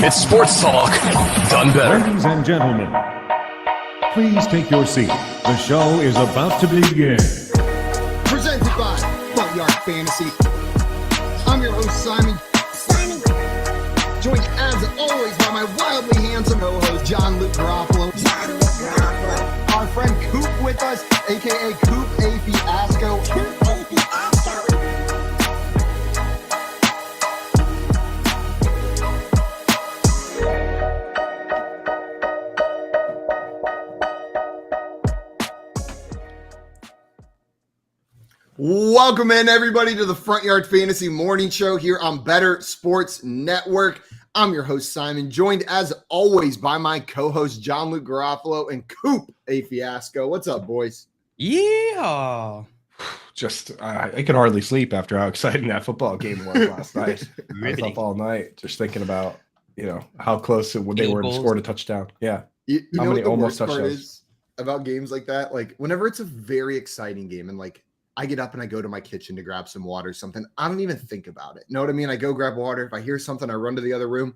It's sports talk done better. Ladies and gentlemen, please take your seat. The show is about to begin. Presented by Front Yard Fantasy. I'm your host, Simon. Joined as always by my wildly handsome co-host, John Luke Garoppolo. Our friend Coop with us, aka Coop A. Fiasco. Welcome in, everybody, to the Front Yard Fantasy Morning Show here on Bettor Sports Network. I'm your host, Simon, joined as always by my co-host, John Luke Garoppolo and Coop A. Fiasco. What's up, boys? Yeah. Just I could hardly sleep after how exciting that football game was last night. I was up all night just thinking about, how close they were to score a touchdown. Yeah. You How know many what the almost worst part touchdowns? is about games like that? Like, whenever it's a very exciting game and, I get up and I go to my kitchen to grab some water or something, I don't even think about it. Know what I mean? I go grab water. If I hear something, I run to the other room.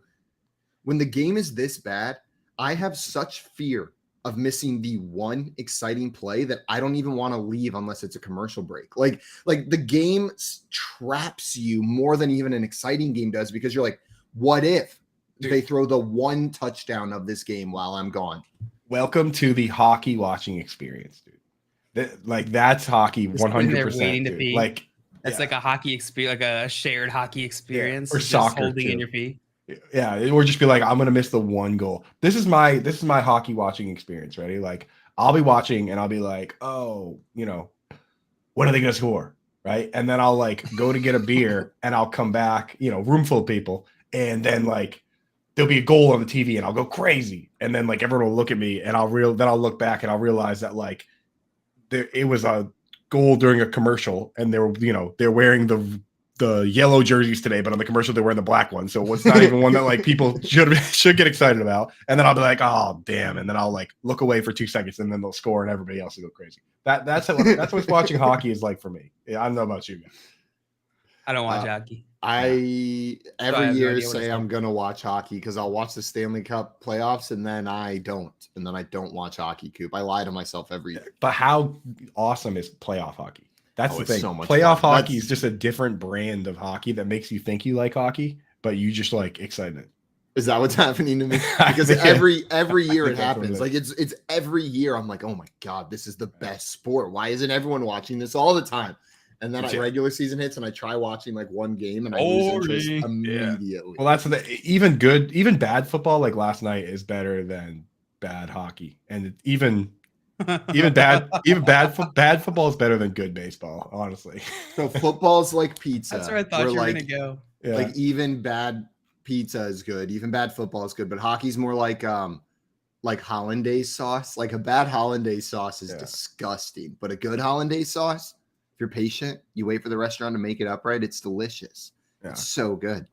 When the game is this bad, I have such fear of missing the one exciting play that I don't even want to leave unless it's a commercial break. Like the game traps you more than even an exciting game does, because you're like, what if they throw the one touchdown of this game while I'm gone? Welcome to the hockey watching experience, dude. That's hockey 100%. Waiting to dude. pee. That's yeah. like a hockey experience, like a shared hockey experience. Or just soccer, holding too. in your pee. Yeah, or just be like, I'm gonna miss the one goal. This is my hockey watching experience. Ready? Like, I'll be watching and I'll be like, oh, when are they gonna score? Right? And then I'll go to get a beer and I'll come back, room full of people, and then there'll be a goal on the TV and I'll go crazy. And then everyone will look at me and I'll look back and I'll realize that it was a goal during a commercial, and they're wearing the yellow jerseys today, but on the commercial they're wearing the black one, so it's not even one that people should get excited about. And then I'll be like, oh damn, and then I'll look away for 2 seconds, and then they'll score, and everybody else will go crazy. That's what watching hockey is like for me. Yeah, I don't know about you guys. I don't watch hockey. I have every no year idea what say it's I'm like. gonna watch hockey because I'll watch the Stanley Cup playoffs and then I don't watch hockey. Coop, I lie to myself every year. But how awesome is playoff hockey? That's the It's thing. so much Playoff fun. hockey is just a different brand of hockey that makes you think you like hockey, but you just excited. Is that what's happening to me? I Because think- every year I it think that's happens. what it It's every year. I'm like, oh my god, this is the best sport. Why isn't everyone watching this all the time? And then regular season hits and I try watching one game and I lose interest immediately. Well, that's even bad football last night is better than bad hockey, and even bad football is better than good baseball, honestly. So football's like pizza. That's where I thought you were gonna go. Yeah. Even bad pizza is good. Even bad football is good. But hockey's more like hollandaise sauce. Like a bad hollandaise sauce is disgusting. But a good hollandaise sauce, if you're patient, you wait for the restaurant to make it up right, it's delicious. Yeah. It's so good.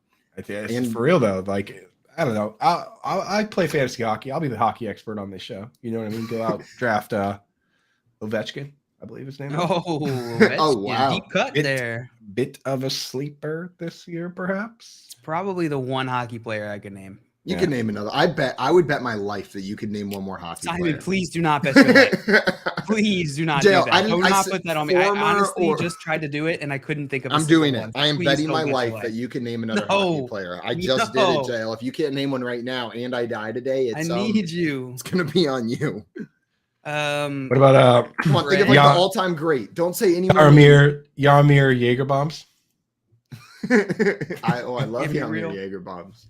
And for real though, I don't know. I play fantasy hockey. I'll be the hockey expert on this show. You know what I mean? Go out, draft Ovechkin, I believe his name is. Oh, wow. Deep cut there. Bit of a sleeper this year, perhaps. It's probably the one hockey player I could name. You can name another. I would bet my life that you could name one more hockey Simon, player. please do not bet your life. Please do not Dale, do that. Do not put that on me. I former honestly or- just tried to do it and I couldn't think of a I'm single doing it. one. I am Please betting don't my bet your life that you can name another No. hockey player. I just did it, Jail. If you can't name one right now and I die today, I need you. it's gonna be on you. What about Come on, think of the all-time great. Don't say any more. Yarmir Jaeger bombs? I love Give me Yamir real. Jaeger bombs.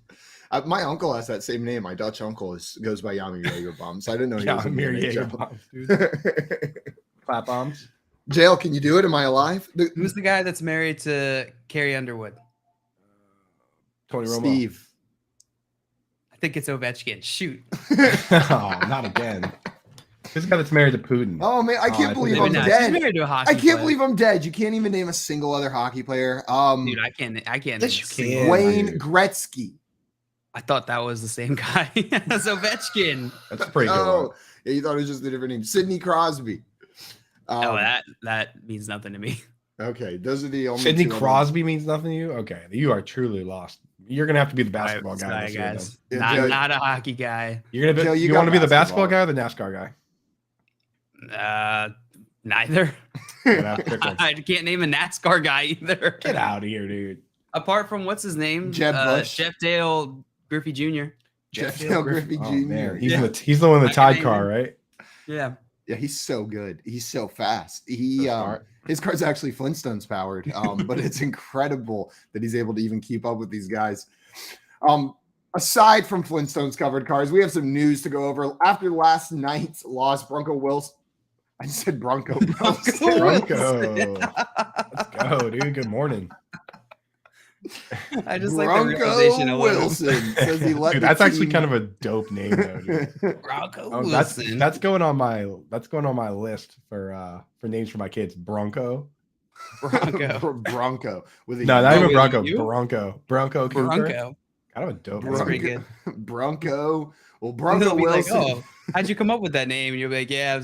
My uncle has that same name. My Dutch uncle goes by Yamir Jaeger bombs. I didn't know he was in the Yarmir Jaeger NHL. bombs, dude. Clap bombs. Jail, can you do it? Am I alive? Who's the guy that's married to Carrie Underwood? Tony Romo. Steve. I think it's Ovechkin. Shoot. Oh, not again. This guy that's married to Putin. Oh man, I can't believe Maybe I'm not. She's dead. married to a hockey I can't player. believe I'm dead. You can't even name a single other hockey player. Dude, I can't. Yes, name you a single can. one. Wayne dude. Gretzky. I thought that was the same guy as Ovechkin. That's a pretty good Oh, one. yeah, you thought it was just a different name. Sidney Crosby. Oh, that means nothing to me. Okay, those are the only Sidney two other- Crosby means nothing to you? Okay, you are truly lost. You're gonna have to be the basketball guy. Sorry, this year, guys. then. Yeah, Not a hockey guy. You're gonna be. Joe, you got want to be the basketball basketball. guy or the NASCAR guy? Neither. Pick one. I can't name a NASCAR guy either. Get out of here, dude. Apart from what's his name? Jeb Bush. Jeff Dale Griffey Jr. Jeff Dale Griffey Jr. Oh, man. Yeah. He's the one in the I can Tide name car, him. right? Yeah. Yeah, he's so good. He's so fast. He So smart. his car's actually Flintstones powered. But it's incredible that he's able to even keep up with these guys. Aside from Flintstones covered cars, we have some news to go over. After last night's loss, Bronco Wilson. I just said Bronco. Bronco. Let's go, dude. Good morning. I just like the realization Bronco of Wilson says he let Dude, the that's actually team- kind of a dope name, though, dude. Bronco Oh, Wilson. that's going on my list for names for my kids. Bronco. Bronco with a No, not even with Bronco. you? Bronco Cooper. Bronco. Kind of a dope. That's name. pretty good. Bronco. Well, And Bronco they'll be like, Wilson. "Oh, how'd you come up with that name?" And you'll be like, "Yeah,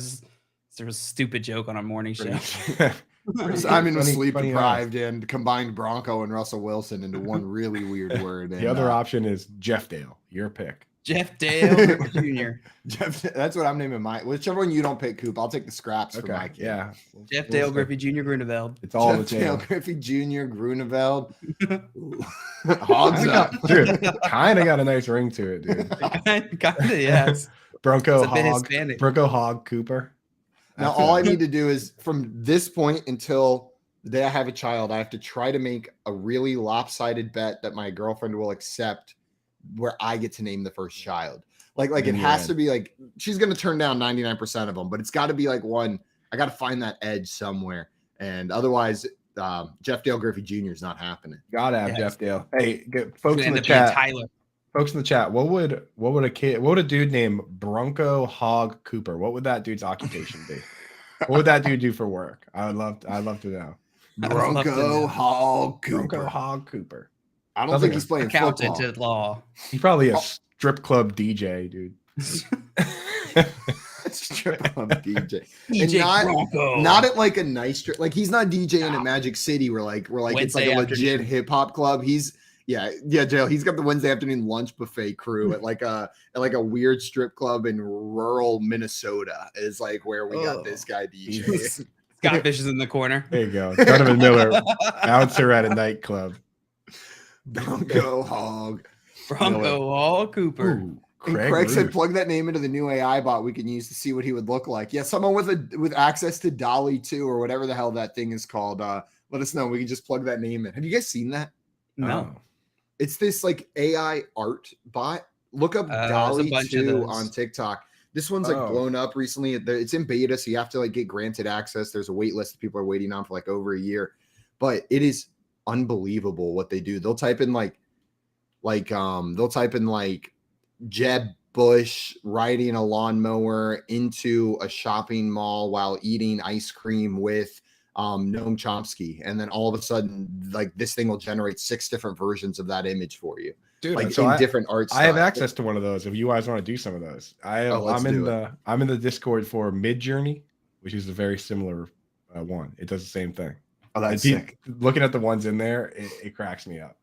there was a stupid joke on our morning show." Simon was Funny- sleep funny deprived and combined Bronco and Russell Wilson into one really weird word. The and, other option is Jeff Dale. Your pick. Jeff Dale Jr. Jeff, that's what I'm naming my. Whichever one you don't pick, Coop, I'll take the scraps for my Okay. kid. Yeah. Jeff Dale Griffey Jr. Grunewald. It's all Jeff the Dale same. Griffey Jr. Grunewald. Hogs up. Dude, kind of got a nice ring to it, dude. Kinda, yes. Bronco It's a bit Hog. Hispanic. Bronco Hog Cooper. Now, all I need to do is from this point until the day I have a child, I have to try to make a really lopsided bet that my girlfriend will accept where I get to name the first child. Like it In the has end. to be like she's going to turn down 99% of them, but it's got to be like one. I got to find that edge somewhere. And otherwise, Jeff Dale Griffey Jr. is not happening. Gotta have Yes. Jeff Dale. Hey, folks in End the up being chat. Tyler. Folks in the chat. What would a dude named Bronco Hog Cooper? What would that dude's occupation be? What would that dude do for work? I'd love to know. I would love to Bronco know. Hog Cooper. Bronco Hog Cooper. I don't Sounds think like he's playing Accountant football. at law. He's probably a strip club DJ, dude. Strip club DJ. DJ not- Bronco. Not at like a nice strip. Like he's not DJing at Magic City where it's like Wednesday a legit afternoon. hip hop club. He's Joe. He's got the Wednesday afternoon lunch buffet crew at like a weird strip club in rural Minnesota is like where we got this guy DJ. Jesus. Scott Fish is in the corner. There you go. Donovan Miller, bouncer at a nightclub. Bronco Hog. Bronco Hall Cooper. Ooh, And Craig Craig said, Ruth. plug that name into the new AI bot we can use to see what he would look like. Yeah, someone with access to Dolly 2 or whatever the hell that thing is called. Let us know. We can just plug that name in. Have you guys seen that? No. Oh. It's this like AI art bot. Look up There's a Dolly bunch of 2 those. on TikTok. This one's like Oh. blown up recently. It's in beta, so you have to like get granted access. There's a wait list that people are waiting on for like over a year. But it is unbelievable what they do. They'll type in Jeb Bush riding a lawnmower into a shopping mall while eating ice cream with Noam Chomsky, and then all of a sudden, like this thing will generate 6 different versions of that image for you, Dude, like so in different art I have styles. access to one of those. If you guys want to do some of those, let's I'm in do it. the Discord for Mid Journey, which is a very similar one. It does the same thing. Oh, that's And sick. looking at the ones in there, it cracks me up.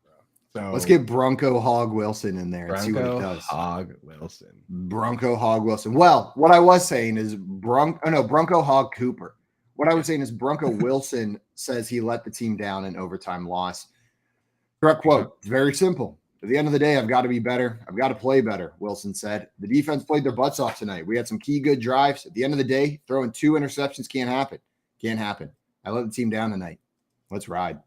Bro. So Let's get Bronco Hog Wilson in there and see what it Bronco does. Hog Wilson. Bronco Hog Wilson. Well, what I was saying is Bronco Hog Cooper. What I was saying is Bronco Wilson says he let the team down in overtime loss. Direct quote, very simple. At the end of the day, I've got to be better. I've got to play better, Wilson said. The defense played their butts off tonight. We had some key good drives. At the end of the day, throwing 2 interceptions can't happen. Can't happen. I let the team down tonight. Let's ride.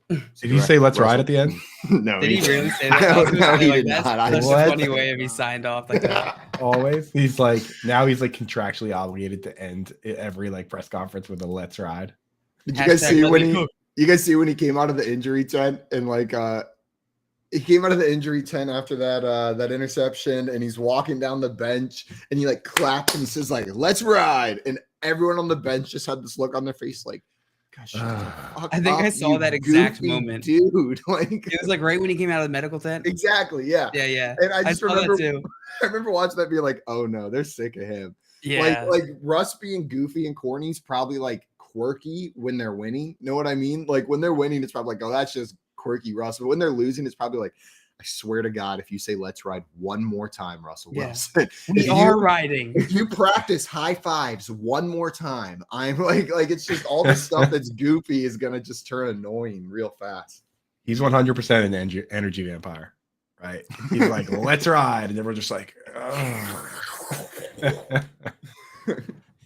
Did he say let's ride at the end? No. Did he didn't. really say that? No, I was gonna no, say, he like, did that's not. such What? a funny way if he signed off like that. Always. He's like contractually obligated to end every like press conference with a let's ride. Did you guys Hashtag see let when me he cook. you guys see when he came out of the injury tent and like he came out of the injury tent after that interception and he's walking down the bench and he like claps and says like let's ride, and everyone on the bench just had this look on their face like, gosh, shut the fuck I think I up, saw you that exact goofy moment. dude. Like It was like right when he came out of the medical tent. exactly, yeah. Yeah. And I just saw remember that too. I remember watching that being like, oh no, they're sick of him. Yeah. Like Russ being goofy and corny is probably like quirky when they're winning. Know what I mean? Like when they're winning, it's probably like, oh, that's just quirky Russell. When they're losing, it's probably like, I swear to God, if you say let's ride one more time, Russell Wilson. We are riding. If you practice high fives one more time, I'm like it's just all the stuff that's goofy is gonna just turn annoying real fast. He's 100% an energy vampire, right? He's like, let's ride. And then we're just like,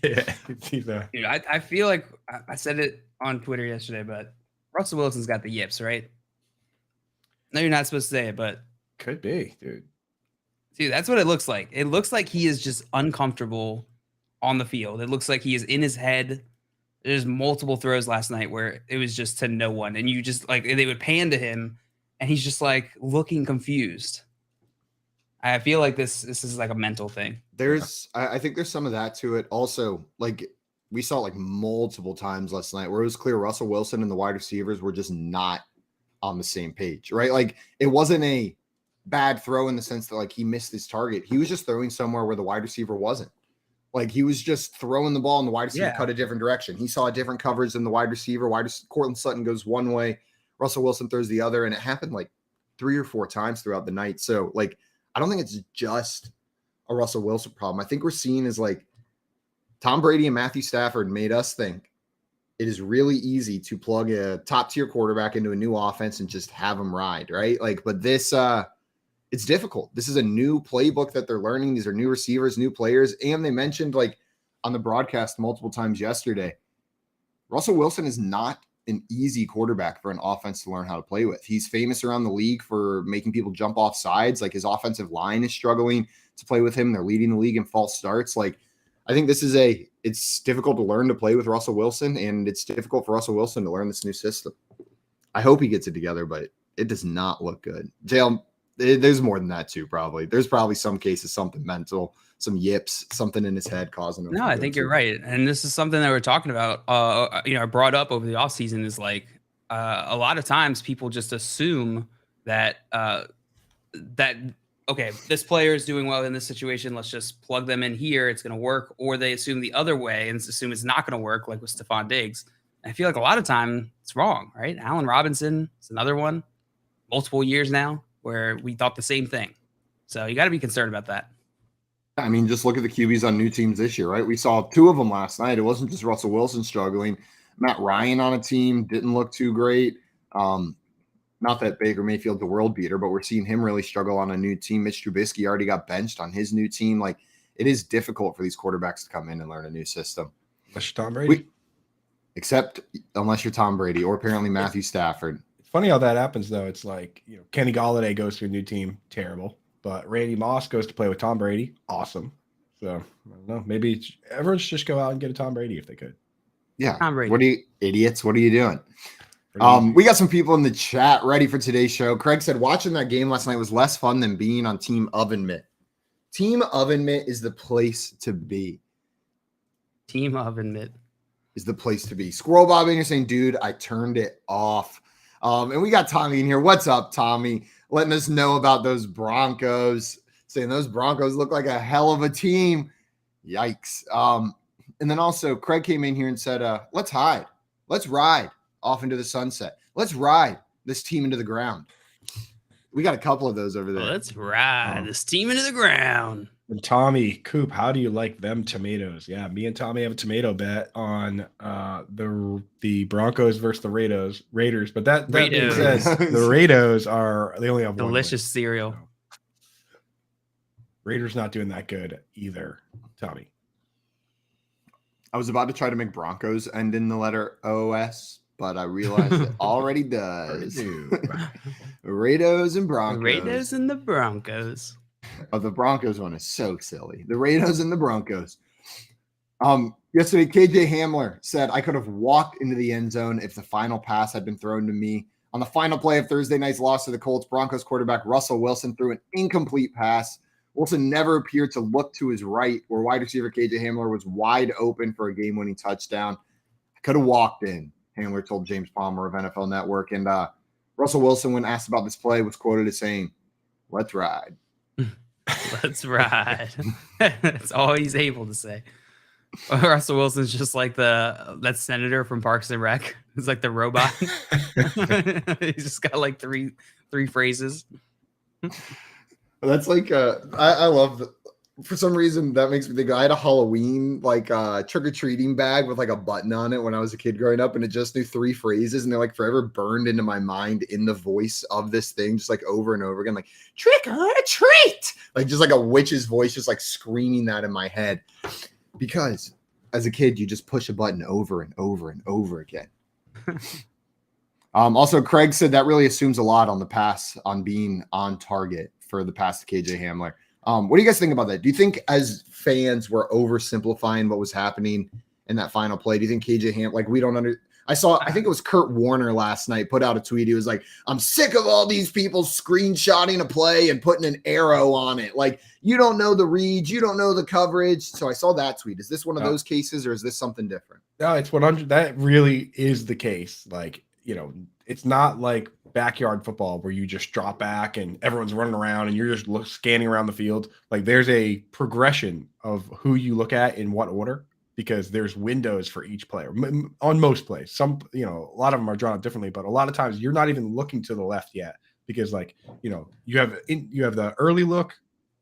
yeah. Dude, I feel like I said it on Twitter yesterday, but Russell Wilson's got the yips, right? No, you're not supposed to say it, but Could be, dude. that's what it looks like. It looks like he is just uncomfortable on the field. It looks like he is in his head. There's multiple throws last night where it was just to no one, and you just like they would pan to him, and he's just like looking confused. I feel like this is like a mental thing. I think there's some of that to it. Also, like we saw like multiple times last night where it was clear Russell Wilson and the wide receivers were just not on the same page, right? Like it wasn't a bad throw in the sense that like he missed his target. He was just throwing somewhere where the wide receiver wasn't. Like he was just throwing the ball and the wide receiver cut a different direction. He saw a different coverage than the wide receiver. Cortland Sutton goes one way, Russell Wilson throws the other, and it happened like 3 or 4 times throughout the night. So like I don't think it's just a Russell Wilson problem. I think we're seeing is like Tom Brady and Matthew Stafford made us think it is really easy to plug a top tier quarterback into a new offense and just have them ride, right? Like, but this, it's difficult. This is a new playbook that they're learning. These are new receivers, new players. And they mentioned like on the broadcast multiple times yesterday, Russell Wilson is not an easy quarterback for an offense to learn how to play with. He's famous around the league for making people jump off sides. Like his offensive line is struggling to play with him. They're leading the league in false starts. Like, I think it's difficult to learn to play with Russell Wilson, and it's difficult for Russell Wilson to learn this new system. I hope he gets it together, but it does not look good. Jail, there's more than that too, probably. There's probably some cases, something mental, some yips, something in his head causing him. No, I think you're right. And this is something that we're talking about, I brought up over the offseason is like a lot of times people just assume that okay, this player is doing well in this situation. Let's just plug them in here. It's going to work. Or they assume the other way and assume it's not going to work, like with Stephon Diggs. And I feel like a lot of time it's wrong, right? Allen Robinson is another one, multiple years now, where we thought the same thing. So you got to be concerned about that. I mean, just look at the QBs on new teams this year, right? We saw 2 of them last night. It wasn't just Russell Wilson struggling. Matt Ryan on a team didn't look too great. Not that Baker Mayfield's a world beater, but we're seeing him really struggle on a new team. Mitch Trubisky already got benched on his new team. Like, it is difficult for these quarterbacks to come in and learn a new system. Unless you're Tom Brady. Except unless you're Tom Brady or apparently Matthew Stafford. It's funny how that happens, though. It's like, Kenny Golladay goes to a new team, terrible. But Randy Moss goes to play with Tom Brady, awesome. So, I don't know. Maybe everyone should just go out and get a Tom Brady if they could. Yeah. Tom Brady. What are you idiots? What are you doing? We got some people in the chat ready for today's show. Craig said watching that game last night was less fun than being on Team Oven Mitt. Team Oven Mitt is the place to be. Team Oven Mitt is the place to be. Squirrel Bob in here saying, dude, I turned it off. And we got Tommy in here. What's up, Tommy? Letting us know about those Broncos, saying those Broncos look like a hell of a team. Yikes. And then also Craig came in here and said, let's hide. Let's ride off into the sunset. Let's ride this team into the ground. We got a couple of those over there. Let's ride this team into the ground. And Tommy, Coop, how do you like them tomatoes? Yeah, me and Tommy have a tomato bet on the Broncos versus the Raiders. But that being said, the Raiders they only have delicious cereal. Raiders not doing that good either, Tommy. I was about to try to make Broncos end in the letter OS, but I realized it already does. Raiders and Broncos. Raiders and the Broncos. Oh, the Broncos one is so silly. The Raiders and the Broncos. Yesterday, KJ Hamler said, I could have walked into the end zone if the final pass had been thrown to me. On the final play of Thursday night's loss to the Colts, Broncos quarterback Russell Wilson threw an incomplete pass. Wilson never appeared to look to his right, where wide receiver KJ Hamler was wide open for a game-winning touchdown. I could have walked in, Hamler told James Palmer of NFL Network. And Russell Wilson, when asked about this play, was quoted as saying, let's ride. Let's ride. That's all he's able to say. Russell Wilson's just like that senator from Parks and Rec It's like the robot. He's just got like three phrases. That's like I love for some reason that makes me think I had a Halloween like trick-or-treating bag with like a button on it when I was a kid growing up, and it just knew 3 phrases, and they're like forever burned into my mind in the voice of this thing, just like over and over again, like trick or treat, like just like a witch's voice, just like screaming that in my head. Because as a kid, you just push a button over and over and over again. Also, Craig said that really assumes a lot on the pass on being on target for the pass to KJ Hamler. What do you guys think about that? Do you think as fans we're oversimplifying what was happening in that final play? Do you think KJ Hamler, like we don't I think it was Kurt Warner last night put out a tweet. He was like, I'm sick of all these people screenshotting a play and putting an arrow on it. Like, you don't know the reads, you don't know the coverage. So I saw that tweet. Is this one of those cases, or is this something different? No, it's 100. That really is the case. Like, it's not like backyard football where you just drop back and everyone's running around and you're just scanning around the field. Like, there's a progression of who you look at in what order, because there's windows for each player on most plays. Some, a lot of them are drawn up differently, but a lot of times you're not even looking to the left yet, because you have the early look,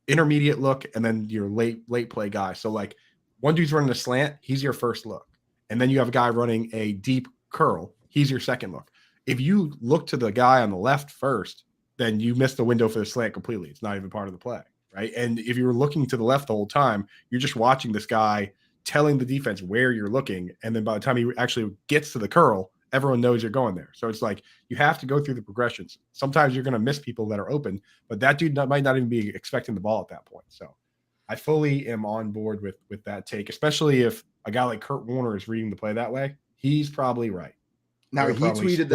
intermediate look, and then your late play guy. So like one dude's running a slant, he's your first look. And then you have a guy running a deep curl, he's your second look. If you look to the guy on the left first, then you miss the window for the slant completely. It's not even part of the play, right? And if you're looking to the left the whole time, you're just watching this guy telling the defense where you're looking. And then by the time he actually gets to the curl, everyone knows you're going there. So it's like you have to go through the progressions. Sometimes you're going to miss people that are open, but that dude might not even be expecting the ball at that point. So I fully am on board with that take, especially if a guy like Kurt Warner is reading the play that way. He's probably right. Now, he tweeted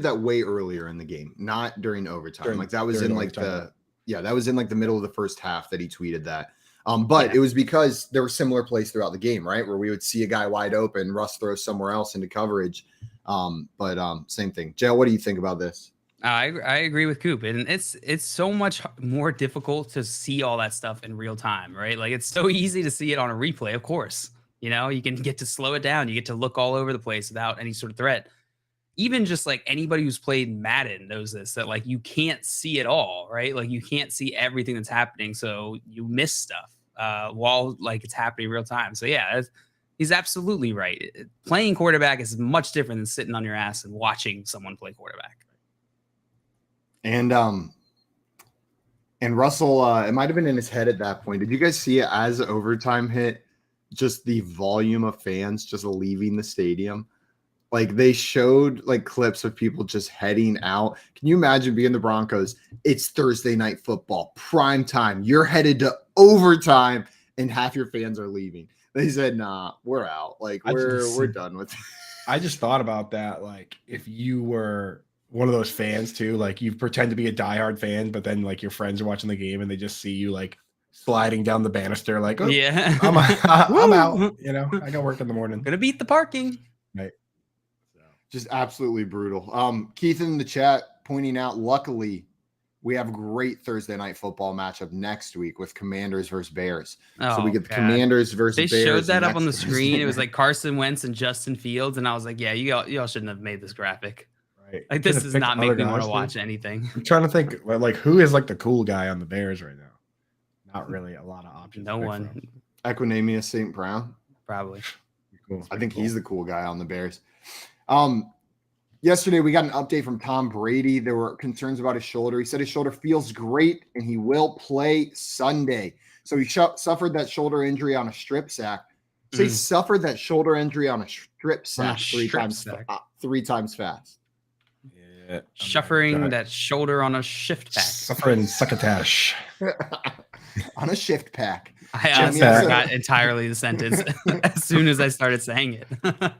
that way earlier in the game, not during overtime. That was in like the middle of the first half that he tweeted that. But it was because there were similar plays throughout the game, right? Where we would see a guy wide open, Russ throws somewhere else into coverage. But same thing. Jay, what do you think about this? I agree with Coop, and it's so much more difficult to see all that stuff in real time, right? Like, it's so easy to see it on a replay, of course. You can get to slow it down. You get to look all over the place without any sort of threat. Even just like anybody who's played Madden knows this, that like you can't see it all, right? Like you can't see everything that's happening, so you miss stuff while like it's happening real time. So yeah, he's absolutely right. Playing quarterback is much different than sitting on your ass and watching someone play quarterback. And Russell, it might have been in his head at that point. Did you guys see it as overtime hit? Just the volume of fans just leaving the stadium. Like, they showed like clips of people just heading out. Can you imagine being the Broncos? It's Thursday night football, prime time. You're headed to overtime and half your fans are leaving. They said, nah, we're out. Like, we're done with it. I just thought about that. Like, if you were one of those fans too, like you pretend to be a diehard fan, but then like your friends are watching the game and they just see you like sliding down the banister, like, oh, yeah, I'm out. I got work in the morning. Gonna beat the parking. Right. Just absolutely brutal. Keith in the chat pointing out, luckily, we have a great Thursday night football matchup next week with Commanders versus Bears. So we get the Commanders versus Bears. They showed that up on the screen. It was like Carson Wentz and Justin Fields, and I was like, yeah, y'all shouldn't have made this graphic. Right. Like, this does not make me want to watch anything. I'm trying to think, like, who is like the cool guy on the Bears right now? Not really a lot of options. No one. Equinemius St. Brown. Probably. Cool. I think he's the cool guy on the Bears. Yesterday we got an update from Tom Brady. There were concerns about his shoulder. He said his shoulder feels great and he will play Sunday. So he suffered that shoulder injury on a strip sack. So he suffered that shoulder injury on a strip sack three times fast. Yeah. Shuffering that shoulder on a shift pack. Suffering succotash. On a shift pack. I honestly forgot entirely the sentence as soon as I started saying it.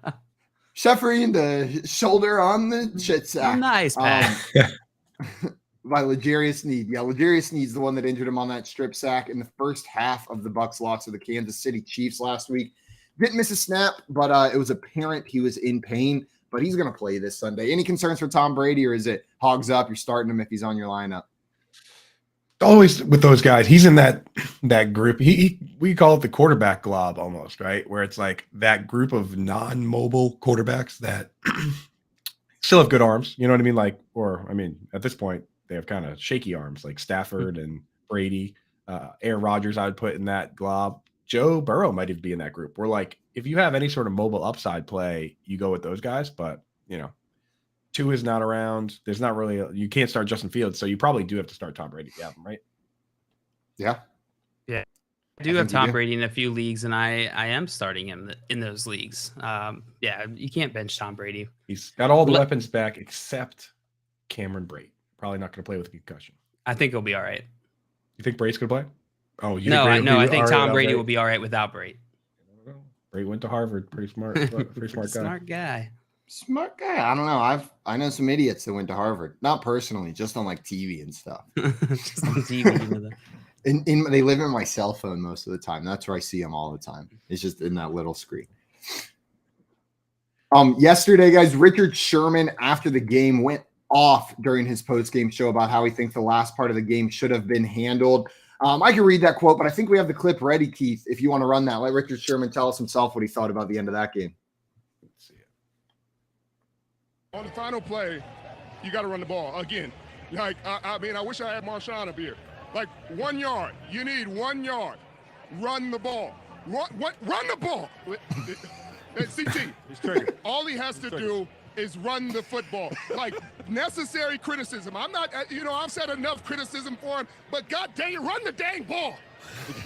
Suffering the shoulder on the shit sack. Nice pack. By L'Jarius Sneed. Yeah, L'Jarius Sneed's the one that injured him on that strip sack in the first half of the Bucs loss to the Kansas City Chiefs last week. Didn't miss a snap, but it was apparent he was in pain. But he's going to play this Sunday. Any concerns for Tom Brady, or is it hogs up? You're starting him if he's on your lineup. always with those guys, he's in that group. We call it the quarterback glob almost, right? Where it's like that group of non-mobile quarterbacks that still have good arms. You know what I mean? Like, or I mean, at this point, they have kind of shaky arms, like Stafford and Brady, Aaron Rodgers. I would put in that glob. Joe Burrow might even be in that group. Where like, if you have any sort of mobile upside play, you go with those guys. But Tua is not around. There's not really you can't start Justin Fields, so you probably do have to start Tom Brady. Yeah, right. Yeah. I do have Tom Brady in a few leagues, and I am starting him in those leagues. Yeah, you can't bench Tom Brady. He's got all the weapons back except Cameron Brate. Probably not going to play with a concussion. I think he'll be all right. You think Brate's going to play? Oh, I think Tom Brady will be all right without Brate. Brate went to Harvard. Pretty smart. Pretty smart guy. Smart guy. Smart guy. I don't know. I know some idiots that went to Harvard. Not personally, just on like TV and stuff. Just on TV. They live in my cell phone most of the time. That's where I see them all the time. It's just in that little screen. Yesterday, guys, Richard Sherman after the game went off during his post-game show about how he thinks the last part of the game should have been handled. I can read that quote, but I think we have the clip ready, Keith. If you want to run that, let Richard Sherman tell us himself what he thought about the end of that game. Let's see it. On the final play, you got to run the ball again. Like I mean, I wish I had Marshawn up here. Like 1 yard. You need 1 yard. Run the ball. Run the ball. CT. All he has to do is run the football. Like necessary criticism. I'm not, I've said enough criticism for him, but God dang it, run the dang ball.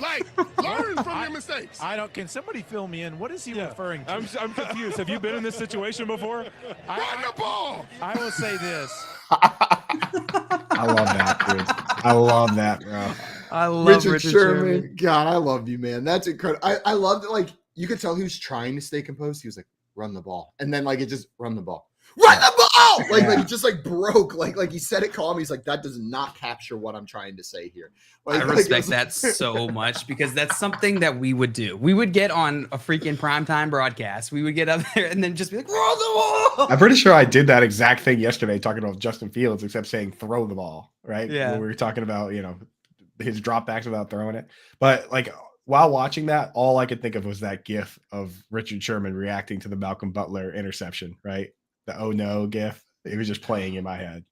Like, learn from your mistakes. Can somebody fill me in? What is he referring to? I'm confused. Have you been in this situation before? Run the ball. I will say this. I love that, dude. I love that, bro. I love Richard Sherman. God, I love you, man. That's incredible. I love that. Like, you could tell he was trying to stay composed. He was like, run the ball. And then, like, it just run the ball. Run the ball! Like he just, like, broke. Like he said it calm. He's like, that does not capture what I'm trying to say here. Like, I respect that so much because that's something that we would do. We would get on a freaking primetime broadcast. We would get up there and then just be like, run the ball! I'm pretty sure I did that exact thing yesterday talking about Justin Fields, except saying throw the ball, right? Yeah. When we were talking about, his dropbacks without throwing it. But, like, while watching that, all I could think of was that gif of Richard Sherman reacting to the Malcolm Butler interception, right? The oh no gif. It was just playing in my head.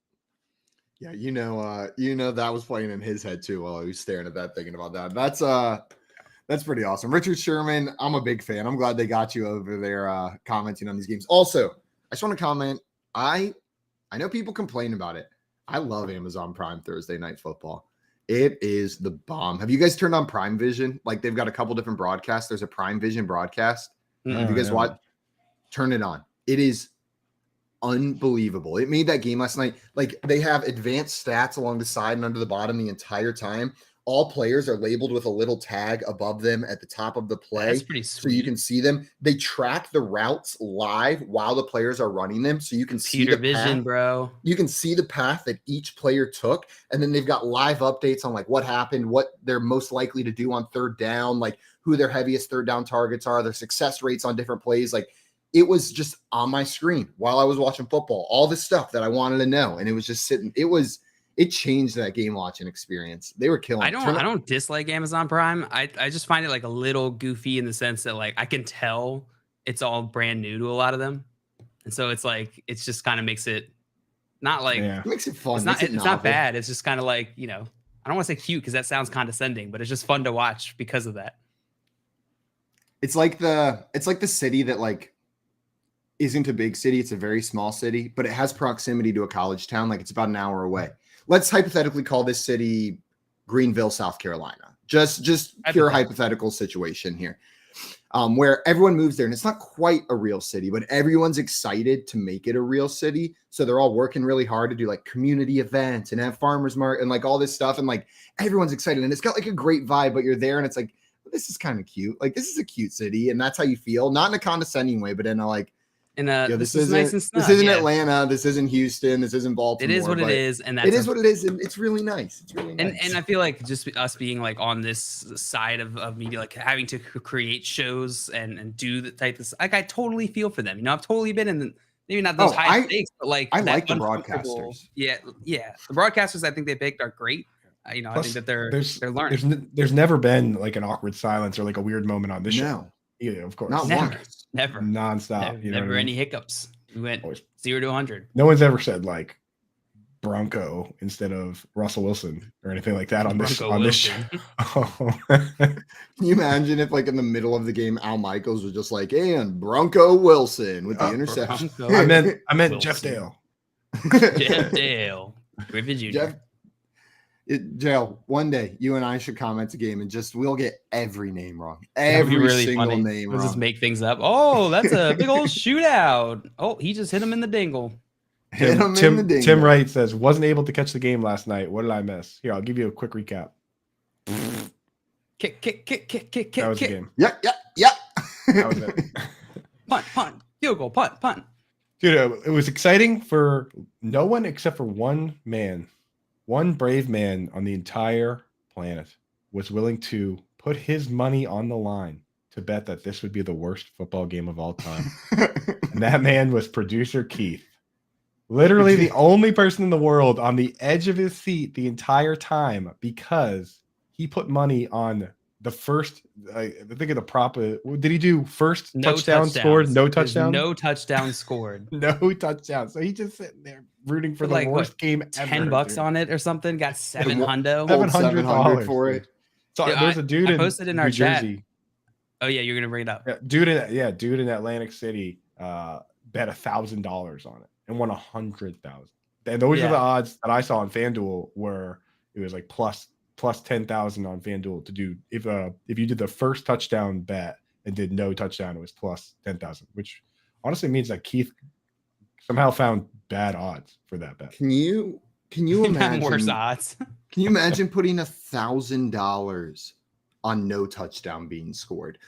Yeah, that was playing in his head too while he was staring at that, thinking about that. That's pretty awesome. Richard Sherman, I'm a big fan. I'm glad they got you over there commenting on these games. Also, I just want to comment. I know people complain about it. I love Amazon Prime Thursday Night Football. It is the bomb. Have you guys turned on Prime Vision? Like they've got a couple different broadcasts. There's a Prime Vision broadcast. Have you guys watch? Turn it on. It is unbelievable. It made that game last night. Like they have advanced stats along the side and under the bottom the entire time. All players are labeled with a little tag above them at the top of the play. That's pretty sweet. So you can see them. They track the routes live while the players are running them. So you can see Computer the vision, path. bro. You can see the path that each player took. And then they've got live updates on like what happened, what they're most likely to do on third down, like who their heaviest third down targets are, their success rates on different plays. Like it was just on my screen while I was watching football, all the stuff that I wanted to know. And it was just sitting. It changed that game watching experience. They were killing. I don't dislike Amazon Prime. I just find it like a little goofy in the sense that like I can tell it's all brand new to a lot of them. And so it's like it just kind of makes it not like It makes it fun. It's not bad. It's just kind of like, I don't want to say cute because that sounds condescending, but it's just fun to watch because of that. It's like the city that like isn't a big city. It's a very small city, but it has proximity to a college town. Like it's about an hour away. Let's hypothetically call this city Greenville, South Carolina. Just pure hypothetical situation here, where everyone moves there, and it's not quite a real city, but everyone's excited to make it a real city. So they're all working really hard to do like community events and have farmers market and like all this stuff, and like everyone's excited, and it's got like a great vibe. But you're there, and it's like this is kind of cute. Like this is a cute city, and that's how you feel, not in a condescending way, but in a like. This is nice and snug. This isn't Atlanta. This isn't Houston. This isn't Baltimore. It is what it is, and it is what it is, and it's really nice. It's really nice. And I feel like just us being like on this side of media, like having to create shows and do the type of like I totally feel for them. I've totally been in maybe not those high stakes, but like I like the broadcasters. Yeah. The broadcasters I think they picked are great. I Plus, think that they're learning. There's never been like an awkward silence or like a weird moment on this show. No, Yeah, of course. not Never. once. Never. Nonstop. Never any hiccups. We went Always. 0 to 100. No one's ever said like Bronco instead of Russell Wilson or anything like that on this show. Can you imagine if like in the middle of the game Al Michaels was just like, and Bronco Wilson with the interception? I meant Jeff Dale. Jeff Dale. Griffin Jr. Dale, one day you and I should comment a game and we'll get every name wrong. That'd be Every really single funny. name We'll wrong. just make things up. Oh, that's a big old shootout. Oh, he just hit him in the dingle. Tim Wright says, wasn't able to catch the game last night. What did I miss? Here, I'll give you a quick recap. Kick. That was the game. Yeah. That was it. Punt. Field goal. Punt. Dude, it was exciting for no one except for one man. One brave man on the entire planet was willing to put his money on the line to bet that this would be the worst football game of all time. And that man was producer Keith. Literally the only person in the world on the edge of his seat the entire time because he put money on the first, I think of the prop. Did he do first touchdown scored? No touchdown? No touchdown scored. No touchdown. So he just sitting there rooting for the worst game ever. $10 on it or something. Got $700. $700 for it. So there's a dude I posted in our New chat. Jersey. Oh yeah, you're gonna bring it up. Dude in Atlantic City bet $1,000 on it and won 100,000. And those are the odds that I saw on FanDuel where it was like plus 10,000 on FanDuel to do if you did the first touchdown bet and did no touchdown, it was plus 10,000, which honestly means that Keith somehow found bad odds for that bet. Can you imagine worse odds? Can you imagine putting $1,000 on no touchdown being scored?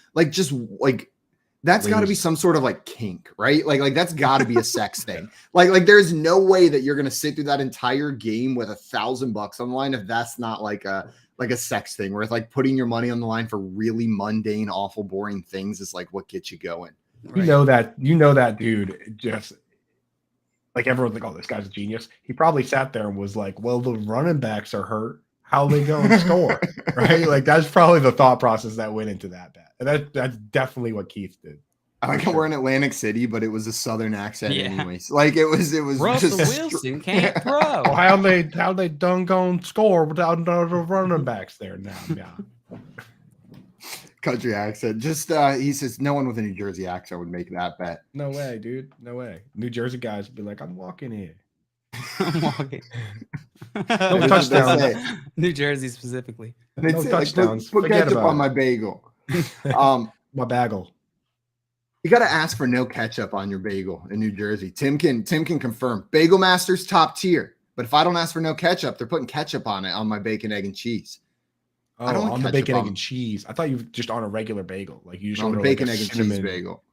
That's got to be some sort of like kink, right? Like that's got to be a sex thing. Like there's no way that you're gonna sit through that entire game with $1,000 on the line if that's not like a sex thing, where it's like putting your money on the line for really mundane, awful, boring things is like what gets you going. Right? You know that dude just like everyone's like, oh, this guy's a genius. He probably sat there and was like, well, the running backs are hurt. How they go and score, right? Like that's probably the thought process that went into that bet. And that's definitely what Keith did. I like how we're in Atlantic City, but it was a Southern accent anyways. Like it was Russell just Wilson can't throw. Well, how they done gonna score without the running backs there now? Yeah. Country accent. Just he says no one with a New Jersey accent would make that bet. No way, dude. No way. New Jersey guys would be like, I'm walking here. I'm walking. No touchdowns. New Jersey specifically. No touchdowns. Put ketchup on my bagel. My bagel. You got to ask for no ketchup on your bagel in New Jersey. Tim can confirm. Bagel Master's top tier. But if I don't ask for no ketchup, they're putting ketchup on it on my bacon, egg, and cheese. Oh, I don't on the bacon, egg, and cheese. I thought you were just on a regular bagel. Like you just on the bacon, egg, and cheese bagel.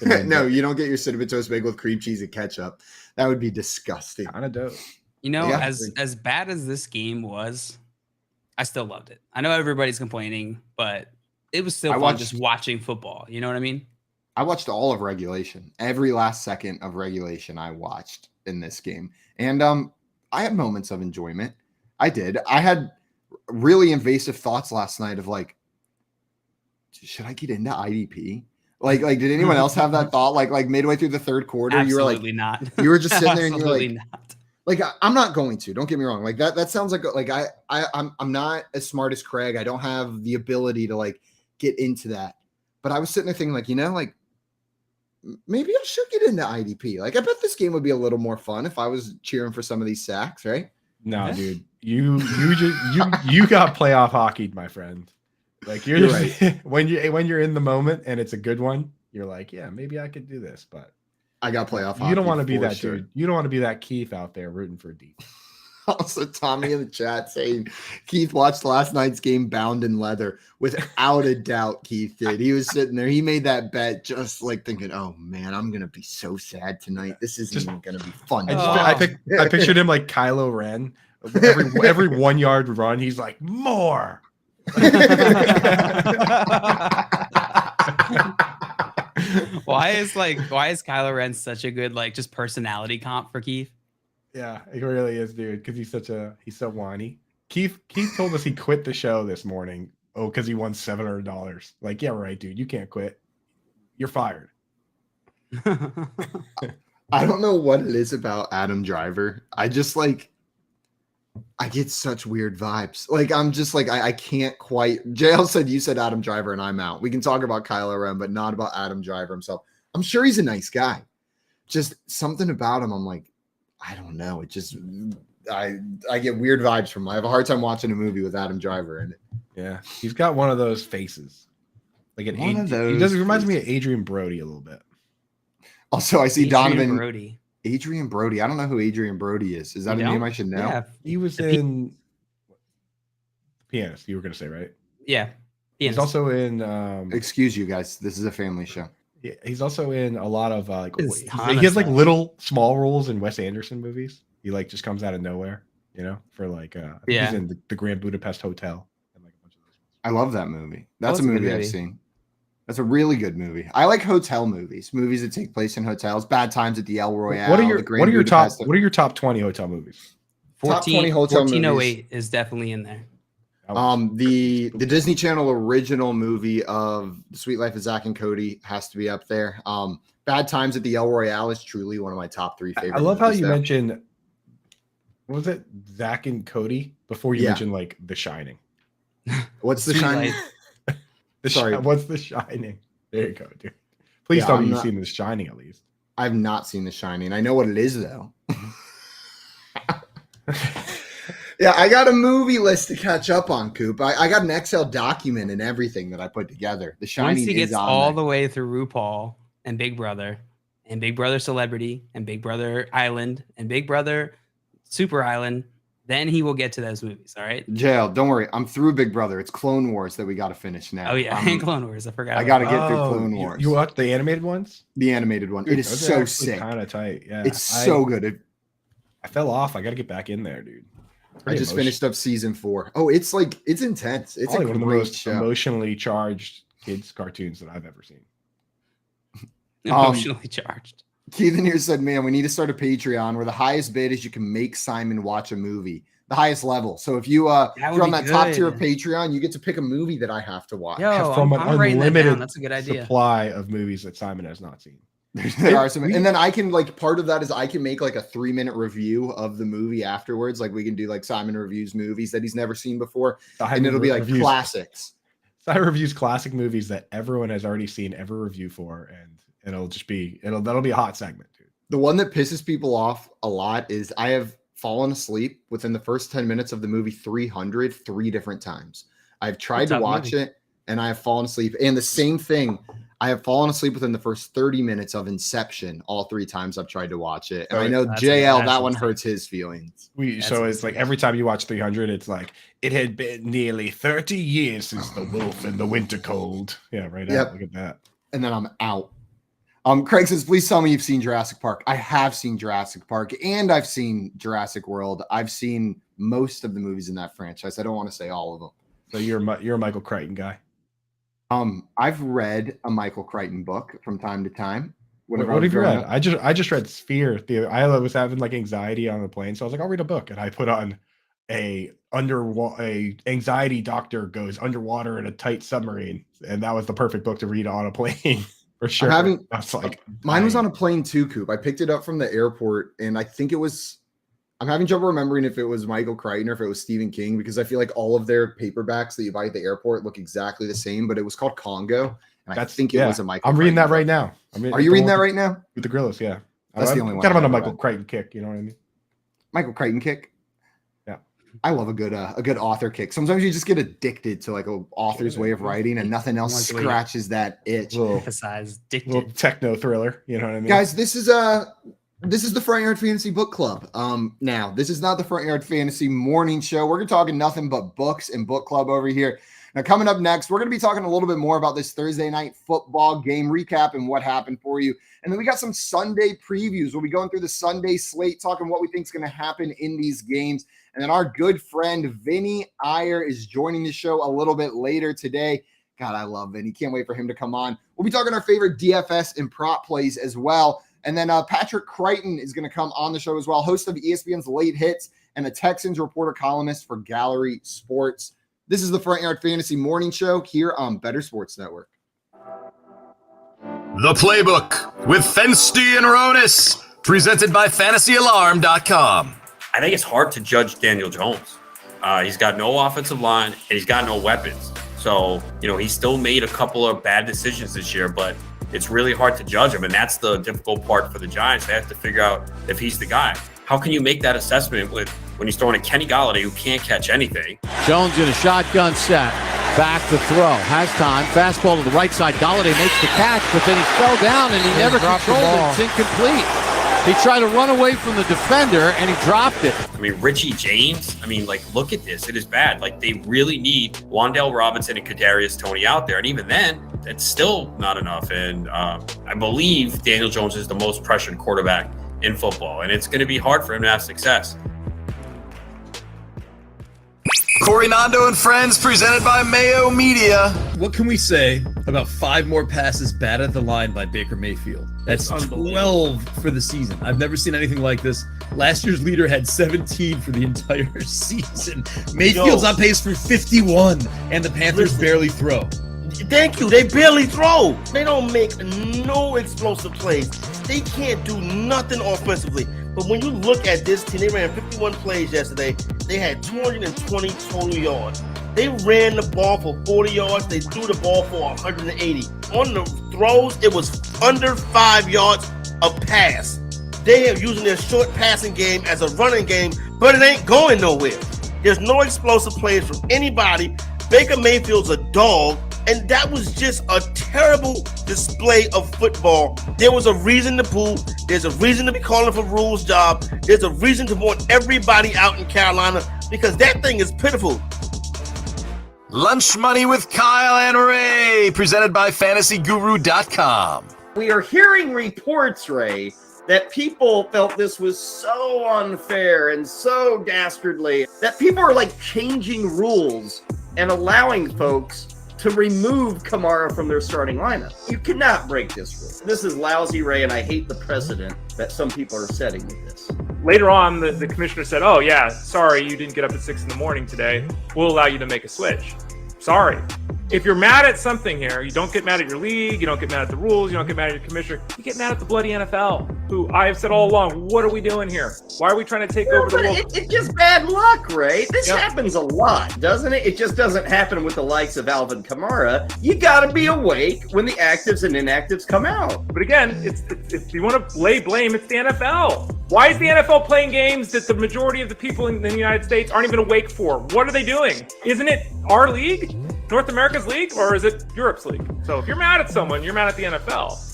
No, you don't get your cinnamon toast bagel with cream cheese and ketchup. That would be disgusting. Kind of dope. You know, as bad as this game was, I still loved it. I know everybody's complaining, but it was still fun just watching football. You know what I mean? I watched all of regulation. Every last second of regulation I watched in this game. And I had moments of enjoyment. I did. I had really invasive thoughts last night of like, should I get into IDP? Like, did anyone else have that thought? Like midway through the third quarter, Absolutely you were like, not. You were just sitting there and you were Absolutely like, not. Like I'm not going to. Don't get me wrong. Like that sounds like I'm not as smart as Craig. I don't have the ability to like get into that. But I was sitting there thinking, like, like maybe I should get into IDP. Like I bet this game would be a little more fun if I was cheering for some of these sacks, right? No, dude, you got playoff hockeyed, my friend. Like you're just, right. when you're in the moment and it's a good one, you're like, yeah, maybe I could do this, but. I got playoff hockey. You don't want to be that dude. You don't want to be that Keith out there rooting for deep. Also, Tommy in the chat saying Keith watched last night's game bound in leather. Without a doubt, Keith did. He was sitting there. He made that bet just like thinking, oh, man, I'm going to be so sad tonight. This isn't even going to be fun. I pictured him like Kylo Ren. Every 1 yard run, he's like, more. Why is Kylo Ren such a good like just personality comp for Keith? Yeah, it really is, dude. Because he's so whiny. Keith told us he quit the show this morning. Oh, because he won $700. Like, yeah, right, dude. You can't quit. You're fired. I don't know what it is about Adam Driver. I just like, I get such weird vibes. Like, I'm just like, I can't quite. JL said, you said Adam Driver and I'm out. We can talk about Kylo Ren, but not about Adam Driver himself. I'm sure he's a nice guy. Just something about him. I'm like, I don't know. It just, I get weird vibes from him. I have a hard time watching a movie with Adam Driver in it. Yeah. He's got one of those faces. Like an One of those he does. It reminds me of Adrian Brody a little bit. Also, I see Adrian Brody. Adrian Brody. I don't know who Adrian Brody is. Is that a name I should know? Yeah. He was in Pianist, you were going to say, right? Yeah. He's also in excuse you guys. This is a family show. Yeah, he's also in a lot of like It's he ton has of like stuff. little small roles in Wes Anderson movies. He like just comes out of nowhere, you know, for like I think he's in the Grand Budapest Hotel and like a bunch of those. I love that movie. That's That's a a good movie I've movie. seen. That's a really good movie. I like hotel movies that take place in hotels. Bad Times at the El Royale. What are the your top 20 hotel movies? Top 20 hotel 1408 is definitely in there. The Disney Channel original movie of The Sweet Life of Zach and Cody has to be up there. Bad Times at the El Royale is truly one of my top 3 favorite. I love how movies you there. mentioned, what was it, Zach and Cody before you mentioned like The Shining. What's The Sweet Shining? Life. Sorry. What's The Shining? There you go, dude. Please tell me you've seen The Shining at least. I've not seen The Shining. I know what it is though. Yeah, I got a movie list to catch up on, Coop. I got an Excel document and everything that I put together. The Shining Once he gets is on all there. the way through RuPaul and Big Brother Celebrity and Big Brother Island and Big Brother Super Island, then he will get to those movies. All right. Jail. Don't worry. I'm through Big Brother. It's Clone Wars that we got to finish now. Oh yeah, and Clone Wars. I forgot. I got to get through Clone you- Wars. You watched the animated ones? The animated one. Dude, It is those are so actually sick. Kind of tight. Yeah. It's so good. I fell off. I got to get back in there, dude. I just finished up season 4. Oh, it's intense. It's Probably a one of the great most show. emotionally charged kids cartoons that I've ever seen. Emotionally charged. Keithan here said, man, we need to start a Patreon where the highest bid is you can make Simon watch a movie. The highest level. So if you're on that top tier of Patreon, you get to pick a movie that I have to watch. Yo, From I'm an writing that unlimited down. That's a good idea. supply of movies that Simon has not seen. There are some, and then I can part of that is I can make like a 3-minute review of the movie afterwards. Like we can do like Simon reviews movies that he's never seen before, and it'll be like classics. Simon reviews classic movies that everyone has already seen every review for, and that'll be a hot segment, dude. The one that pisses people off a lot is I have fallen asleep within the first 10 minutes of the movie 300 3 different times. I've tried to watch it and I have fallen asleep. And the same thing, I have fallen asleep within the first 30 minutes of Inception all 3 times I've tried to watch it. And I know JL, that one hurts his feelings. So it's like every time you watch 300, it's like, it had been nearly 30 years since the wolf in the winter cold. Yeah, right. Yep. Look at that. And then I'm out. Craig says, please tell me you've seen Jurassic Park. I have seen Jurassic Park and I've seen Jurassic World. I've seen most of the movies in that franchise. I don't want to say all of them. So you're a Michael Crichton guy. I've read a Michael Crichton book from time to time. What have you read? I just read Sphere. I was having like anxiety on the plane, so I was like, I'll read a book, and I put on a anxiety doctor goes underwater in a tight submarine, and that was the perfect book to read on a plane for sure. Mine was on a plane too, Coop. I picked it up from the airport, and I think it was. I'm having trouble remembering if it was Michael Crichton or if it was Stephen King, because I feel like all of their paperbacks that you buy at the airport look exactly the same, but it was called Congo. And I think it was a Michael. I'm reading Crichton that right book. now. Are you reading that right now? With the Grillos, yeah. That's the only one. Kind of on a I've Michael read. Crichton kick, you know what I mean? Michael Crichton kick. Yeah. I love a good author kick. Sometimes you just get addicted to like an author's way of writing, and nothing else scratches that itch. Little techno thriller, you know what I mean? Guys, this is the Front Yard Fantasy Book Club. Now, this is not the Front Yard Fantasy morning show. We're talking nothing but books and book club over here. Now, coming up next, we're going to be talking a little bit more about this Thursday night football game recap and what happened for you. And then we got some Sunday previews. We'll be going through the Sunday slate, talking what we think is going to happen in these games. And then our good friend Vinny Iyer is joining the show a little bit later today. God, I love Vinny. Can't wait for him to come on. We'll be talking our favorite DFS and prop plays as well. And then Patrick Crichton is going to come on the show as well, host of ESPN's Late Hits and a Texans reporter columnist for Gallery Sports. This is the Front Yard Fantasy Morning Show here on Bettor Sports Network. The Playbook with Fensty and Ronis, presented by FantasyAlarm.com. I think it's hard to judge Daniel Jones. He's got no offensive line and he's got no weapons. So, he still made a couple of bad decisions this year, but it's really hard to judge him. And that's the difficult part for the Giants. They have to figure out if he's the guy. How can you make that assessment when he's throwing a Kenny Golladay who can't catch anything? Jones in a shotgun set. Back to throw. Has time. Fastball to the right side. Golladay makes the catch, but then he fell down and he never controlled it. It's incomplete. He tried to run away from the defender and he dropped it. Richie James, look at this. It is bad. They really need Wan'Dale Robinson and Kadarius Toney out there. And even then, it's still not enough. And I believe Daniel Jones is the most pressured quarterback in football. And it's going to be hard for him to have success. Corey Nando and Friends, presented by Mayo Media. What can we say about 5 more passes batted at the line by Baker Mayfield? That's 12 for the season. I've never seen anything like this. Last year's leader had 17 for the entire season. Mayfield's on pace for 51, and the Panthers barely throw. Thank you. They barely throw. They don't make no explosive plays. They can't do nothing offensively. But when you look at this team, they ran 51 plays yesterday. They had 220 total yards. They ran the ball for 40 yards. They threw the ball for 180. On the throws, it was under 5 yards a pass. They are using their short passing game as a running game, but it ain't going nowhere. There's no explosive plays from anybody. Baker Mayfield's a dog. And that was just a terrible display of football. There was a reason to boo. There's a reason to be calling for Rule's job. There's a reason to want everybody out in Carolina because that thing is pitiful. Lunch Money with Kyle and Ray, presented by FantasyGuru.com. We are hearing reports, Ray, that people felt this was so unfair and so dastardly that people are changing rules and allowing folks to remove Kamara from their starting lineup. You cannot break this rule. This is lousy, Ray, and I hate the precedent that some people are setting with this. Later on, the commissioner said, oh, yeah, sorry, you didn't get up at 6 a.m. today. We'll allow you to make a switch. Sorry. If you're mad at something here, you don't get mad at your league, you don't get mad at the rules, you don't get mad at your commissioner, you get mad at the bloody NFL, who I have said all along, what are we doing here? Why are we trying to take over the world? It's just bad luck, Ray. This happens a lot, doesn't it? It just doesn't happen with the likes of Alvin Kamara. You got to be awake when the actives and inactives come out. But again, if you want to lay blame, it's the NFL. Why is the NFL playing games that the majority of the people in the United States aren't even awake for? What are they doing? Isn't it our league? North America's league, or is it Europe's league? So if you're mad at someone, you're mad at the NFL.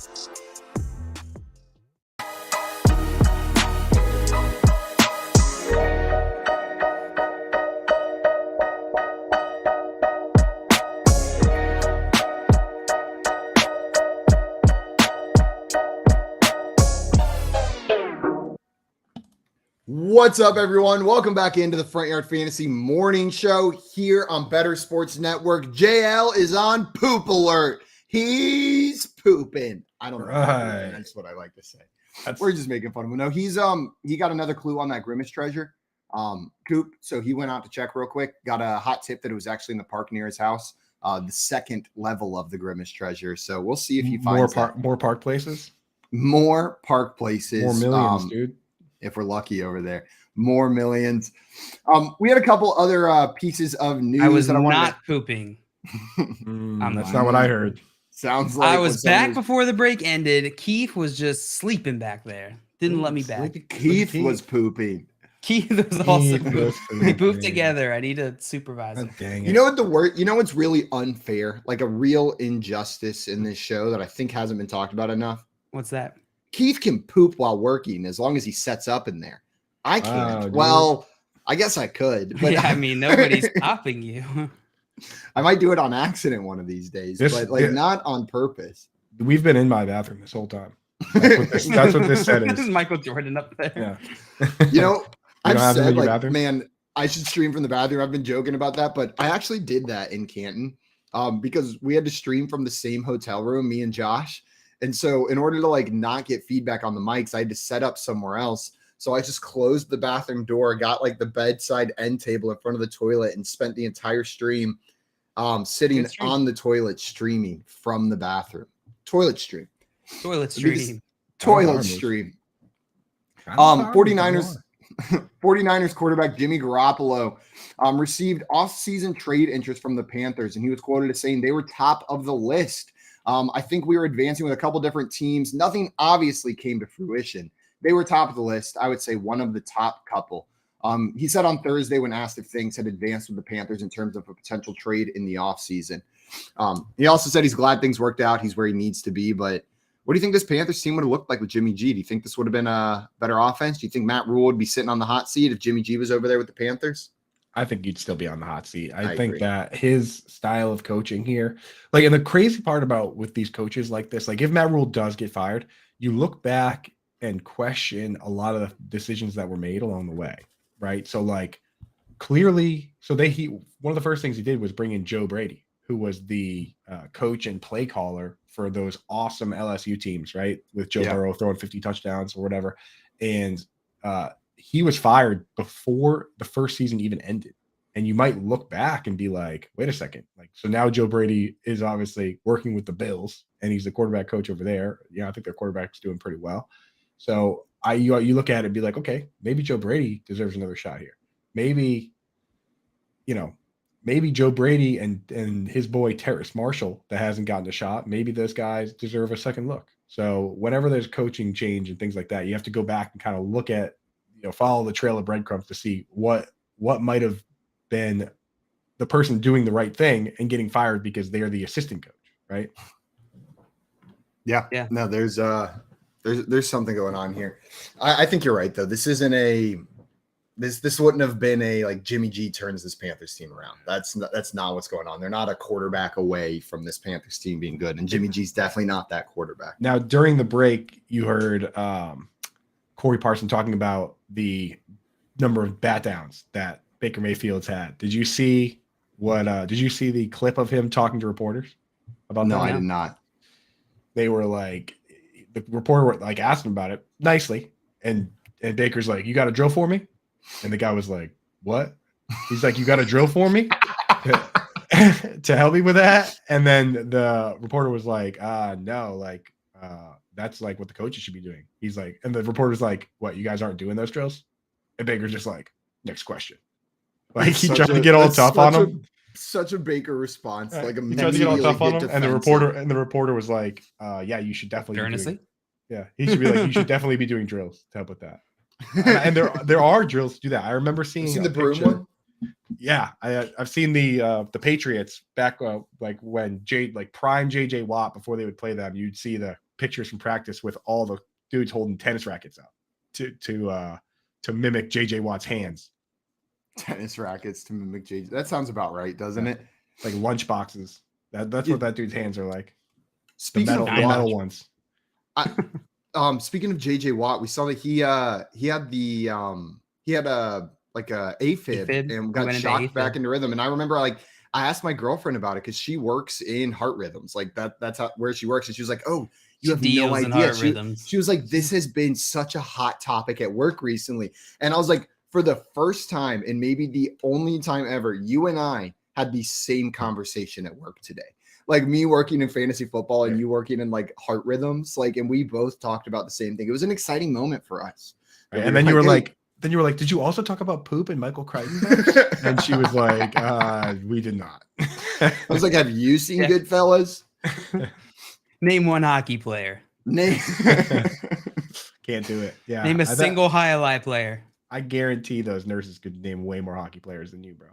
What's up, everyone? Welcome back into the Front Yard Fantasy Morning Show here on Bettor Sports Network. JL is on poop alert. He's pooping. I don't know. Right. That's what I like to say. We're just making fun of him. No, he got another clue on that Grimace treasure, Coop. So he went out to check real quick. Got a hot tip that it was actually in the park near his house. The second level of the Grimace treasure. So we'll see if he finds more park places. More park places. More millions, dude. If we're lucky over there. More millions. We had a couple other pieces of news. I was that I wanted not pooping. That's not what I heard. Sounds like I was back before the break ended. Keith was just sleeping back there. Didn't let me back. Keith was pooping. Keith was also pooping. We pooped together. I need a supervisor. You know what the word? You know what's really unfair? Like a real injustice in this show that I think hasn't been talked about enough. What's that? Keith can poop while working as long as he sets up in there. I can't. Well, I guess I could. But yeah, I mean, nobody's stopping you. I might do it on accident one of these days, but not on purpose. We've been in my bathroom this whole time. That's what this set is. This is Michael Jordan up there. Yeah. You know, I've said, bathroom? Man, I should stream from the bathroom. I've been joking about that, but I actually did that in Canton because we had to stream from the same hotel room, me and Josh. And so in order to not get feedback on the mics, I had to set up somewhere else. So I just closed the bathroom door, got like the bedside end table in front of the toilet, and spent the entire stream sitting on the toilet streaming from the bathroom. Toilet stream. Toilet stream. Toilet stream. 49ers quarterback Jimmy Garoppolo received off-season trade interest from the Panthers, and he was quoted as saying they were top of the list. I think we were advancing with a couple different teams. Nothing obviously came to fruition. They were top of the list. I would say one of the top couple. He said on Thursday when asked if things had advanced with the Panthers in terms of a potential trade in the offseason. He also said he's glad things worked out. He's where he needs to be, but what do you think this Panthers team would have looked like with Jimmy G? Do you think this would have been a better offense? Do you think Matt Rule would be sitting on the hot seat if Jimmy G was over there with the Panthers? I think you'd still be on the hot seat. I think agree. that his style of coaching here, like, and the crazy part about with these coaches like this, like if Matt Rule does get fired, you look back and question a lot of the decisions that were made along the way, right? So like clearly, one of the first things he did was bring in Joe Brady, who was the coach and play caller for those awesome LSU teams, right? With Joe Burrow throwing 50 touchdowns or whatever. And he was fired before the first season even ended. And you might look back and be like, wait a second. Like, so now Joe Brady is obviously working with the Bills and he's the quarterback coach over there. Yeah, I think their quarterback's doing pretty well. So you look at it and be like, okay, maybe Joe Brady deserves another shot here. Maybe Joe Brady and his boy Terrace Marshall that hasn't gotten a shot, maybe those guys deserve a second look. So whenever there's coaching change and things like that, you have to go back and kind of look at, follow the trail of breadcrumbs to see what might have been the person doing the right thing and getting fired because they're the assistant coach, right? Yeah. No, there's something going on here. I think you're right though. This isn't this wouldn't have been a like Jimmy G turns this Panthers team around. That's not what's going on. They're not a quarterback away from this Panthers team being good, and Jimmy G's definitely not that quarterback. Now, during the break, you heard Corey Parson talking about the number of bat downs that Baker Mayfield's had. Did you see the clip of him talking to reporters about that? No, I did not. They were like, the reporter like asked him about it nicely, and Baker's like, "You got a drill for me?" And the guy was like, "What?" He's like, "You got a drill for me to help me with that?" And then the reporter was like, "No, like that's like what the coaches should be doing." He's like, and the reporter's like, "What? You guys aren't doing those drills?" And Baker's just like, "Next question." Like he tried to get all tough on him. Such a Baker response. Right. Like he tried to get all tough on him, and the reporter was like, "Yeah, you should definitely." Earnestly? He should be like, "You should definitely be doing drills to help with that." And there are drills to do that. I remember seeing the broom one. Yeah, I've seen the Patriots back like when prime JJ Watt before they would play them. You'd see the pictures from practice with all the dudes holding tennis rackets out to mimic JJ Watt's hands. Tennis rackets to mimic JJ. That sounds about right, doesn't it? Like lunch boxes. That's what that dude's hands are like. Speaking the metal ones. Speaking of JJ Watt, we saw that he had a AFib and got shocked back into rhythm. And I remember I asked my girlfriend about it because she works in heart rhythms. Like that's where she works. And she was like, "Oh, you have no idea." She was like, "This has been such a hot topic at work recently." And I was like, for the first time and maybe the only time ever, you and I had the same conversation at work today. Like me working in fantasy football and you working in like heart rhythms, and we both talked about the same thing. It was an exciting moment for us. Right. And then you were like, "Did you also talk about poop and Michael Crichton?" And she was like, "We did not." I was like, "Have you seen Goodfellas?" Name one hockey player. Can't do it. Yeah. Name a single highlight player. I guarantee those nurses could name way more hockey players than you, bro.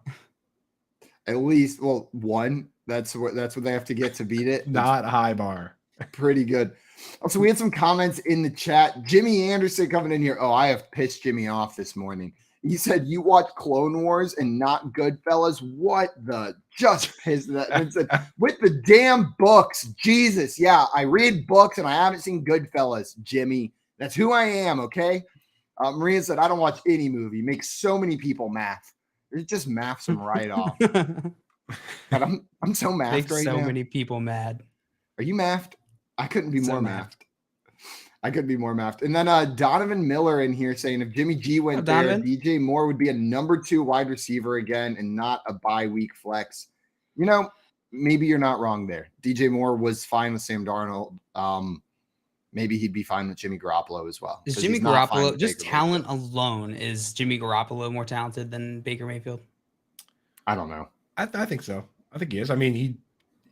At least, one. That's what they have to get to beat it. Not a high bar. Pretty good. Also, we had some comments in the chat. Jimmy Anderson coming in here. Oh, I have pissed Jimmy off this morning. He said, "You watch Clone Wars and not Goodfellas." What the? Just pissed that. And said, "With the damn books, Jesus, yeah, I read books and I haven't seen Goodfellas." Jimmy, that's who I am. Okay. Maria said, "I don't watch any movie. Makes so many people math. It just maths them right off." But I'm so mathed right now. So many people mad. Are you mathed? I couldn't be more mathed. I could be more mapped. And then Donovan Miller in here saying if Jimmy G went there, Donovan. DJ Moore would be a number 2 wide receiver again and not a bye week flex. You know, maybe you're not wrong there. DJ Moore was fine with Sam Darnold. Maybe he'd be fine with Jimmy Garoppolo as well. Is Jimmy Garoppolo, just talent alone, is Jimmy Garoppolo more talented than Baker Mayfield? I don't know. I think so. I think he is. I mean,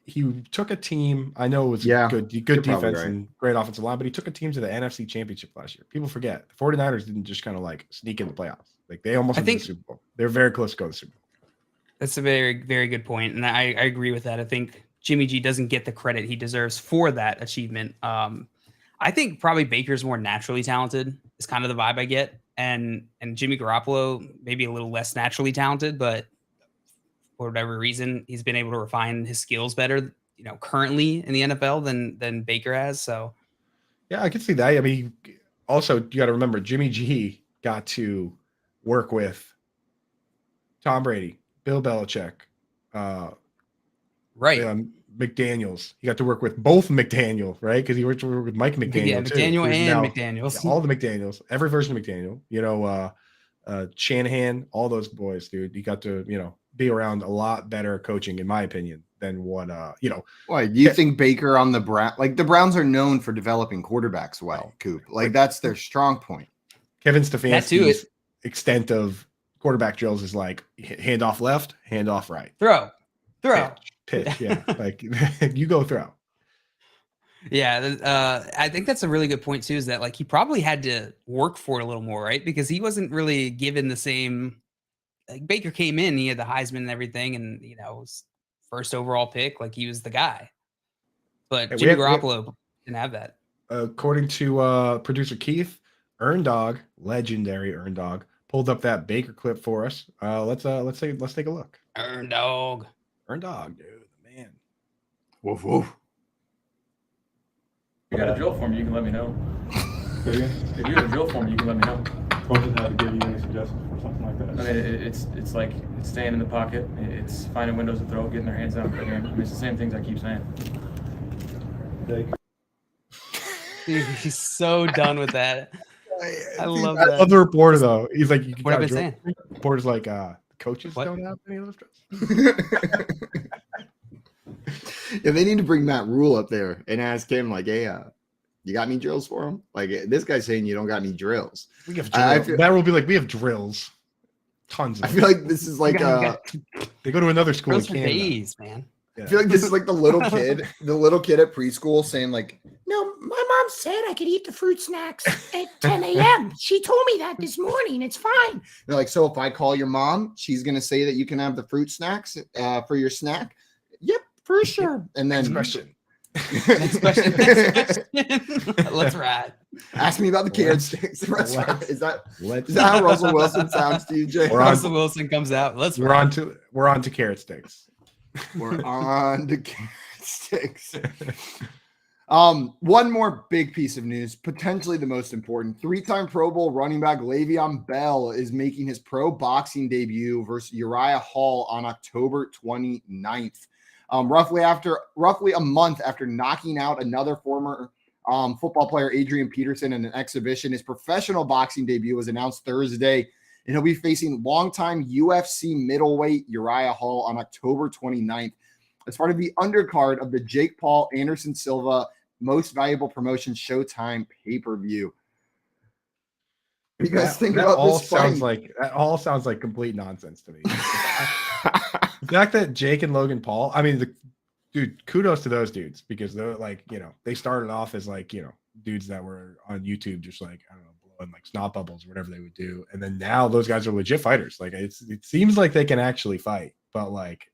he took a team. I know it was good defense and great offensive line, but he took a team to the NFC Championship last year. People forget the 49ers didn't just kind of like sneak in the playoffs. Like they almost went to the Super Bowl. They're very close to go to the Super Bowl. That's a very, very good point. And I agree with that. I think Jimmy G doesn't get the credit he deserves for that achievement. I think probably Baker's more naturally talented is kind of the vibe I get. And Jimmy Garoppolo, maybe a little less naturally talented, but for whatever reason, he's been able to refine his skills better, currently in the NFL than Baker has. So, yeah, I can see that. I mean, also you got to remember Jimmy G got to work with Tom Brady, Bill Belichick, right? McDaniels. He got to work with both McDaniel, right? Because he worked with Mike McDaniel. Yeah, too, McDaniel and McDaniels. All the McDaniels, every version of McDaniel. Shanahan, all those boys, dude. He got to be around a lot better coaching, in my opinion, than what Why do you think Baker on the Browns? Like the Browns are known for developing quarterbacks well, Coop. Like that's their strong point. Kevin Stefanski's extent of quarterback drills is like hand off left, hand off right, throw, pitch. Yeah, like you go throw. Yeah, I think that's a really good point too. Is that like he probably had to work for it a little more, right? Because he wasn't really given the same. Like Baker came in, he had the Heisman and everything, and was first overall pick. Like he was the guy. But Jimmy Garoppolo didn't have that. According to producer Keith, legendary Earn Dog, pulled up that Baker clip for us. Let's take a look. Earn Dog, dude, the man. Woof woof. If you got a drill for me, you can let me know. If you have a drill for me, you can let me know. Coaches have to give you any suggestions for something like that? I mean, it's like it's staying in the pocket. It's finding windows to throw, getting their hands down for the game. I mean, it's the same things I keep saying. Dude, he's so done with that. I love that. I love the reporter though. He's like, what I've been saying. The reporter's like, coaches don't have any of those drills. Yeah, they need to bring Matt Rule up there and ask him, like, hey, you got any drills for him? Like, this guy's saying you don't got any drills. We have drills. Matt Rule will be like, we have drills. Tons of them. I feel like this is like they go to another school in Canada. Days, man. Yeah. I feel like this is like the little kid at preschool saying like, no, my mom said I could eat the fruit snacks at 10 a.m. She told me that this morning. It's fine. They're like, so if I call your mom, she's going to say that you can have the fruit snacks for your snack? Yep, for sure. And then Next question. Let's ride. Ask me about the carrot sticks. Is that how Russell Wilson sounds to you, Jay? Russell Wilson comes out. We're on to carrot sticks. We're on to carrot sticks. One more big piece of news, potentially the most important. 3-time Pro Bowl running back Le'Veon Bell is making his pro boxing debut versus Uriah Hall on October 29th. Roughly a month after knocking out another former football player, Adrian Peterson, in an exhibition. His professional boxing debut was announced Thursday, and he'll be facing longtime UFC middleweight Uriah Hall on October 29th as part of the undercard of the Jake Paul Anderson Silva Most Valuable Promotion Showtime pay-per-view. You guys think about this fight? That all sounds like complete nonsense to me. The fact that Jake and Logan Paul, I mean, dude, kudos to those dudes because they're like, they started off as like, dudes that were on YouTube, just like, I don't know, blowing like snot bubbles or whatever they would do. And then now those guys are legit fighters. Like it seems like they can actually fight, but like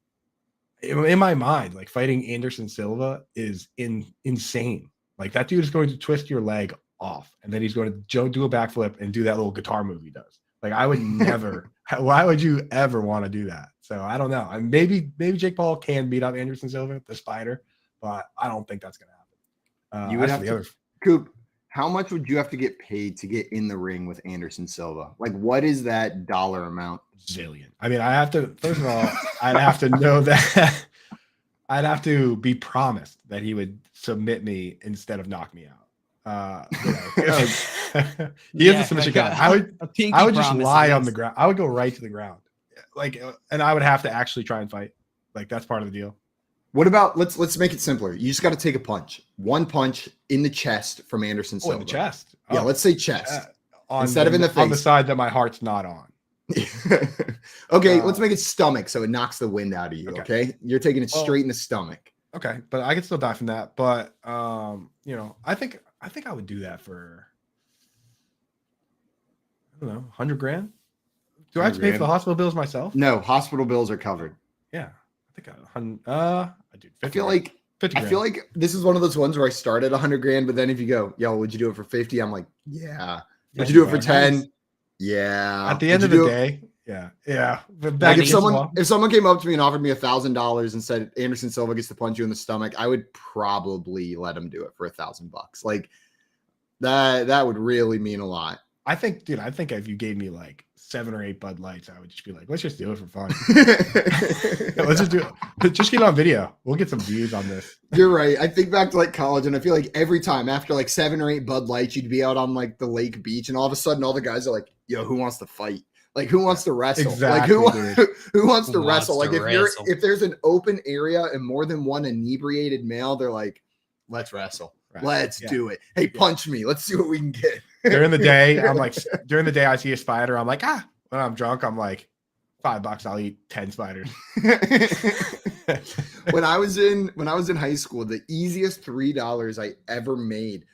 in my mind, like fighting Anderson Silva is insane. Like that dude is going to twist your leg off and then he's going to do a backflip and do that little guitar move he does. Like I would never, why would you ever want to do that? So I don't know. Maybe Jake Paul can beat up Anderson Silva, the spider, but I don't think that's going to happen. You would have to, Coop, how much would you have to get paid to get in the ring with Anderson Silva? Like, what is that dollar amount? Zillion. I mean, I have to, first of all, I'd have to know that I'd have to be promised that he would submit me instead of knock me out. He is a submission guy. I would just lie on the ground. I would go right to the ground, and I would have to actually try and fight. Like that's part of the deal. What about let's make it simpler. You just got to take a punch. One punch in the chest from Anderson Silva. In the chest. Yeah, let's say chest instead of in the face. On the side that my heart's not on. Okay, let's make it stomach so it knocks the wind out of you. Okay, you're taking it straight in the stomach. Okay, but I can still die from that. But I think I would do that for I don't know, $100,000. Do I have to pay for the hospital bills myself? No, hospital bills are covered. Yeah, I think I do. I feel like this is one of those ones where I start at $100,000, but then if you go, yo, would you do it for 50? I'm like, yeah. Would you do it for 10? Yeah. At the end of the day, yeah. But like if someone came up to me and offered me $1,000 and said Anderson Silva gets to punch you in the stomach, I would probably let him do it for $1,000. Like that would really mean a lot. I think if you gave me like 7 or 8 Bud Lights, I would just be like, let's just do it for fun. Let's just do it. Just get it on video. We'll get some views on this. You're right. I think back to like college, and I feel like every time after like 7 or 8 Bud Lights, you'd be out on like the lake beach, and all of a sudden all the guys are like, yo, who wants to fight? Like who wants to wrestle? Exactly, like who wants to wrestle? Like if there's an open area and more than one inebriated male, they're like, let's wrestle. Right. Let's do it. Hey, punch me. Let's see what we can get. During the day, I see a spider. I'm like, when I'm drunk, I'm like, $5, I'll eat 10 spiders. When I was in high school, the easiest $3 I ever made.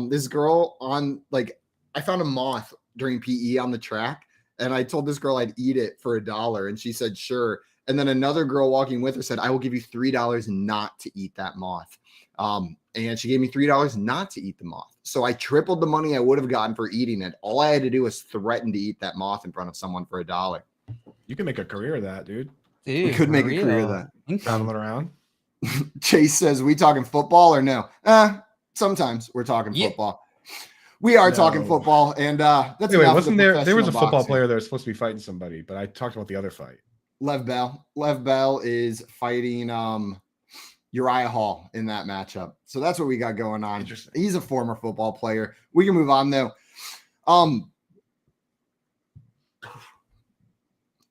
This girl I found a moth during PE on the track, and I told this girl I'd eat it for $1, and she said sure. And then another girl walking with her said, I will give you $3 not to eat that moth. And she gave me $3 not to eat the moth. So I tripled the money I would have gotten for eating it. All I had to do was threaten to eat that moth in front of someone for $1. You can make a career of that, dude. We could make a career of that. Traveling around. Chase says, we talking football or no? Sometimes we're talking football. We are talking football, and that's anyway, wasn't there was a football player that was supposed to be fighting somebody, but I talked about the other fight. Lev Bell is fighting Uriah Hall in that matchup. So that's what we got going on. He's a former football player. We can move on though.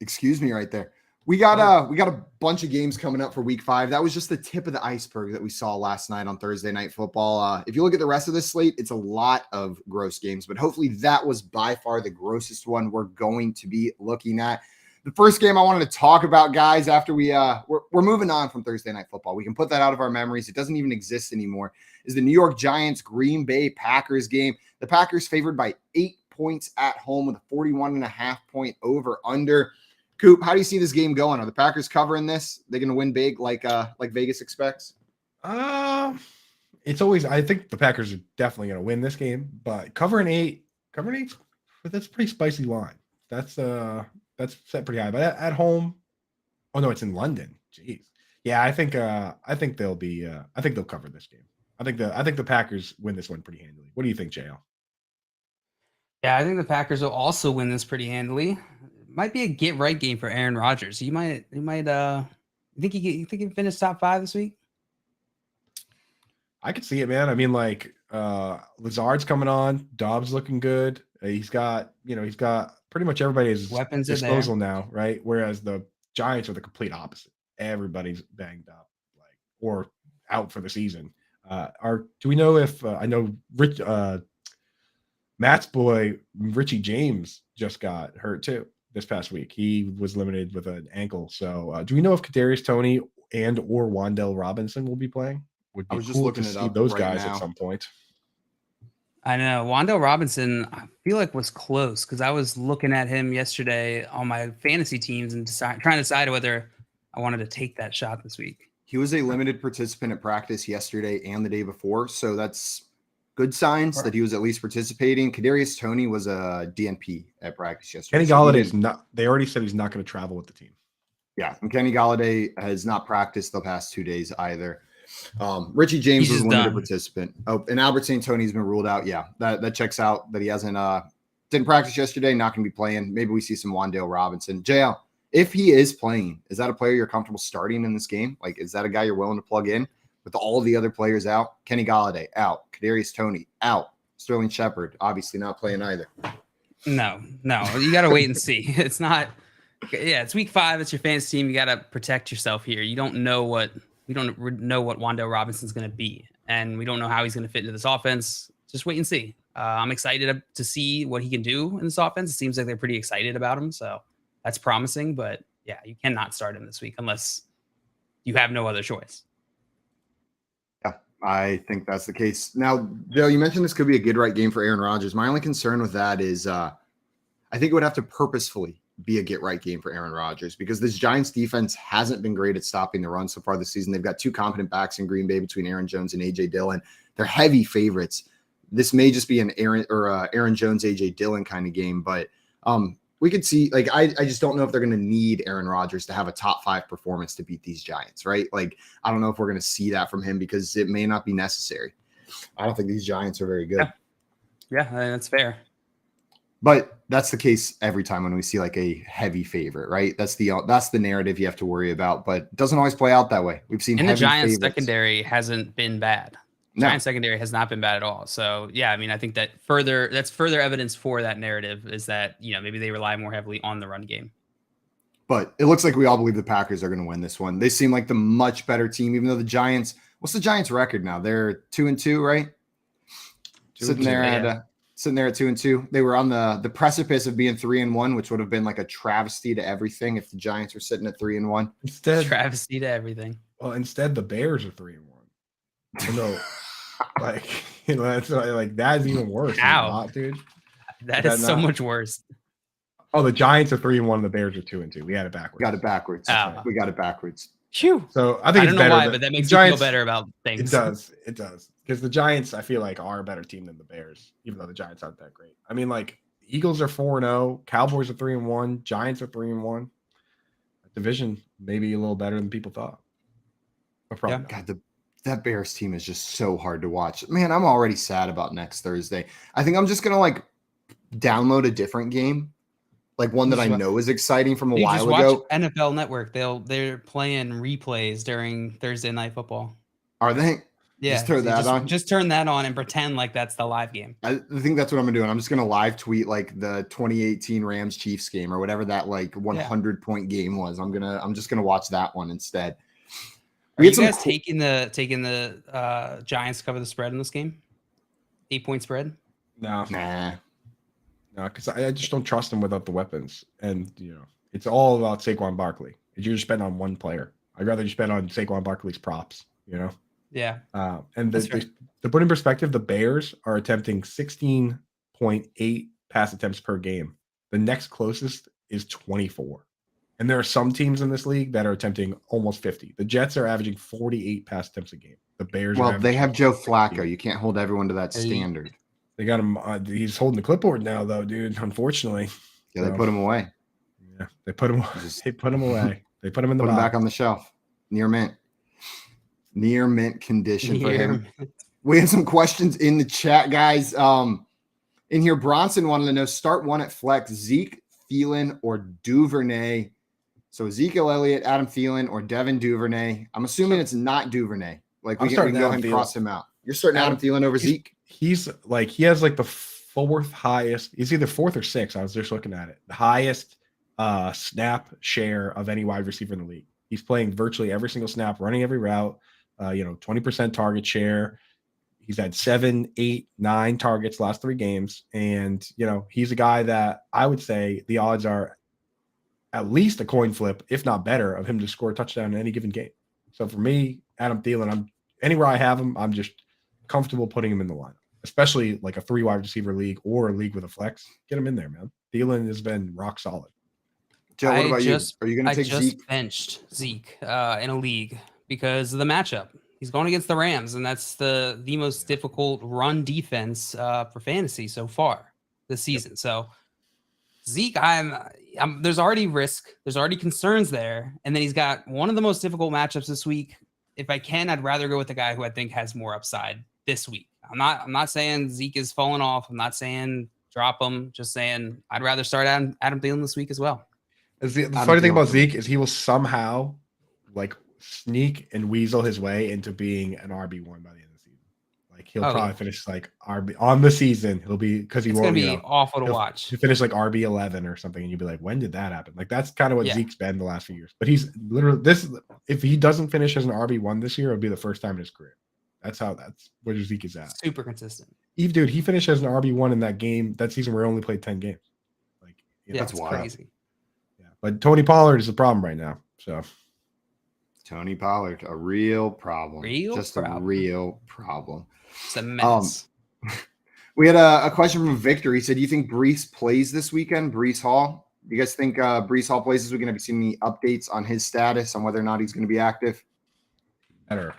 Excuse me right there. We got a bunch of games coming up for week 5. That was just the tip of the iceberg that we saw last night on Thursday Night Football. If you look at the rest of this slate, it's a lot of gross games, but hopefully that was by far the grossest one we're going to be looking at. The first game I wanted to talk about, guys, after we're moving on from Thursday Night Football. We can put that out of our memories. It doesn't even exist anymore. Is the New York Giants Green Bay Packers game. The Packers favored by 8 points at home with a 41.5 point over under. Coop, how do you see this game going? Are the Packers covering this? They're going to win big like Vegas expects? It's always, I think the Packers are definitely going to win this game, but covering 8, that's a pretty spicy line. That's set pretty high. But at home, oh no, it's in London. Jeez. Yeah, I think they'll cover this game. I think the Packers win this one pretty handily. What do you think, JL? Yeah, I think the Packers will also win this pretty handily. Might be a get right game for Aaron Rodgers. You think he can finish top 5 this week? I could see it, man. I mean, like Lazard's coming on, Dobbs looking good. He's got pretty much everybody at his weapons disposal now, right? Whereas the Giants are the complete opposite. Everybody's banged up, or out for the season. Do we know if I know Matt's boy Richie James just got hurt too this past week? He was limited with an ankle. So do we know if Kadarius Toney and or Wan'Dale Robinson will be playing? Would be just cool looking to it see up those right guys now. at some point. I know. Wan'Dale Robinson, I feel like was close because I was looking at him yesterday on my fantasy teams and trying to decide whether I wanted to take that shot this week. He was a limited participant at practice yesterday and the day before, so that's good signs that he was at least participating. Kadarius Toney was a DNP at practice yesterday. Kenny Galladay's not. They already said he's not going to travel with the team. Yeah, and Kenny Galladay has not practiced the past 2 days either. Richie James was a limited participant. Oh, and Albert St. Tony's been ruled out. Yeah, that checks out that he hasn't didn't practice yesterday, not going to be playing. Maybe we see some Wan'Dale Robinson. JL, if he is playing, is that a player you're comfortable starting in this game? Like, is that a guy you're willing to plug in? with all the other players out. Kenny Golladay out. Kadarius Toney out. Sterling Shepard obviously not playing either. No, you got to wait and see. It's not. Yeah, it's week 5. It's your fantasy team. You got to protect yourself here. You don't know what Wando Robinson's going to be, and we don't know how he's going to fit into this offense. Just wait and see. I'm excited to see what he can do in this offense. It seems like they're pretty excited about him, so that's promising. But yeah, you cannot start him this week unless you have no other choice. Yeah, I think that's the case. Now, Joe, you mentioned this could be a good right game for Aaron Rodgers. My only concern with that is I think it would have to purposefully be a get right game for Aaron Rodgers because this Giants defense hasn't been great at stopping the run so far this season. They've got 2 competent backs in Green Bay between Aaron Jones and AJ Dillon. They're heavy favorites. This may just be an Aaron Jones, AJ Dillon kind of game, but we could see, like, I just don't know if they're going to need Aaron Rodgers to have a top 5 performance to beat these Giants, right? Like, I don't know if we're going to see that from him because it may not be necessary. I don't think these Giants are very good. Yeah, that's fair. But that's the case every time when we see like a heavy favorite, right? That's the narrative you have to worry about, but it doesn't always play out that way. We've seen the Giants favorites. Secondary hasn't been bad. No. Giants secondary has not been bad at all. So yeah, I mean, I think that's further evidence for that narrative is that, maybe they rely more heavily on the run game. But it looks like we all believe the Packers are going to win this one. They seem like the much better team, even though the Giants, what's the Giants record now? They're 2-2, right? Sitting there at 2-2. They were on the precipice of being 3-1, which would have been like a travesty to everything if the Giants were sitting at 3-1. Instead, travesty to everything. Well, instead the Bears are 3-1. So, that's like that's even worse. How, dude? That is so much worse. Oh, the Giants are 3-1. And the Bears are 2-2. We had it backwards. Got it backwards. Oh. We got it backwards. Phew. So I think don't know why, but that makes me feel better about things. It does. Because the Giants, I feel like, are a better team than the Bears, even though the Giants aren't that great. I mean, like, Eagles are 4-0, Cowboys are 3-1, Giants are 3-1. Division maybe a little better than people thought. But probably not. God, that Bears team is just so hard to watch. Man, I'm already sad about next Thursday. I think I'm just gonna download a different game, like one that I know is exciting from a while ago. NFL Network. They're playing replays during Thursday Night Football. Are they? Yeah, just turn that on. Just turn that on and pretend like that's the live game. I think that's what I'm doing. I'm just gonna live tweet like the 2018 Rams Chiefs game or whatever that 100-point game was. I'm just gonna watch that one instead. Are you guys taking the Giants to cover the spread in this game? 8-point spread? No. Nah. No, because I just don't trust them without the weapons. And, it's all about Saquon Barkley. You just spend on one player. I'd rather you spend on Saquon Barkley's props, Yeah. And to put in perspective, the Bears are attempting 16.8 pass attempts per game. The next closest is 24. And there are some teams in this league that are attempting almost 50. The Jets are averaging 48 pass attempts a game. The Bears they have Joe Flacco. You can't hold everyone to that standard. They got him. He's holding the clipboard now, though, dude. Unfortunately. Yeah, they put him away. Yeah, they put him. They put him away. They put him in the put him box. back on the shelf. Near mint condition for him. We had some questions in the chat, guys. In here, Bronson wanted to know: start one at flex, Zeke, Thielen, or Duvernay. So Ezekiel Elliott, Adam Thielen, or Devin Duvernay. I'm assuming it's not Duvernay. Like we can go ahead and cross him out. You're starting Adam Thielen over Zeke. He has the 4th highest. He's either 4th or 6th. I was just looking at it. The highest snap share of any wide receiver in the league. He's playing virtually every single snap, running every route. 20% target share. He's had 7, 8, 9 targets last 3 games, and he's a guy that I would say the odds are at least a coin flip, if not better, of him to score a touchdown in any given game. So for me, Adam Thielen, anywhere I have him, I'm just comfortable putting him in the lineup, especially like a 3 wide receiver league or a league with a flex. Get him in there, man. Thielen has been rock solid. Joe, what about you? Are you going to take Zeke? I just benched Zeke in a league because of the matchup. He's going against the Rams, and that's the most difficult run defense for fantasy so far this season. So Zeke, there's already risk. There's already concerns there. And then he's got one of the most difficult matchups this week. If I can, I'd rather go with the guy who I think has more upside this week. I'm not saying Zeke is falling off. I'm not saying drop him. Just saying I'd rather start Adam Thielen this week as well. The funny thing about Zeke is he will somehow, sneak and weasel his way into being an RB1 by the end of the season. Like he'll probably finish like RB on the season. He'll be because he It's won't. gonna be awful to watch. He'll finish like RB11 or something, and you'll be like, when did that happen? Like that's kind of what Zeke's been the last few years. But he's literally if he doesn't finish as an RB1 this year, it'll be the first time in his career. That's where Zeke is at. Super consistent. Dude, he finished as an RB1 in that season where he only played 10 games. Like that's wild. Crazy. Yeah, but Tony Pollard is the problem right now. So Tony Pollard, a real problem. A real problem. It's a mess. We had a question from Victor. He said, do you think Breece plays this weekend? Breece Hall? Do you guys think Breece Hall plays this weekend? Have you seen any updates on his status, on whether or not he's going to be active? Better.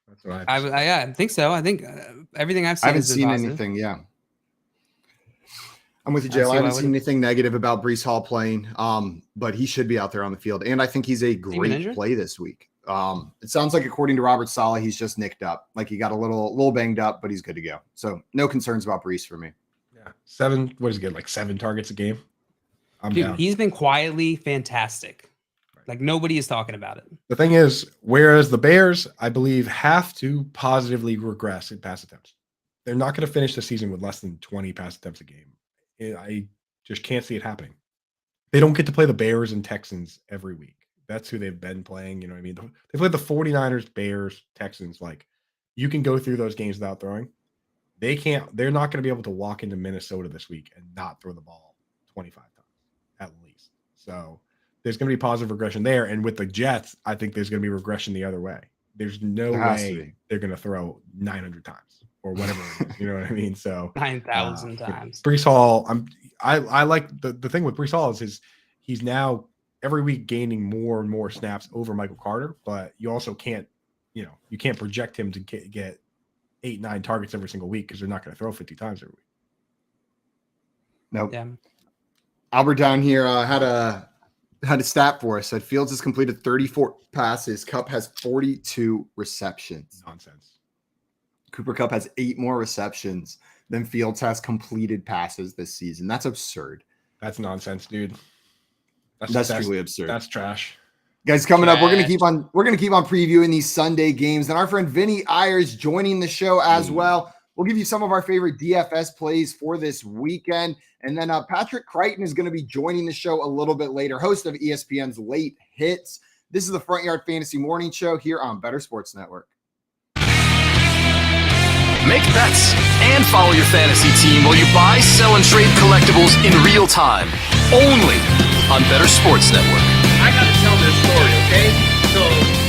That's what I think so. I think everything I've seen. I haven't seen anything. Yeah. I'm with you, Joe. I haven't seen anything negative about Breece Hall playing, but he should be out there on the field. And I think he's a great play this week. It sounds like, according to Robert Saleh, he's just nicked up. Like he got a little banged up, but he's good to go. So no concerns about Breece for me. Yeah. 7 targets a game? Dude, he's been quietly fantastic. Like nobody is talking about it. The thing is, whereas the Bears, I believe, have to positively regress in pass attempts. They're not going to finish the season with less than 20 pass attempts a game. I just can't see it happening. They don't get to play the Bears and Texans every week. That's who they've been playing. You know what I mean? They played the 49ers, Bears, Texans. Like, you can go through those games without throwing. They can't. They're not going to be able to walk into Minnesota this week and not throw the ball 25 times at least. So there's going to be positive regression there. And with the Jets, I think there's going to be regression the other way. There's no way they're going to throw 900 times or whatever it is, you know what I mean? So 9,000 times. Breece Hall, I like the thing with Breece Hall is he's now every week gaining more and more snaps over Michael Carter, but you also can't, you can't project him to get 8-9 targets every single week because they're not going to throw 50 times every week. Nope. Yeah. Albert down here had a stat for us. Said Fields has completed 34 passes. Kupp has 42 receptions. Nonsense. Cooper Kupp has 8 more receptions than Fields has completed passes this season. That's absurd. That's nonsense, dude. That's truly absurd. That's trash. Guys, coming up, we're gonna keep on previewing these Sunday games. And our friend Vinny Ayers joining the show as well. We'll give you some of our favorite DFS plays for this weekend. And then Patrick Crichton is going to be joining the show a little bit later, host of ESPN's Late Hits. This is the Front Yard Fantasy Morning Show here on Bettor Sports Network. Make bets and follow your fantasy team while you buy, sell, and trade collectibles in real time. Only on Bettor Sports Network. I got to tell this story, okay? So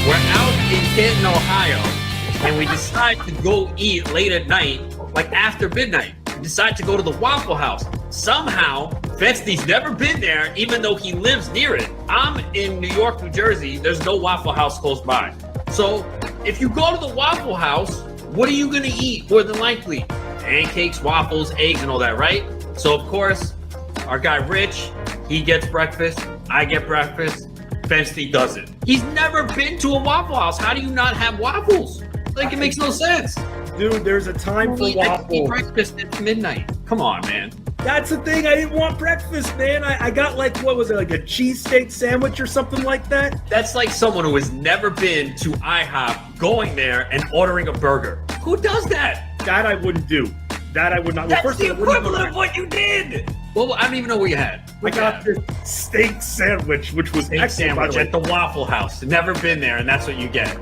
we're out in Canton, Ohio, and we decide to go eat late at night, like after midnight. We decide to go to the Waffle House. Somehow, Fensty's never been there, even though he lives near it. I'm in New York, New Jersey. There's no Waffle House close by. So if you go to the Waffle House, what are you going to eat more than likely? Pancakes, waffles, eggs, and all that, right? So, of course, our guy Rich, he gets breakfast. I get breakfast. Fensty doesn't. He's never been to a Waffle House. How do you not have waffles? Like, it makes no sense. Dude, there's a time for waffles. I eat breakfast at midnight. Come on, man. That's the thing. I didn't want breakfast, man. I got like, what was it, like a cheesesteak sandwich or something like that? That's like someone who has never been to IHOP going there and ordering a burger. Who does that? That I wouldn't do. That I would not. That's the equivalent of what you did. Well, I don't even know what you had. I got this steak sandwich, which was steak sandwich at the Waffle House. Never been there, and that's what you get.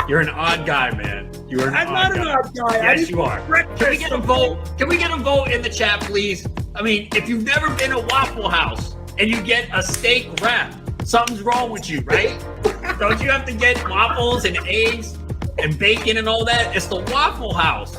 You're an odd guy, man. You're I'm not an odd guy. Yes, you are. Can we get a vote? Can we get a vote in the chat, please? I mean, if you've never been to Waffle House and you get a steak wrap, something's wrong with you, right? Don't you have to get waffles and eggs and bacon and all that? It's the Waffle House.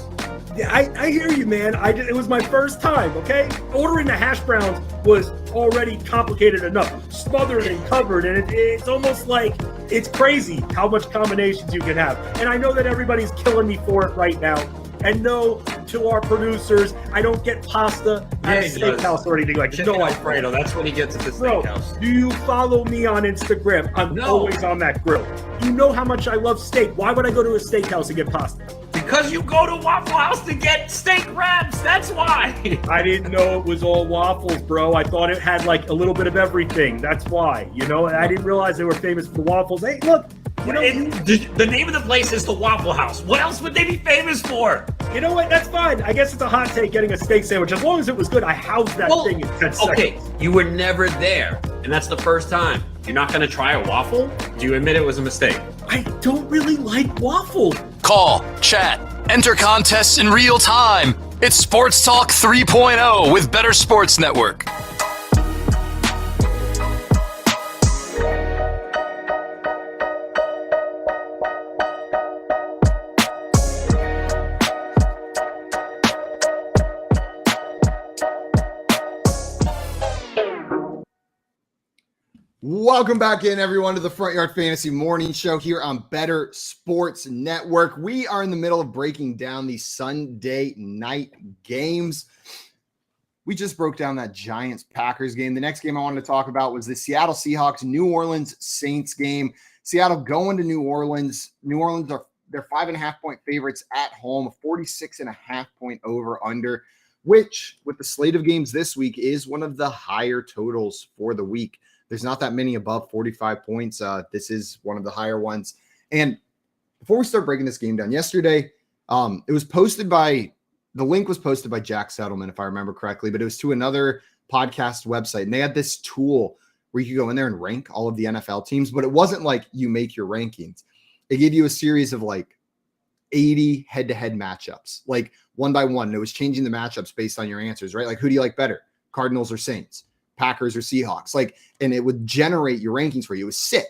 Yeah, I hear you, man. It was my first time, okay? Ordering the hash browns was already complicated enough. Smothered and covered, and it's almost like it's crazy how much combinations you can have. And I know that everybody's killing me for it right now. And no, to our producers, I don't get pasta at a steakhouse or anything like that. No, Alfredo, that's what he gets at the steakhouse. Do you follow me on Instagram? I'm always on that grill. You know how much I love steak. Why would I go to a steakhouse and get pasta? Because you go to Waffle House to get steak wraps. That's why. I didn't know it was all waffles, bro. I thought it had like a little bit of everything. That's why. You know, I didn't realize they were famous for the waffles. Hey, look, The name of the place is the Waffle House. What else would they be famous for? You know what? That's fine. I guess it's a hot take getting a steak sandwich. As long as it was good, I housed that thing in 10 seconds. Okay, you were never there, and that's the first time. You're not going to try a waffle? Do you admit it was a mistake? I don't really like waffle. Call, chat, enter contests in real time. It's Sports Talk 3.0 with Bettor Sports Network. Welcome back in, everyone, to the Front Yard Fantasy Morning Show here on Bettor Sports Network. We are in the middle of breaking down the Sunday night games. We just broke down that Giants-Packers game. The next game I wanted to talk about was the Seattle Seahawks New Orleans Saints game. Seattle going to New Orleans. New Orleans they're 5.5-point favorites at home, 46.5-point over/under, which with the slate of games this week is one of the higher totals for the week. There's not that many above 45 points. This is one of the higher ones. And before we start breaking this game down, yesterday, the link was posted by Jack Settleman, if I remember correctly, but it was to another podcast website. And they had this tool where you could go in there and rank all of the NFL teams, but it wasn't like you make your rankings. It gave you a series of like 80 head-to-head matchups, like one by one. And it was changing the matchups based on your answers, right? Like, who do you like better, Cardinals or Saints? Packers or Seahawks, and it would generate your rankings for you. It was sick.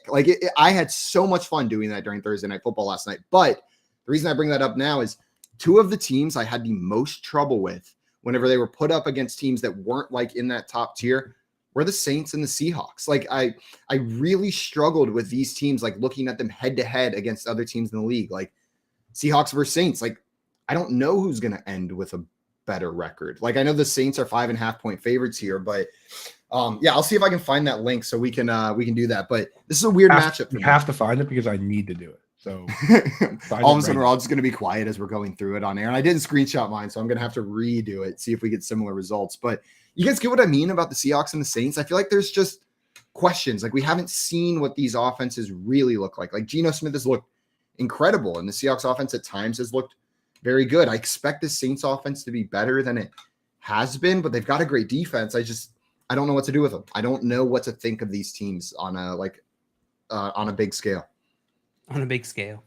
I had so much fun doing that during Thursday Night Football last night. But the reason I bring that up now is two of the teams I had the most trouble with whenever they were put up against teams that weren't in that top tier were the Saints and the Seahawks. I really struggled with these teams, looking at them head to head against other teams in the league, Seahawks versus Saints. I don't know who's going to end with a better record. I know the Saints are 5.5-point favorites here, but I'll see if I can find that link so we can do that. But this is a weird matchup. You have to find it because I need to do it. So all of a sudden we're all just going to be quiet as we're going through it on air. And I didn't screenshot mine, so I'm going to have to redo it, see if we get similar results. But you guys get what I mean about the Seahawks and the Saints? I feel like there's just questions. We haven't seen what these offenses really look like. Geno Smith has looked incredible, and the Seahawks offense at times has looked very good. I expect the Saints offense to be better than it has been, but they've got a great defense. I don't know what to do with them. I don't know what to think of these teams on a big scale. On a big scale.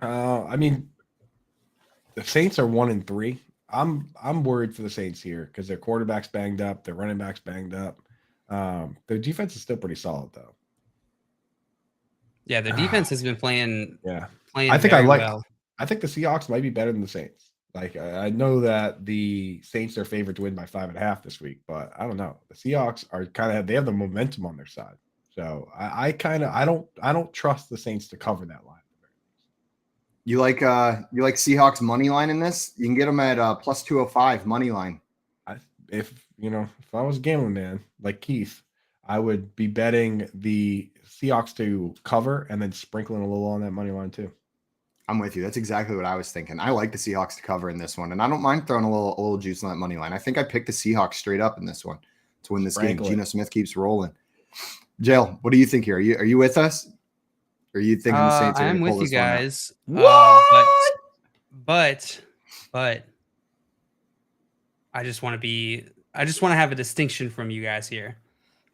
I mean, the Saints are 1-3. I'm worried for the Saints here because their quarterback's banged up, their running back's banged up. Their defense is still pretty solid though. Yeah, their defense has been playing. Yeah, I think well. I think the Seahawks might be better than the Saints. I know that the Saints are favored to win by 5.5 this week, but I don't know. The Seahawks are they have the momentum on their side. So I don't trust the Saints to cover that line. You like Seahawks money line in this? You can get them at plus 205 money line. If I was a gambling man like Keith, I would be betting the Seahawks to cover and then sprinkling a little on that money line too. I'm with you. That's exactly what I was thinking. I like the Seahawks to cover in this one, and I don't mind throwing a little juice on that money line. I think I picked the Seahawks straight up in this one to win this game. Geno Smith keeps rolling. Jail, what do you think here? Are you with us? Or are you thinking the Saints are going to pull this one out? I'm with you guys. What? But I just want to have a distinction from you guys here,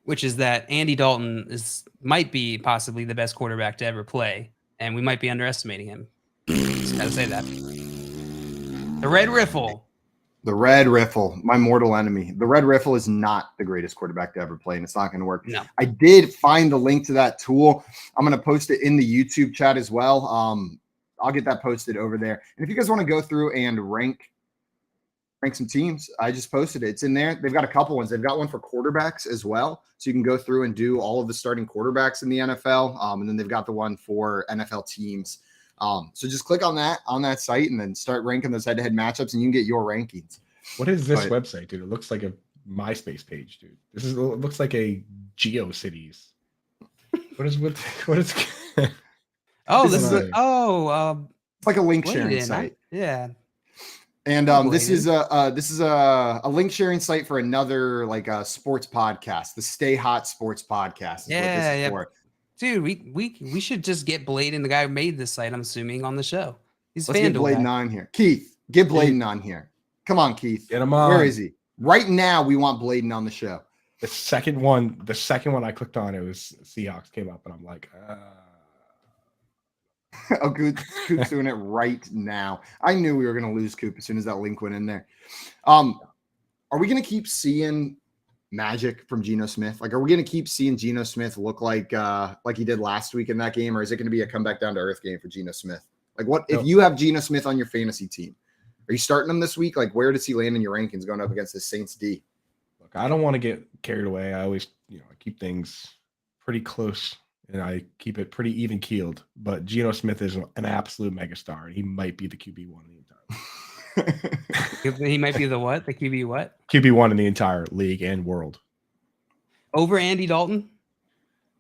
which is that Andy Dalton might be possibly the best quarterback to ever play, and we might be underestimating him. Just gotta say that. The Red Riffle. The Red Riffle, my mortal enemy. The Red Riffle is not the greatest quarterback to ever play, and it's not going to work. No. I did find the link to that tool. I'm going to post it in the YouTube chat as well. I'll get that posted over there. And if you guys want to go through and rank some teams, I just posted it. It's in there. They've got a couple ones. They've got one for quarterbacks as well. So you can go through and do all of the starting quarterbacks in the NFL. And then they've got the one for NFL teams. So just click on that site and then start ranking those head-to-head matchups, and you can get your rankings. What is this website, dude? It looks like a MySpace page, dude. It looks like a GeoCities. What is Oh, this is it's like a link sharing site. Yeah. And this is a link sharing site for another sports podcast, the Stay Hot Sports Podcast. Is what this is for. Dude, we should just get Blade and the guy who made this site, I'm assuming, on the show. He's Let's get Bladen on here. Keith, get Bladen on here. Come on, Keith. Get him on. Where is he? Right now, we want Bladen on the show. The second one I clicked on, it was Seahawks came up, and I'm like, Oh, good. Coop's doing it right now. I knew we were going to lose Coop as soon as that link went in there. Are we going to keep seeing magic from Geno Smith? Like, are we going to keep seeing Geno Smith look like he did last week in that game, or is it going to be a come back down to earth game for Geno Smith? Like, what if you have Geno Smith on your fantasy team? Are you starting him this week? Like, where does he land in your rankings going up against the Saints D? look, I don't want to get carried away. I always, I keep things pretty close and I keep it pretty even keeled. But Geno Smith is an absolute megastar, and he might be the QB1 in the entire. He might be the what? The QB what? QB1 in the entire league and world. Over Andy Dalton?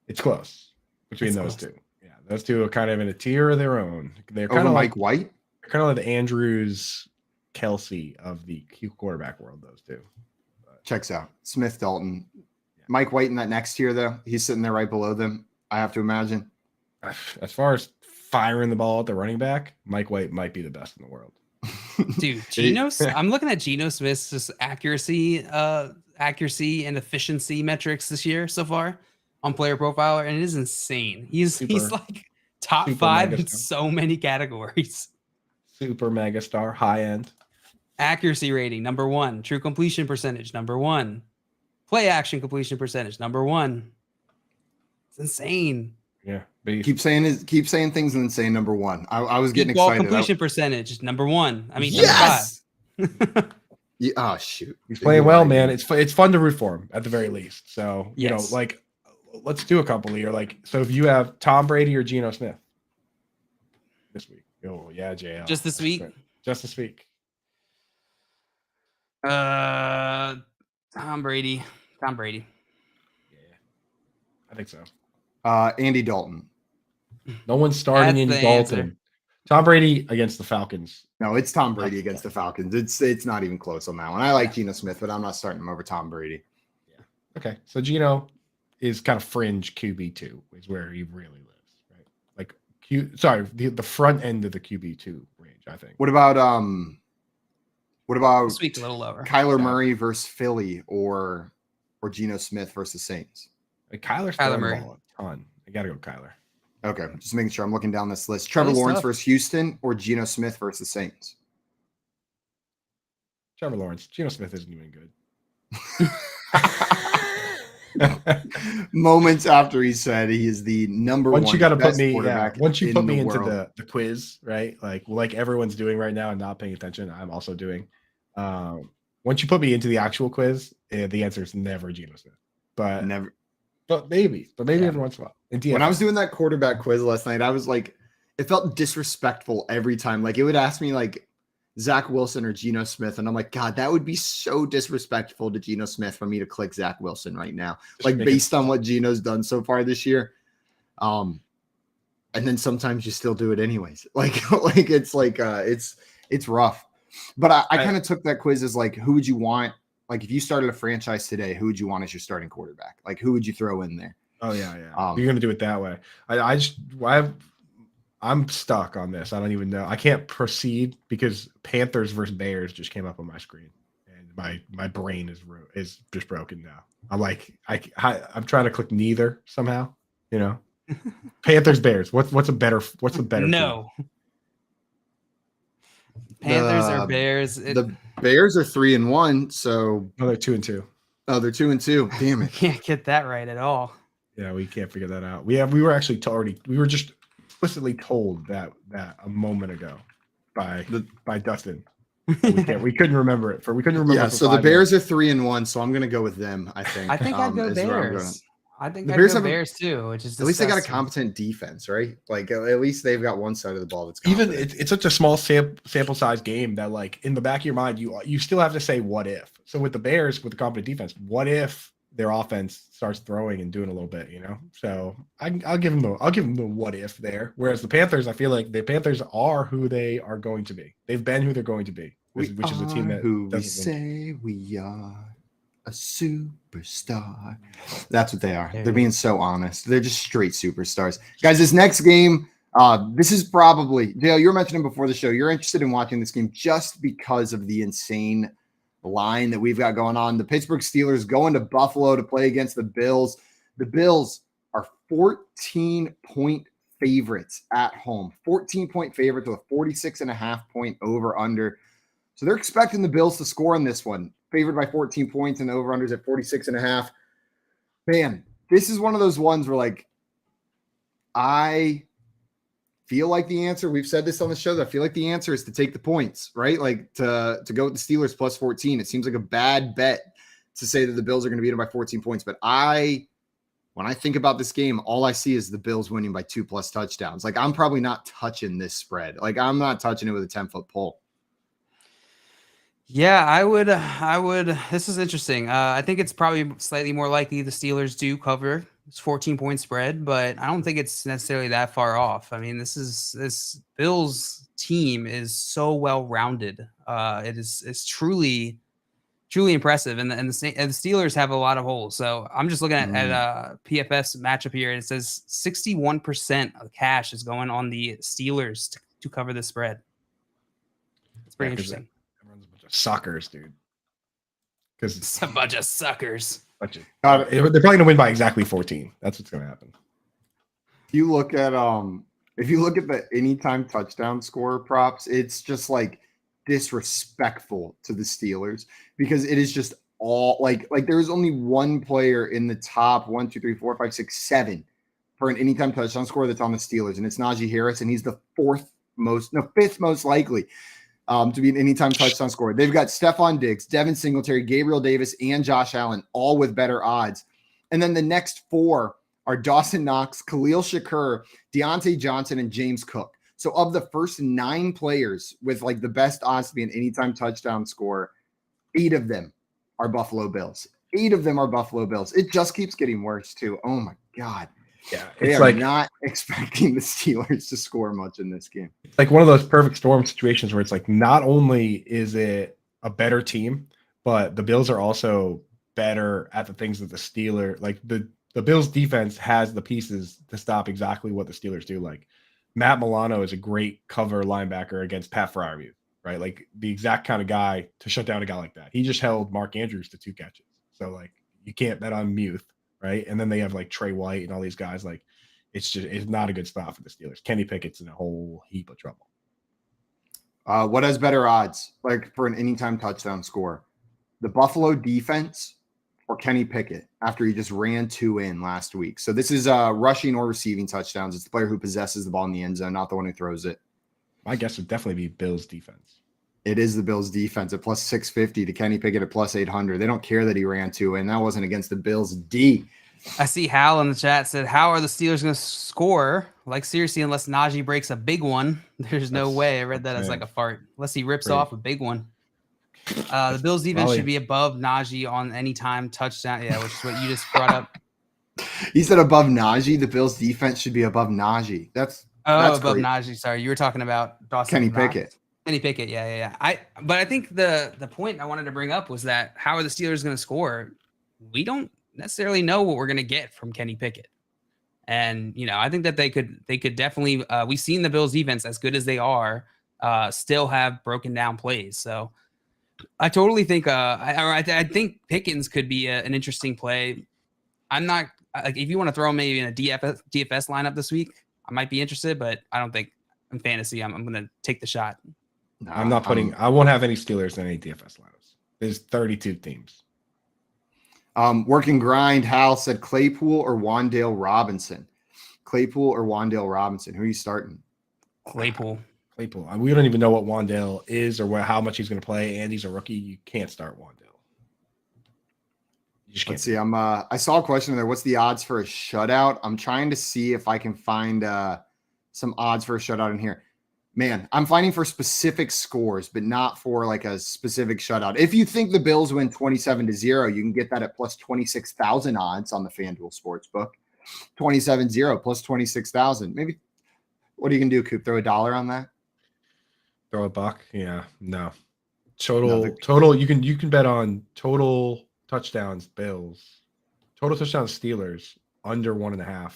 It's close between those two. Yeah, those two are kind of in a tier of their own. They're kind Over of Mike White? They're kind of like the Andrews, Kelsey of the quarterback world, those two. Checks out. Smith, Dalton. Yeah. Mike White in that next tier, though, he's sitting there right below them, I have to imagine. As far as firing the ball at the running back, Mike White might be the best in the world. Dude, I'm looking at Geno Smith's just accuracy and efficiency metrics this year so far on Player Profiler, and it is insane. He's like top 5 in so many categories. Super mega star, high end. Accuracy rating, number 1. True completion percentage, number 1. Play action completion percentage, number 1. It's insane. Yeah. Keep saying things and then saying number 1. I was getting ball excited. Completion percentage, number 1. I mean, yes! Number 5. Yeah, oh shoot. He's playing well, man. It's fun to root for him at the very least. So, yes. Let's do a couple here. So if you have Tom Brady or Geno Smith this week. Oh, yeah, JL. Just this week? Just this week. Tom Brady. Yeah. I think so. Andy Dalton. No one's starting Andy Dalton. Answer. Tom Brady against the Falcons. No, it's Tom Brady against the Falcons. It's not even close on that one. I like Geno Smith, but I'm not starting him over Tom Brady. Yeah. Okay. So Geno is kind of fringe QB2 is where he really lives, right? Like the front end of the QB2 range, I think. What about this week a little lower? Kyler Murray versus Philly or Geno Smith versus Saints? Kyler Murray. A ton. I gotta go Kyler. Okay, just making sure I'm looking down this list. Trevor Lawrence versus Houston or Geno Smith versus Saints? Trevor Lawrence. Geno Smith isn't even good. Moments after he said he is the number one. Once you got to put me, once you put me into the quiz, right? Like everyone's doing right now and not paying attention, I'm also doing. Once you put me into the actual quiz, the answer is never Geno Smith. But never. But maybe every once in a while. When I was doing that quarterback quiz last night, I was like, it felt disrespectful every time. Like it would ask me like Zach Wilson or Geno Smith, and I'm like, God, that would be so disrespectful to Geno Smith for me to click Zach Wilson right now, based on what Geno's done so far this year. And then sometimes you still do it anyways. It's rough. But I kind of took that quiz as like, who would you want? Like if you started a franchise today, who would you want as your starting quarterback? Like who would you throw in there? Oh yeah. You're gonna do it that way. I'm stuck on this. I don't even know. I can't proceed because Panthers versus Bears just came up on my screen, and my brain is just broken now. I'm like I'm trying to click neither somehow. Panthers Bears. What's a better? No. Team? Panthers or Bears? The Bears are 3-1, so they're 2-2. Oh, they're 2-2. Damn it! Can't get that right at all. Yeah, we can't figure that out. We were actually we were just explicitly told that a moment ago by Dustin. We couldn't remember it. We couldn't remember. Yeah, so the Bears are 3-1, so I'm gonna go with them. I think I'd go Bears. I think the Bears have Bears too, which is at least they got a competent defense, right? Like at least they've got one side of the ball that's competent. Even it's such a small sample size game that like in the back of your mind you still have to say what if. So with the Bears with the competent defense, what if their offense starts throwing and doing a little bit, So I'll give them the what if there. Whereas the Panthers, I feel like the Panthers are who they are going to be. They've been who they're going to be, which is a team that who we say we are. a superstar. That's what they are. They're being so honest. They're just straight superstars. Guys, this next game, this is probably, Dale, you were mentioning before the show, you're interested in watching this game just because of the insane line that we've got going on. The Pittsburgh Steelers going to Buffalo to play against the Bills. The Bills are 14-point favorites at home. 14-point favorites with a 46.5-point over-under. So they're expecting the Bills to score in this one. Favored by 14 points and the over-unders at 46.5. Man, this is one of those ones where, like, I feel like the answer, we've said this on the show, I feel like the answer is to take the points, right? Like to go with the Steelers plus 14. It seems like a bad bet to say that the Bills are going to beat them by 14 points. But when I think about this game, all I see is the Bills winning by 2+ touchdowns. Like, I'm probably not touching this spread. Like, I'm not touching it with a 10-foot pole. Yeah, I would. This is interesting. I think it's probably slightly more likely the Steelers do cover this 14-point spread, but I don't think it's necessarily that far off. I mean, this Bills team is so well-rounded. It's truly impressive, and the Steelers have a lot of holes. So I'm just looking at PFF's matchup here, and it says 61% of cash is going on the Steelers to cover the spread. It's pretty interesting. Suckers, dude. Because it's a bunch of suckers. They're probably gonna win by exactly 14. That's what's gonna happen. If you look at the anytime touchdown score props, it's just like disrespectful to the Steelers because it is just all like there is only one player in the top 1, 2, 3, 4, 5, 6, 7 for an anytime touchdown score that's on the Steelers, and it's Najee Harris, and he's the fifth most likely to be an anytime touchdown scorer. They've got Stephon Diggs, Devin Singletary, Gabriel Davis, and Josh Allen, all with better odds. And then the next 4 are Dawson Knox, Khalil Shakur, Deontay Johnson, and James Cook. So of the first 9 players with like the best odds to be an anytime touchdown scorer, 8 of them are Buffalo Bills. 8 of them are Buffalo Bills. It just keeps getting worse too. Oh my God. Yeah, they are not expecting the Steelers to score much in this game. It's like one of those perfect storm situations where it's like not only is it a better team, but the Bills are also better at the things that the Steelers, like the Bills defense has the pieces to stop exactly what the Steelers do. Like Matt Milano is a great cover linebacker against Pat Freiermuth, right? Like the exact kind of guy to shut down a guy like that. He just held Mark Andrews to 2 catches. So like you can't bet on Muth. Right. And then they have like Trey White and all these guys. Like it's not a good spot for the Steelers. Kenny Pickett's in a whole heap of trouble. What has better odds like for an anytime touchdown score? The Buffalo defense or Kenny Pickett after he just ran 2 in last week. So this is rushing or receiving touchdowns. It's the player who possesses the ball in the end zone, not the one who throws it. My guess would definitely be Bills defense. It is the Bills defense at plus 650 to Kenny Pickett at plus 800. They don't care that he ran 2 in. That wasn't against the Bills D. I see Hal in the chat said, how are the Steelers going to score? Like, seriously, unless Najee breaks a big one, there's no way. I read that as like a fart. Unless he rips off a big one. The Bills defense should be above Najee on any time touchdown. Yeah, which is what you just brought up. He said above Najee. The Bills defense should be above Najee. That's above great. Najee. Sorry, you were talking about Dawson Kenny Knox. Pickett. Kenny Pickett, yeah. But I think the point I wanted to bring up was that how are the Steelers going to score? We don't necessarily know what we're going to get from Kenny Pickett. And, I think that they could definitely, we've seen the Bills defense, as good as they are, still have broken down plays. So I totally think, I think Pickens could be an interesting play. I'm not, like, if you want to throw him maybe in a DFS lineup this week, I might be interested, but I don't think in fantasy, I'm going to take the shot. No, I'm not putting, I won't have any Steelers in any DFS lineups. There's 32 teams. Working grind, Hal said Claypool or Wan'Dale Robinson. Claypool or Wan'Dale Robinson. Who are you starting? Claypool. We don't even know what Wan'Dale is or how much he's going to play, and he's a rookie. You can't start Wan'Dale. You just can't. Let's see. I saw a question in there. What's the odds for a shutout? I'm trying to see if I can find some odds for a shutout in here. Man, I'm finding for specific scores, but not for like a specific shutout. If you think the Bills win 27-0, you can get that at plus 26,000 odds on the FanDuel Sportsbook. 27-0 plus 26,000. Maybe. What are you gonna do, Coop? Throw $1 on that? Throw $1? Yeah, no. Total. You can bet on total touchdowns Bills. Total touchdowns Steelers under 1.5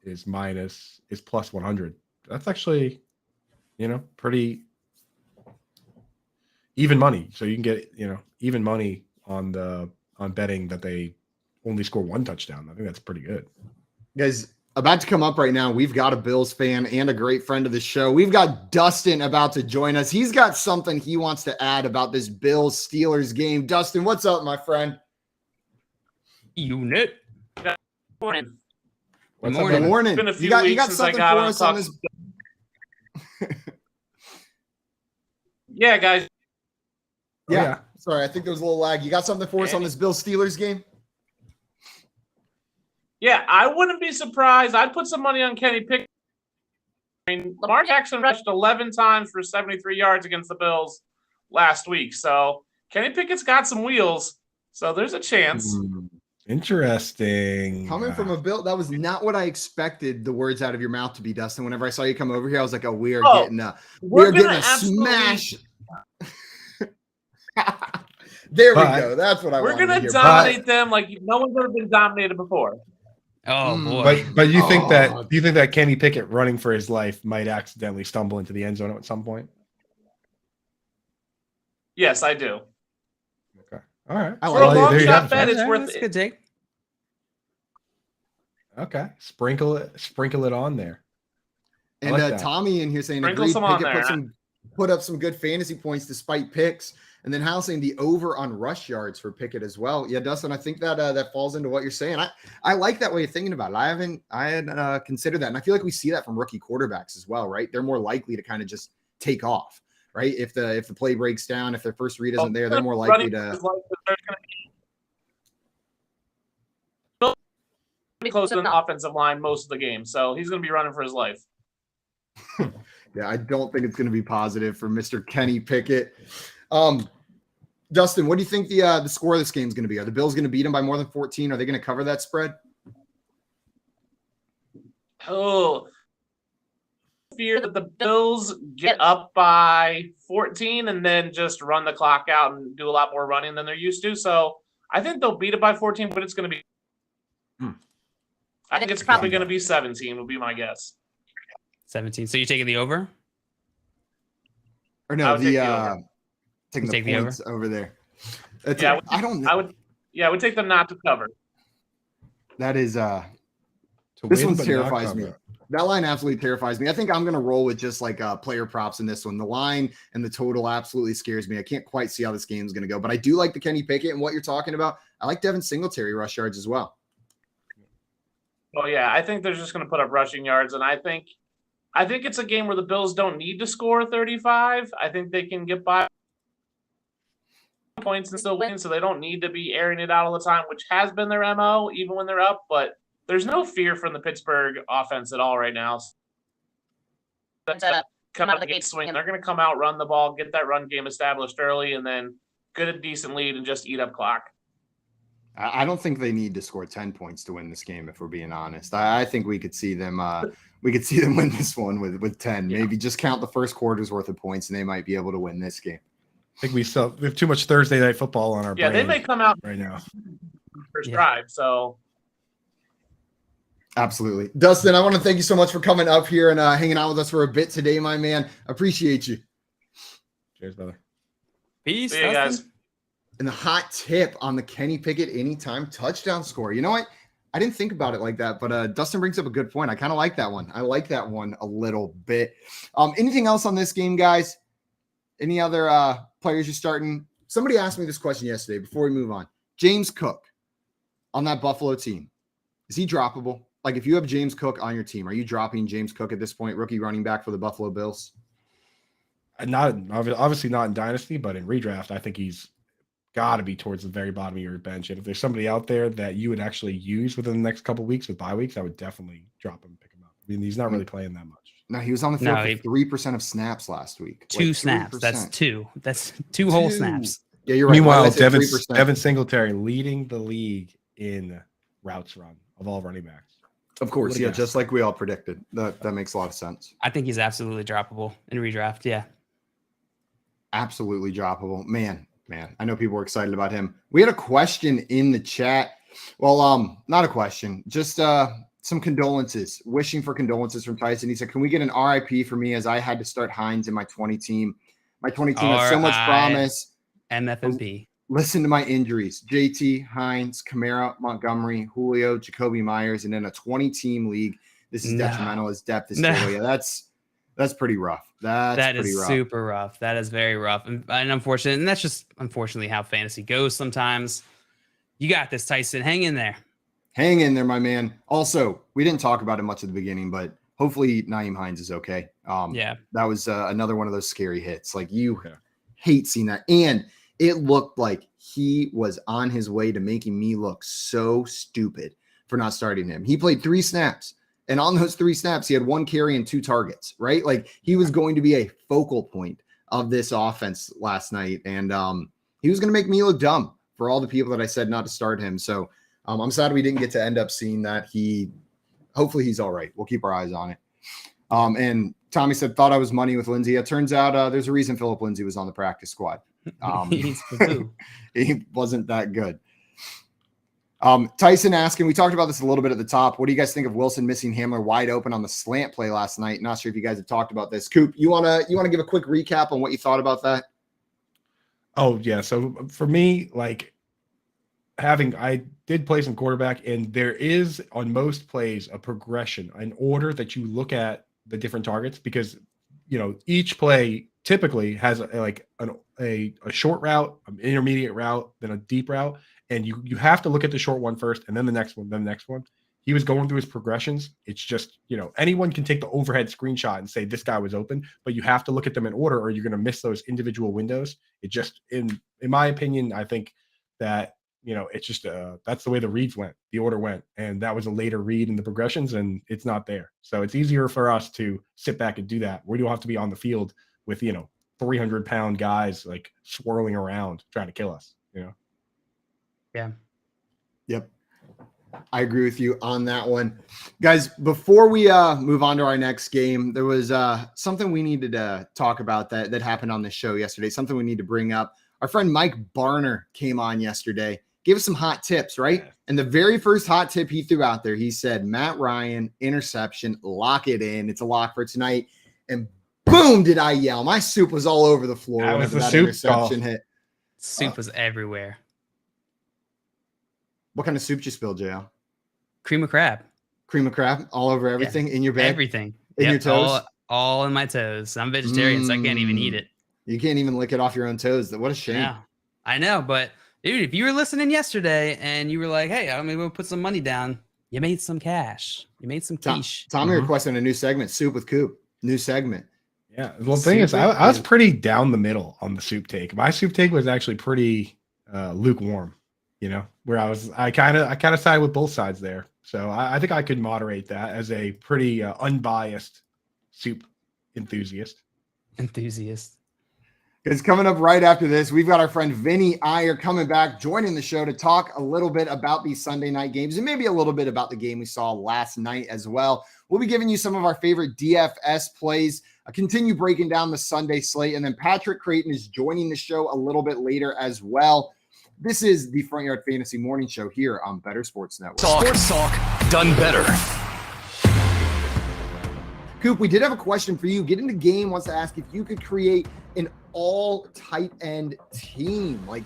is plus 100. That's actually, pretty even money. So you can get, even money on betting that they only score one touchdown. I think that's pretty good. Guys, about to come up right now, we've got a Bills fan and a great friend of the show. We've got Dustin about to join us. He's got something he wants to add about this Bills-Steelers game. Dustin, what's up, my friend? Unit. Good morning. What's up? Good morning. It's been a few you got weeks something since I got for on us on Fox. this? Yeah, guys. Yeah. Sorry, I think there was a little lag. You got something for us on this Bills-Steelers game? Yeah, I wouldn't be surprised. I'd put some money on Kenny Pickett. I mean, Lamar Jackson rushed 11 times for 73 yards against the Bills last week. So Kenny Pickett's got some wheels. So there's a chance. Interesting. Coming from a Bill, that was not what I expected the words out of your mouth to be, Dustin. Whenever I saw you come over here, I was like, we are getting a smash. There we go. That's what I We're wanted going to to hear. dominate them like no one's ever been dominated before. Oh boy! But you think that Kenny Pickett running for his life might accidentally stumble into the end zone at some point? Yes, I do. Okay. All right. For a long shot bet, it's worth That's a it. good take. Okay. Sprinkle it on there. I And like that. Tommy in here saying Sprinkle agreed, some on Pickett there. put up some good fantasy points despite picks. And then Hal saying the over on rush yards for Pickett as well. Yeah, Dustin, I think that that falls into what you're saying. I like that way of thinking about it. I hadn't considered that. And I feel like we see that from rookie quarterbacks as well, right? They're more likely to kind of just take off, right? If the play breaks down, if their first read isn't there, they're more likely to be close to the offensive line most of the game. So he's going to be running for his life. Yeah, I don't think it's going to be positive for Mr. Kenny Pickett. Dustin, what do you think the score of this game is going to be? Are the Bills going to beat them by more than 14? Are they going to cover that spread? Oh, fear that the Bills get up by 14 and then just run the clock out and do a lot more running than they're used to. So I think they'll beat it by 14, but it's going to be. I think it's probably going to be 17. Would be my guess. 17. So you're taking the over? Or no, taking Take the the points over there. Yeah, I don't know. I would take them not to cover. That is To this win, one but not terrifies me. cover. That line absolutely terrifies me. I think I'm going to roll with just like player props in this one. The line and the total absolutely scares me. I can't quite see how this game is going to go, but I do like the Kenny Pickett and what you're talking about. I like Devin Singletary rush yards as well. Oh yeah, I think they're just going to put up rushing yards, and I think it's a game where the Bills don't need to score 35. I think they can get by points and still win, so they don't need to be airing it out all the time, which has been their MO even when they're up. But there's no fear from the Pittsburgh offense at all right now. Come out of the gate swinging. They're going to come out, run the ball, get that run game established early, and then get a decent lead and just eat up clock. I don't think they need to score 10 points to win this game, if we're being honest. I think we could see them win this one with 10. Yeah. Maybe just count the first quarter's worth of points, and they might be able to win this game. I think we have too much Thursday night football on our brain. They may come out right now. First drive, so. Absolutely. Dustin, I want to thank you so much for coming up here and hanging out with us for a bit today, my man. Appreciate you. Cheers, brother. Peace. See you guys. And the hot tip on the Kenny Pickett anytime touchdown score. You know what? I didn't think about it like that, but Dustin brings up a good point. I kind of like that one. I like that one a little bit. Anything else on this game, guys? Any other players you're starting? Somebody asked me this question yesterday before we move on. James Cook on that Buffalo team. Is he droppable? Like if you have James Cook on your team, are you dropping James Cook at this point, rookie running back for the Buffalo Bills? Obviously not in Dynasty, but in redraft, I think he's got to be towards the very bottom of your bench. And if there's somebody out there that you would actually use within the next couple of weeks with bye weeks, I would definitely drop him and pick him up. I mean, he's not really playing that much. No, he was on the field for 3% of snaps last week. Two snaps. 3%. That's two. That's two whole snaps. Yeah, you're right. Meanwhile, Devin Singletary leading the league in routes run of all running backs. Of course, yeah, just like we all predicted. That makes a lot of sense. I think he's absolutely droppable in redraft. Yeah. Absolutely droppable. Man, Man, I know people were excited about him. We had a question in the chat. Well, not a question, just some condolences, wishing for condolences from Tyson. He said, can we get an RIP for me as I had to start Hines in my 20 team? My 20 team has so much promise. MFMP. Listen to my injuries. JT, Hines, Kamara, Montgomery, Julio, Jacoby Myers, and in a 20-team league. This is detrimental as depth is total. Yeah, that's pretty rough. That is rough. Super rough. That is very rough and unfortunate. And that's just unfortunately how fantasy goes sometimes. You got this, Tyson. Hang in there. Hang in there, my man. Also, we didn't talk about it much at the beginning, but hopefully Nyheim Hines is okay. Yeah. That was another one of those scary hits. Like you hate seeing that. And it looked like he was on his way to making me look so stupid for not starting him. He played 3 snaps. And on those 3 snaps, he had 1 carry and 2 targets, right? Like he was going to be a focal point of this offense last night. And he was going to make me look dumb for all the people that I said not to start him. So I'm sad we didn't get to end up seeing that. Hopefully he's all right. We'll keep our eyes on it. And Tommy said, thought I was money with Lindsey. It turns out there's a reason Philip Lindsay was on the practice squad. He wasn't that good. Tyson asking, we talked about this a little bit at the top. What do you guys think of Wilson missing Hamler wide open on the slant play last night? Not sure if you guys have talked about this. Coop, you wanna give a quick recap on what you thought about that? Oh yeah. So for me, like I did play some quarterback, and there is on most plays a progression, an order that you look at the different targets, because each play typically has a short route, an intermediate route, then a deep route. And you have to look at the short one first, and then the next one, then the next one. He was going through his progressions. It's just, anyone can take the overhead screenshot and say this guy was open, but you have to look at them in order or you're going to miss those individual windows. It just, in my opinion, I think that, it's just, that's the way the reads went, the order went. And that was a later read in the progressions, and it's not there. So it's easier for us to sit back and do that. We don't have to be on the field with, 300-pound guys like swirling around trying to kill us, Yeah. Yep. I agree with you on that one. Guys, before we move on to our next game, there was something we needed to talk about that happened on the show yesterday, something we need to bring up. Our friend Mike Barner came on yesterday, gave us some hot tips, right? And the very first hot tip he threw out there, he said, Matt Ryan, interception, lock it in. It's a lock for tonight. And boom, did I yell. My soup was all over the floor whenever that interception hit. Soup was everywhere. What kind of soup did you spill, JL? Cream of crab. Cream of crab all over everything in your bed? Everything. In your toes? All in my toes. I'm vegetarian, so I can't even eat it. You can't even lick it off your own toes. What a shame. Yeah, I know, but dude, if you were listening yesterday and you were like, hey, I'm going to put some money down, you made some cash. You made some quiche. Tommy requesting a new segment, Soup with Coop. New segment. Yeah. Well, the thing is, I was pretty down the middle on the soup take. My soup take was actually pretty lukewarm. Where I kind of sided with both sides there. So I think I could moderate that as a pretty unbiased soup enthusiast. Because coming up right after this, we've got our friend Vinny Iyer coming back, joining the show to talk a little bit about these Sunday night games and maybe a little bit about the game we saw last night as well. We'll be giving you some of our favorite DFS plays, continue breaking down the Sunday slate, and then Patrick Creighton is joining the show a little bit later as well. This is the Front Yard Fantasy Morning Show here on Bettor Sports Network. Sports talk done better. Coop, we did have a question for you. Get into Game wants to ask if you could create an all tight end team. Like,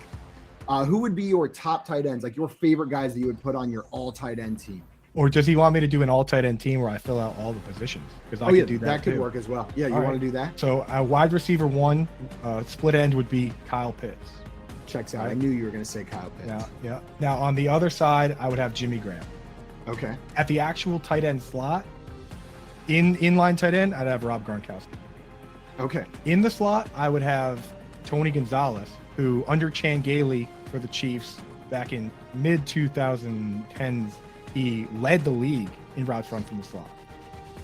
who would be your top tight ends? Like your favorite guys that you would put on your all tight end team? Or does he want me to do an all tight end team where I fill out all the positions? Because I could do that. That could too. work as well. Yeah, you want to do that? So a wide receiver 1, split end would be Kyle Pitts. Checks out. I knew you were going to say Kyle Pitts. Yeah. Now on the other side, I would have Jimmy Graham. Okay. At the actual tight end slot, inline tight end, I'd have Rob Gronkowski. Okay. In the slot, I would have Tony Gonzalez, who under Chan Gailey for the Chiefs back in mid 2010s, he led the league in routes run from the slot.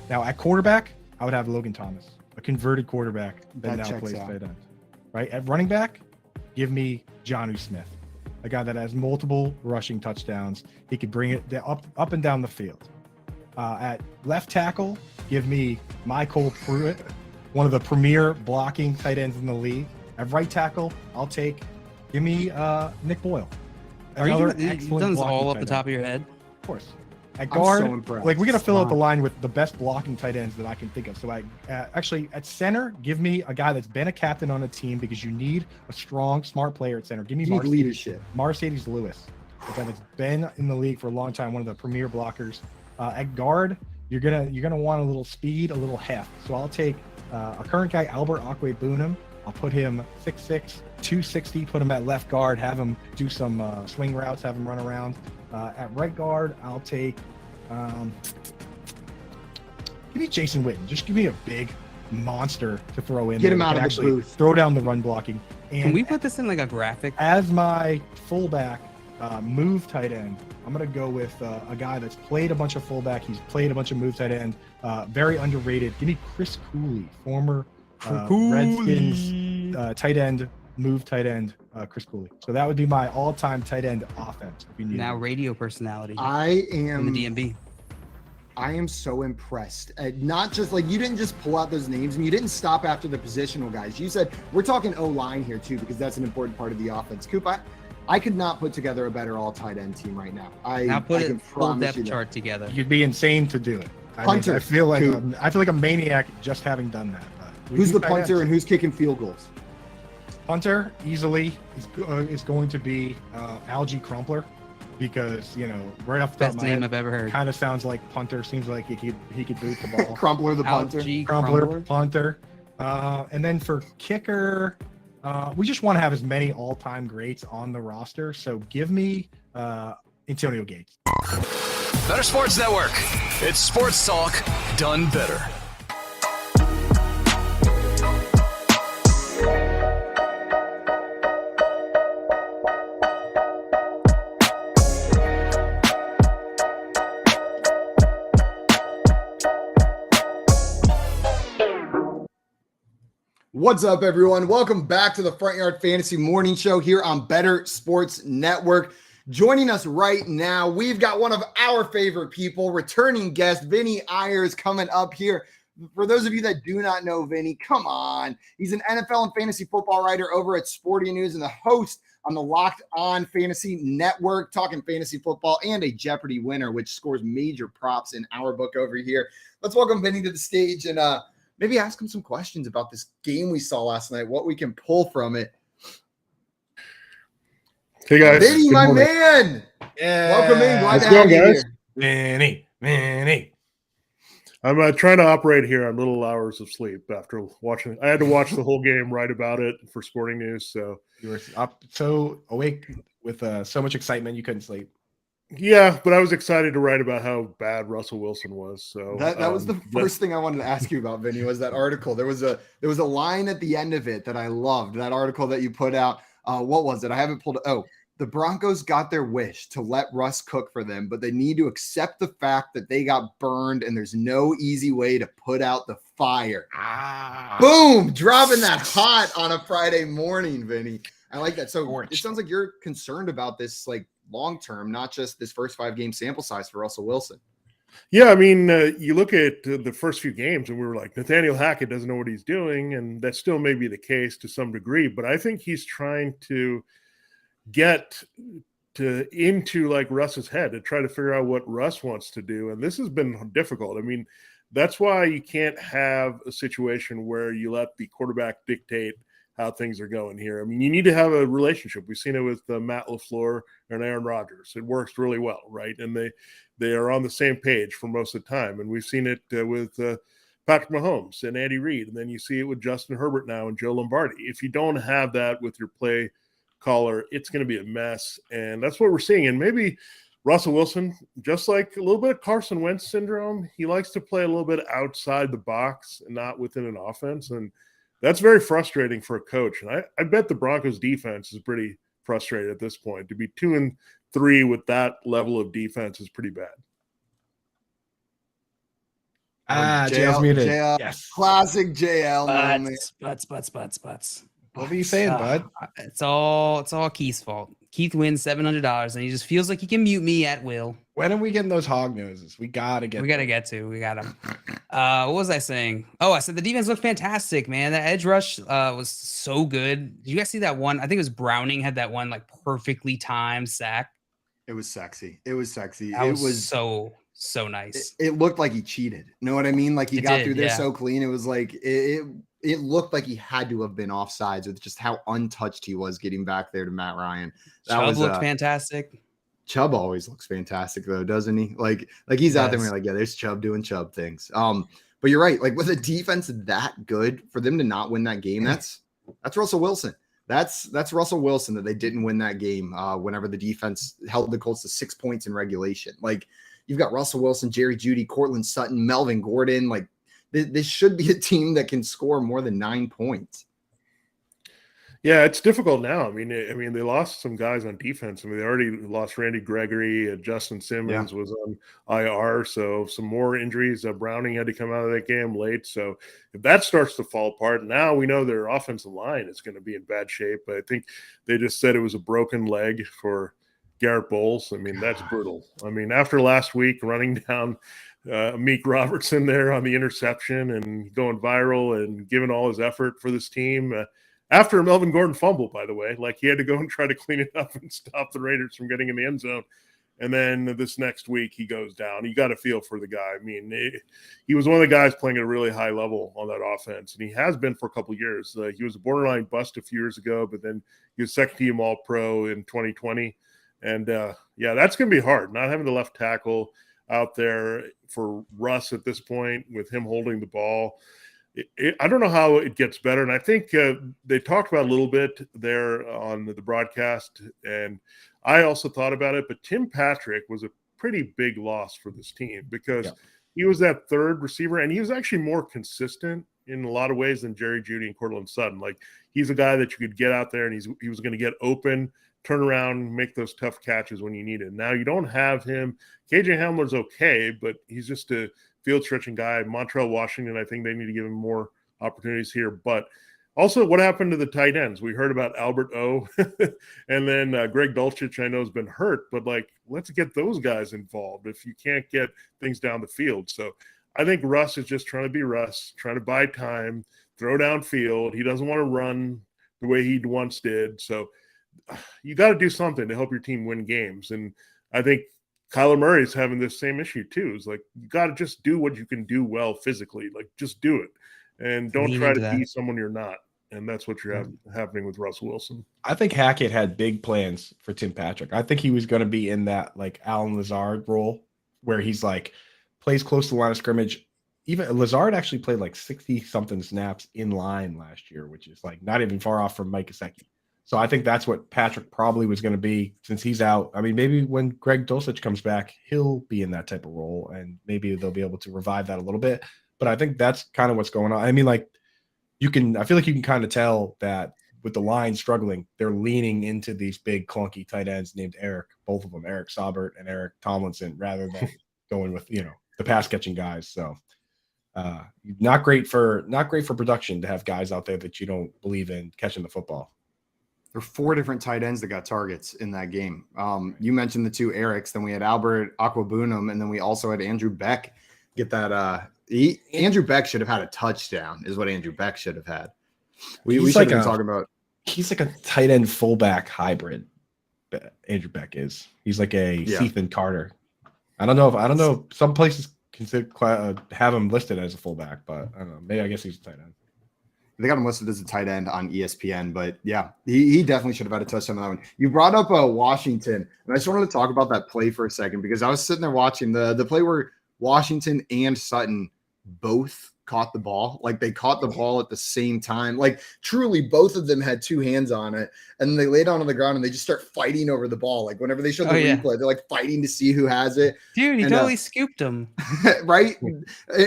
Now at quarterback, I would have Logan Thomas, a converted quarterback that now plays tight end. Right at running back, give me Geno Smith, a guy that has multiple rushing touchdowns. He could bring it up and down the field. At left tackle, give me Michael Pruitt, one of the premier blocking tight ends in the league. At right tackle, I'll take give me Nick Boyle. Are you Another doing excellent this blocking all off tight the end. top of your head? Of course. At I'm guard, so impressed. like we're gonna fill out the Wow. line with the best blocking tight ends that I can think of. So I actually at center, give me a guy that's been a captain on a team because you need a strong, smart player at center. Give me You need leadership. Mercedes Lewis, a guy that's been in the league for a long time, one of the premier blockers. At guard, you're gonna want a little speed, a little heft. So I'll take a current guy, Albert Akwe-Bunam. I'll put him 6'6", 260. Put him at left guard. Have him do some swing routes. Have him run around. At right guard, I'll take. Give me Jason Witten. Just give me a big monster to throw in. Get there him that out can of the actually booth. Throw down the run blocking. And Can we put this in like a graphic? as my fullback move tight end, I'm going to go with a guy that's played a bunch of fullback. He's played a bunch of move tight end. Very underrated. Give me Chris Cooley, former Redskins tight end, move tight end, Chris Cooley. So that would be my all-time tight end offense. If you need Now it. radio personality. I in am the DMV. I am so impressed. Not just like you didn't just pull out those names and you didn't stop after the positional guys. You said we're talking O-line here too, because that's an important part of the offense. Coop, I could not put together a better all tight end team right now. Now put I it can full promise depth you that. chart together. You'd be insane to do it. I Punter, feel like Coop. I feel like a maniac just having done that. But we Who's do the tight punter ends. and who's kicking field goals? Punter easily is going to be Algie Crumpler, because right off the top Best of my name head, I've ever heard. kind of sounds like punter. Seems like he could boot the ball. Crumpler the punter. Algie Crumpler, punter, and then for kicker, we just want to have as many all-time greats on the roster. So give me Antonio Gates. Better Sports Network. It's sports talk done better. What's up, everyone? Welcome back to the Front Yard Fantasy Morning Show here on Bettor Sports Network. Joining us right now, we've got one of our favorite people, returning guest, Vinny Ayers, coming up here. For those of you that do not know Vinny, come on. He's an NFL and fantasy football writer over at Sporting News and the host on the Locked On Fantasy Network, talking fantasy football, and a Jeopardy winner, which scores major props in our book over here. Let's welcome Vinny to the stage and maybe ask him some questions about this game we saw last night, what we can pull from it. Hey guys, Vinny, good my morning. man. Yeah. Welcome in. Glad Let's to go, have you guys. here. Vinny. I'm trying to operate here on little hours of sleep after watching. I had to watch the whole game, write about it for Sporting News. So You were up so awake with so much excitement you couldn't sleep. yeah, but I was excited to write about how bad Russell Wilson was. So That was the first thing I wanted to ask you about, Vinny, was that article. There was a line at the end of it that I loved. That article that you put out. What was it? I haven't pulled it. Oh, the Broncos got their wish to let Russ cook for them, but they need to accept the fact that they got burned and there's no easy way to put out the fire. Boom! Dropping that hot on a Friday morning, Vinny. I like that. So it sounds like you're concerned about this, like long term, not just this first 5-game sample size for Russell Wilson. yeah, I mean, you look at the first few games, and we were like, Nathaniel Hackett doesn't know what he's doing, and that still may be the case to some degree. But I think he's trying to get into like Russ's head to try to figure out what Russ wants to do, and this has been difficult. I mean, that's why you can't have a situation where you let the quarterback dictate how things are going here. I mean, you need to have a relationship. We've seen it with Matt LaFleur and Aaron Rodgers. It works really well, right? And they are on the same page for most of the time. And we've seen it with Patrick Mahomes and Andy Reid. And then you see it with Justin Herbert now and Joe Lombardi. If you don't have that with your play caller, it's going to be a mess. And that's what we're seeing. And maybe Russell Wilson, just like a little bit of Carson Wentz syndrome, he likes to play a little bit outside the box and not within an offense. And that's very frustrating for a coach. And I bet the Broncos defense is pretty frustrated at this point. To be 2-3 with that level of defense is pretty bad. JL's muted. JL, Yes. Classic JL moment. Butts. What were you saying, bud? It's all Keith's fault. Keith wins $700, and he just feels like he can mute me at will. When are we getting those hog noses? We gotta get. We got them. What was I saying? Oh, I said the defense looked fantastic, man. That edge rush was so good. Did you guys see that one? I think it was Browning had that one like perfectly timed sack. It was sexy. It was sexy. That it was so nice. It looked like he cheated. Know what I mean? Like he got through there so clean. It was like it looked like he had to have been offsides with just how untouched he was getting back there to Matt Ryan. Chubb looked fantastic. Chubb always looks fantastic though, doesn't he? Like he's out there and we're like, yeah, there's Chubb doing Chubb things. But you're right. Like with a defense that good, for them to not win that game, that's Russell Wilson. That's Russell Wilson that they didn't win that game whenever the defense held the Colts to 6 points in regulation. Like you've got Russell Wilson, Jerry Jeudy, Cortland Sutton, Melvin Gordon. Like this should be a team that can score more than 9 points. Yeah, it's difficult now. I mean, they lost some guys on defense. I mean, they already lost Randy Gregory. Justin Simmons was on IR, so some more injuries. Browning had to come out of that game late. So if that starts to fall apart, now we know their offensive line is going to be in bad shape. But I think they just said it was a broken leg for Garrett Bowles. I mean, that's brutal. I mean, after last week, running down Meek Robertson there on the interception and going viral and giving all his effort for this team. After a Melvin Gordon fumble, by the way, like he had to go and try to clean it up and stop the Raiders from getting in the end zone. And then this next week he goes down. You got to feel for the guy. I mean, he was one of the guys playing at a really high level on that offense, and he has been for a couple of years. He was a borderline bust a few years ago, but then he was second team All-Pro in 2020. And that's going to be hard, not having the left tackle out there for Russ at this point with him holding the ball. I don't know how it gets better. And I think they talked about it a little bit there on the broadcast. And I also thought about it. But Tim Patrick was a pretty big loss for this team because he was that third receiver. And he was actually more consistent in a lot of ways than Jerry Jeudy and Cortland Sutton. Like he's a guy that you could get out there and he was going to get open, turn around, make those tough catches when you need it. Now you don't have him. KJ Hamler's okay, but he's just a field stretching guy. Montrell Washington, I think they need to give him more opportunities here. But also, what happened to the tight ends? We heard about Albert O, and then Greg Dulcich, I know, has been hurt. But, let's get those guys involved if you can't get things down the field. So I think Russ is just trying to be Russ, trying to buy time, throw downfield. He doesn't want to run the way he once did. So you got to do something to help your team win games. And I think Kyler Murray's having this same issue too. It's like, you got to just do what you can do well physically. Like, just do it. And don't try to be someone you're not. And that's what you're happening with Russell Wilson. I think Hackett had big plans for Tim Patrick. I think he was going to be in that Alan Lazard role where he's plays close to the line of scrimmage. Even Lazard actually played 60 something snaps in line last year, which is not even far off from Mike Gesicki. So I think that's what Patrick probably was going to be since he's out. I mean, maybe when Greg Dulcich comes back, he'll be in that type of role, and maybe they'll be able to revive that a little bit. But I think that's kind of what's going on. I mean, I feel like you can kind of tell that with the line struggling, they're leaning into these big clunky tight ends named Eric, both of them, Eric Saubert and Eric Tomlinson, rather than going with, the pass catching guys. So not great for production to have guys out there that you don't believe in catching the football. There were 4 different tight ends that got targets in that game. You mentioned the 2 Erics. Then we had Albert Aquabunum, and then we also had Andrew Beck get that. Andrew Beck should have had a touchdown, is what Andrew Beck should have had. We should have been talking about. He's like a tight end fullback hybrid. Andrew Beck is. He's like a Ethan Carter. I don't know. Some places have him listed as a fullback, but I don't know. Maybe I guess he's a tight end. They got him listed as a tight end on ESPN, but yeah, he definitely should have had a touchdown on that one. You brought up Washington, and I just wanted to talk about that play for a second because I was sitting there watching the play where Washington and Sutton both caught the ball. They caught the ball at the same time. Truly, both of them had 2 hands on it, and they lay down on the ground and they just start fighting over the ball. Whenever they show the replay, they're fighting to see who has it. Dude, he totally scooped him. Right?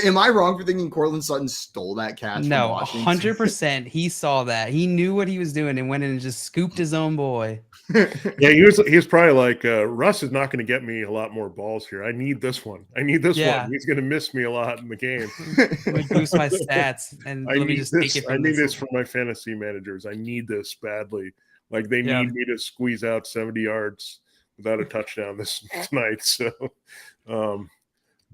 Am I wrong for thinking Cortland Sutton stole that catch? No, 100%. He saw that. He knew what he was doing and went in and just scooped his own boy. Yeah, he was probably like, Russ is not going to get me a lot more balls here. I need this one. One. He's going to miss me a lot in the game. Let me boost my stats and let me just take it. I need this for my fantasy managers. I need this badly. Like they need me to squeeze out 70 yards without a touchdown this tonight. So,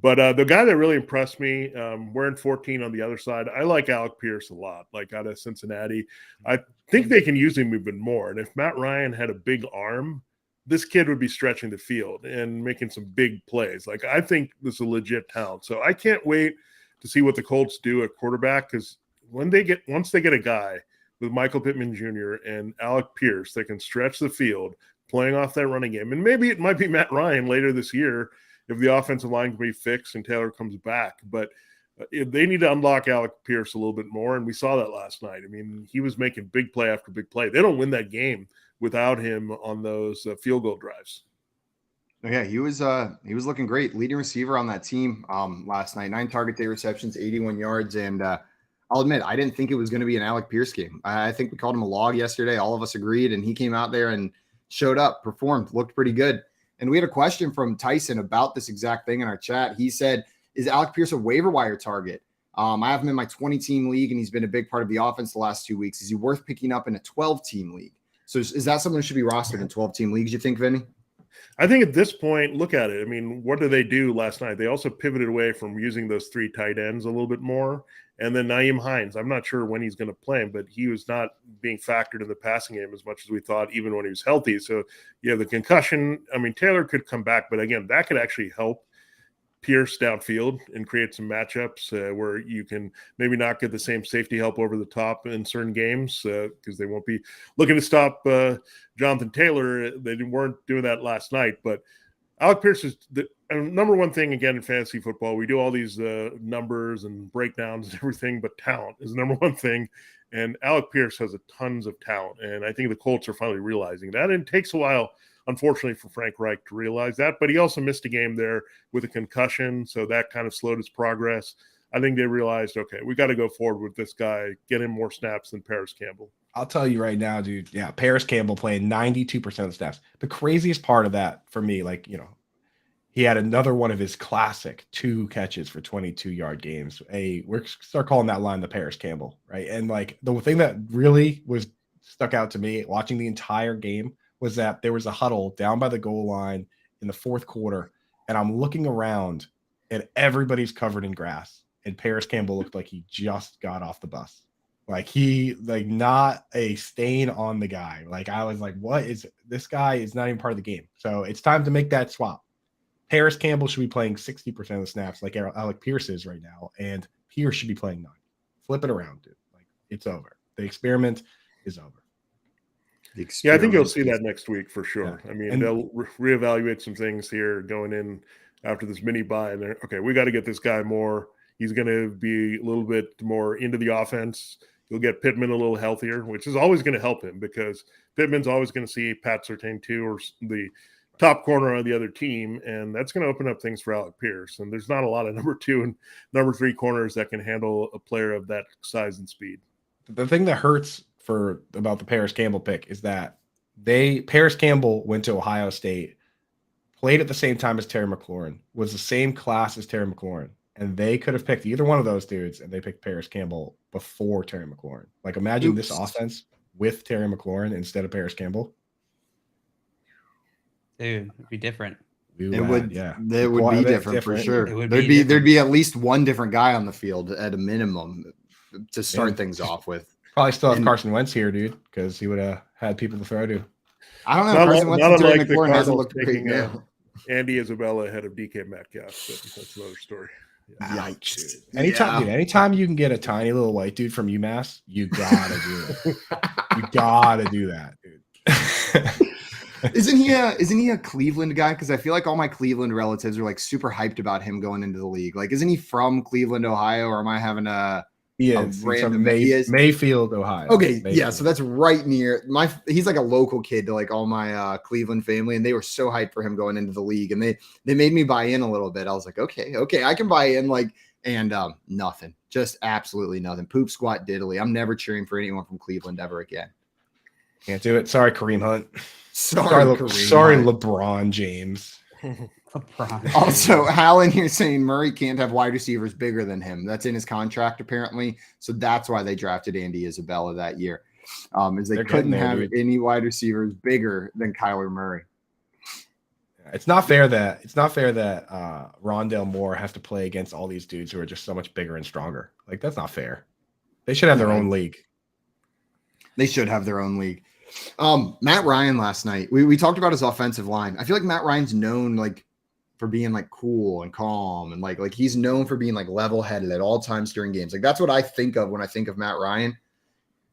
but the guy that really impressed me, wearing 14 on the other side, I like Alec Pierce a lot, like out of Cincinnati. I think they can use him even more. And if Matt Ryan had a big arm, this kid would be stretching the field and making some big plays. Like, I think this is a legit talent. So I can't wait to see what the Colts do at quarterback, because once they get a guy with Michael Pittman Jr. and Alec Pierce that can stretch the field, playing off that running game, and maybe it might be Matt Ryan later this year if the offensive line can be fixed and Taylor comes back. But they need to unlock Alec Pierce a little bit more, and we saw that last night. I mean, he was making big play after big play. They don't win that game without him on those field goal drives. Yeah, he was looking great, leading receiver on that team last night. 9 targets, 8 receptions, 81 yards, and I'll admit I didn't think it was going to be an Alec Pierce game. I think we called him a log yesterday. All of us agreed, and he came out there and showed up, performed, looked pretty good. And we had a question from Tyson about this exact thing in our chat. He said, "Is Alec Pierce a waiver wire target? I have him in my 20-team league, and he's been a big part of the offense the last 2 weeks. Is he worth picking up in a 12-team league?" So is that someone who should be rostered in 12-team leagues, you think, Vinny? I think at this point, look at it. I mean, what did they do last night? They also pivoted away from using those 3 tight ends a little bit more. And then Nyheim Hines, I'm not sure when he's going to play him, but he was not being factored in the passing game as much as we thought, even when he was healthy. So you have the concussion. I mean, Taylor could come back, but again, that could actually help Pierce downfield and create some matchups where you can maybe not get the same safety help over the top in certain games because they won't be looking to stop Jonathan Taylor. They weren't doing that last night, but Alec Pierce is the number one thing, again, in fantasy football. We do all these numbers and breakdowns and everything, but talent is the number one thing. And Alec Pierce has tons of talent. And I think the Colts are finally realizing that. And it takes a while, unfortunately, for Frank Reich to realize that. But he also missed a game there with a concussion. So that kind of slowed his progress. I think they realized, okay, we got to go forward with this guy, get him more snaps than Paris Campbell. I'll tell you right now, dude. Yeah, Paris Campbell playing 92% of the snaps. The craziest part of that for me, like, you know, he had another one of his classic 2 catches for 22-yard games. We're start calling that line the Paris Campbell, right? And like the thing that really was stuck out to me watching the entire game was that there was a huddle down by the goal line in the 4th quarter, and I'm looking around and everybody's covered in grass, and Paris Campbell looked like he just got off the bus. Like not a stain on the guy. Like I was like, what is this guy is not even part of the game. So it's time to make that swap. Paris Campbell should be playing 60% of the snaps like Alec Pierce is right now, and Pierce should be playing 9. Flip it around, dude. Like it's over. The experiment is over. Yeah, I think you'll see that next week for sure. Yeah. I mean, they'll reevaluate some things here going in after this mini bye. And okay, we got to get this guy more. He's going to be a little bit more into the offense. You'll get Pittman a little healthier, which is always going to help him because Pittman's always going to see Pat Surtain 2 or the top corner on the other team, and that's going to open up things for Alec Pierce. And there's not a lot of number 2 and number 3 corners that can handle a player of that size and speed. The thing that hurts about the Paris Campbell pick is that Paris Campbell went to Ohio State, played at the same time as Terry McLaurin, was the same class as Terry McLaurin, and they could have picked either one of those dudes, and they picked Paris Campbell before Terry McLaurin. Like imagine this offense with Terry McLaurin instead of Paris Campbell. Dude, it'd be different. It would be different for sure. There'd be at least one different guy on the field at a minimum to start things off with. Probably still have Carson Wentz here, dude, because he would have had people to throw to. I don't know. Carson Wentz and Terry McLaurin hasn't looked great now. Andy Isabella ahead of DK Metcalf. That's another story. Yeah. Yikes. Anytime you can get a tiny little white dude from UMass, you gotta do it. You gotta do that, dude. Isn't he a Cleveland guy? Because I feel like all my Cleveland relatives are like super hyped about him going into the league. Like, isn't he from Cleveland, Ohio, or am I having He is from Mayfield, Ohio. Okay, Mayfield. Yeah, so that's right near he's like a local kid to like all my Cleveland family, and they were so hyped for him going into the league, and they made me buy in a little bit. I was like, okay, I can buy in. Like, and nothing, just absolutely nothing. Poop squat diddly. I'm never cheering for anyone from Cleveland ever again. Can't do it. Sorry, Kareem Hunt. Sorry, LeBron James. Also, Hal in here saying Murray can't have wide receivers bigger than him. That's in his contract, apparently. So that's why they drafted Andy Isabella that year. Is they They're couldn't getting there, have dude. any wide receivers bigger than Kyler Murray. It's not fair that Rondale Moore has to play against all these dudes who are just so much bigger and stronger. Like, that's not fair. They should have their own league. They should have their own league. Matt Ryan last night. We talked about his offensive line. I feel like Matt Ryan's known like for being like cool and calm and like he's known for being like level-headed at all times during games. Like that's what I think of when I think of Matt Ryan.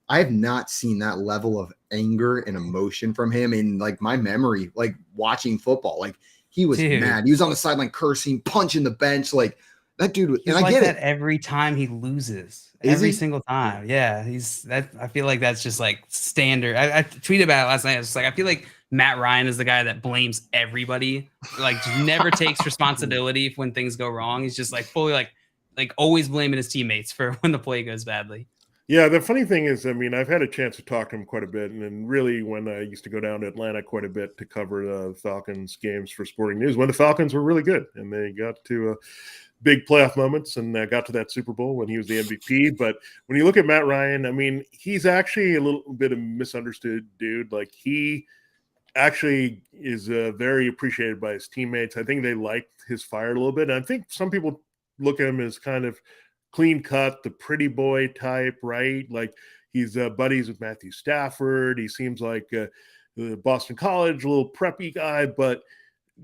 I have not seen that level of anger and emotion from him in like my memory, like watching football. Like he was mad. He was on the sideline cursing, punching the bench. Like that dude. He's and I like get that it every time he loses. Is Every he? single time. Yeah. He's that. I feel like that's just like standard. I tweeted about it last night. I was just like, I feel like Matt Ryan is the guy that blames everybody. Like just never takes responsibility when things go wrong. He's just like fully like always blaming his teammates for when the play goes badly. Yeah, the funny thing is, I mean, I've had a chance to talk to him quite a bit, and really when I used to go down to Atlanta quite a bit to cover the Falcons games for Sporting News, when the Falcons were really good, and they got to big playoff moments and got to that Super Bowl when he was the MVP. But when you look at Matt Ryan, I mean, he's actually a little bit of a misunderstood dude. Like he actually is very appreciated by his teammates. I think they like his fire a little bit. And I think some people look at him as kind of clean cut, the pretty boy type, right? Like he's buddies with Matthew Stafford. He seems like the Boston College, a little preppy guy, but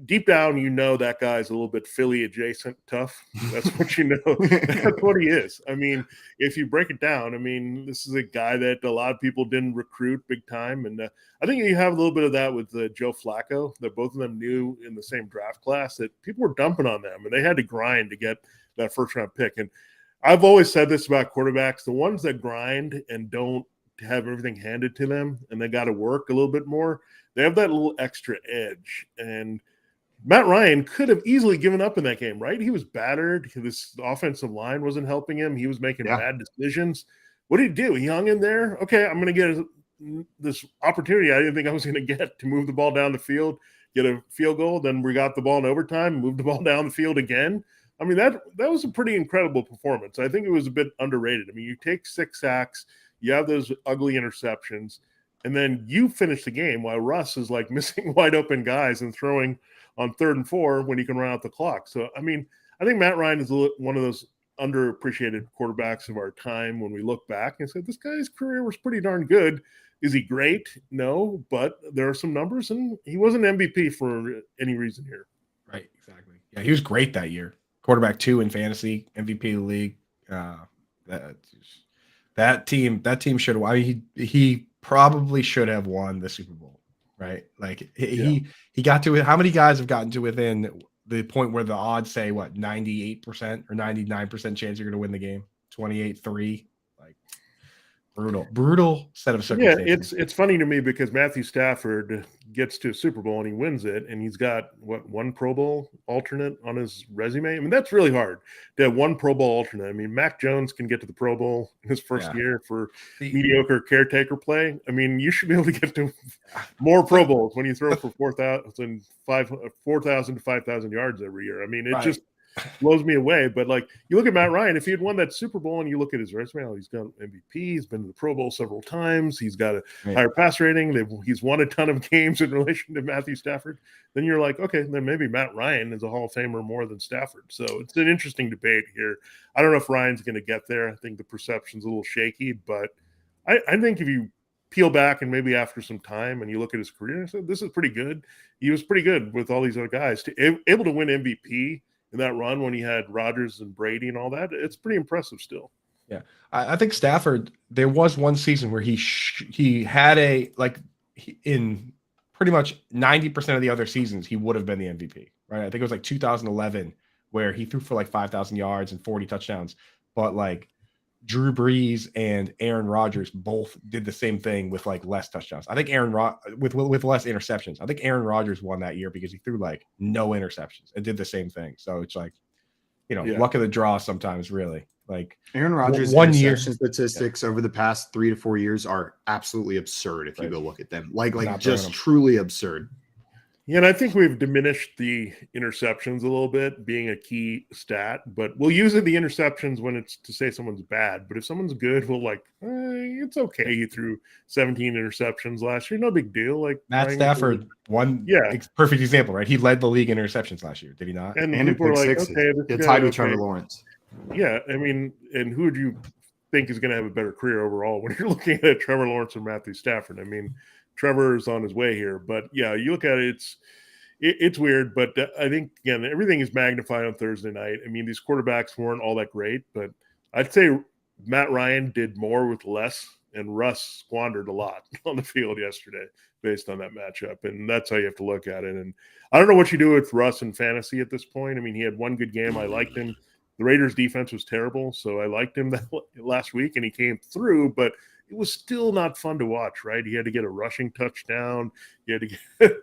deep down, you know that guy's a little bit Philly adjacent tough. That's what you know. That's what he is. I mean, if you break it down, I mean, this is a guy that a lot of people didn't recruit big time. And I think you have a little bit of that with Joe Flacco, that both of them knew in the same draft class that people were dumping on them, and they had to grind to get that first-round pick. And I've always said this about quarterbacks, the ones that grind and don't have everything handed to them and they got to work a little bit more, they have that little extra edge. And Matt Ryan could have easily given up in that game, right? He was battered. This offensive line wasn't helping him. He was making bad decisions. What did he do? He hung in there. Okay, I'm going to get this opportunity I didn't think I was going to get to move the ball down the field, get a field goal. Then we got the ball in overtime, moved the ball down the field again. I mean, that was a pretty incredible performance. I think it was a bit underrated. I mean, you take 6 sacks, you have those ugly interceptions, and then you finish the game while Russ is like missing wide open guys and throwing on 3rd and 4 when he can run out the clock. So, I mean, I think Matt Ryan is one of those underappreciated quarterbacks of our time when we look back and say, this guy's career was pretty darn good. Is he great? No, but there are some numbers, and he wasn't MVP for any reason here. Right, exactly. Yeah, he was great that year. Quarterback 2 in fantasy, MVP of the league. That team should have. I mean, he probably should have won the Super Bowl, right? Like he got to it. How many guys have gotten to within the point where the odds say what 98% or 99% chance you're going to win the game? 28-3, like brutal set of circumstances. Yeah, it's funny to me because Matthew Stafford gets to a Super Bowl and he wins it, and he's got one Pro Bowl alternate on his resume. I mean, that's really hard to have one Pro Bowl alternate. I mean, Mac Jones can get to the Pro Bowl in his first year for mediocre caretaker play. I mean, you should be able to get to more Pro Bowls when you throw for 4,000 to 5,000 yards every year. I mean, it just blows me away. But like, you look at Matt Ryan, if he had won that Super Bowl and you look at his resume, he's got MVP, he's been to the Pro Bowl several times, he's got a higher pass rating, he's won a ton of games in relation to Matthew Stafford, then you're like, okay, then maybe Matt Ryan is a Hall of Famer more than Stafford. So it's an interesting debate here. I don't know if Ryan's going to get there. I think the perception's a little shaky, but I think if you peel back and maybe after some time and you look at his career and say, this is pretty good. He was pretty good with all these other guys. Able to win MVP in that run when he had Rodgers and Brady and all that, it's pretty impressive still. Yeah, I think Stafford, there was one season where he had in pretty much 90% of the other seasons, he would have been the MVP, right? I think it was like 2011 where he threw for like 5,000 yards and 40 touchdowns. But like Drew Brees and Aaron Rodgers both did the same thing with like less touchdowns. I think with less interceptions. I think Aaron Rodgers won that year because he threw like no interceptions and did the same thing. So it's like, luck of the draw sometimes, really. Like Aaron Rodgers' interception statistics over the past 3 to 4 years are absolutely absurd if you go look at them. Like just truly absurd. Yeah, and I think we've diminished the interceptions a little bit, being a key stat. But we'll use the interceptions when it's to say someone's bad. But if someone's good, we'll it's okay. You threw 17 interceptions last year, no big deal. Like Matt Stafford, perfect example, right? He led the league in interceptions last year, did he not? And in people are like, sixes. okay, It's tied with Trevor Lawrence. Yeah, I mean, and who would you think is going to have a better career overall when you're looking at Trevor Lawrence or Matthew Stafford? I mean, Trevor is on his way here, but yeah, you look at it, it's weird, but I think, again, everything is magnified on Thursday night. I mean, these quarterbacks weren't all that great, but I'd say Matt Ryan did more with less, and Russ squandered a lot on the field yesterday based on that matchup, and that's how you have to look at it. And I don't know what you do with Russ in fantasy at this point. I mean, he had one good game. I liked him. The Raiders' defense was terrible, so I liked him last week, and he came through, but it was still not fun to watch, right? He had to get a rushing touchdown. He had to get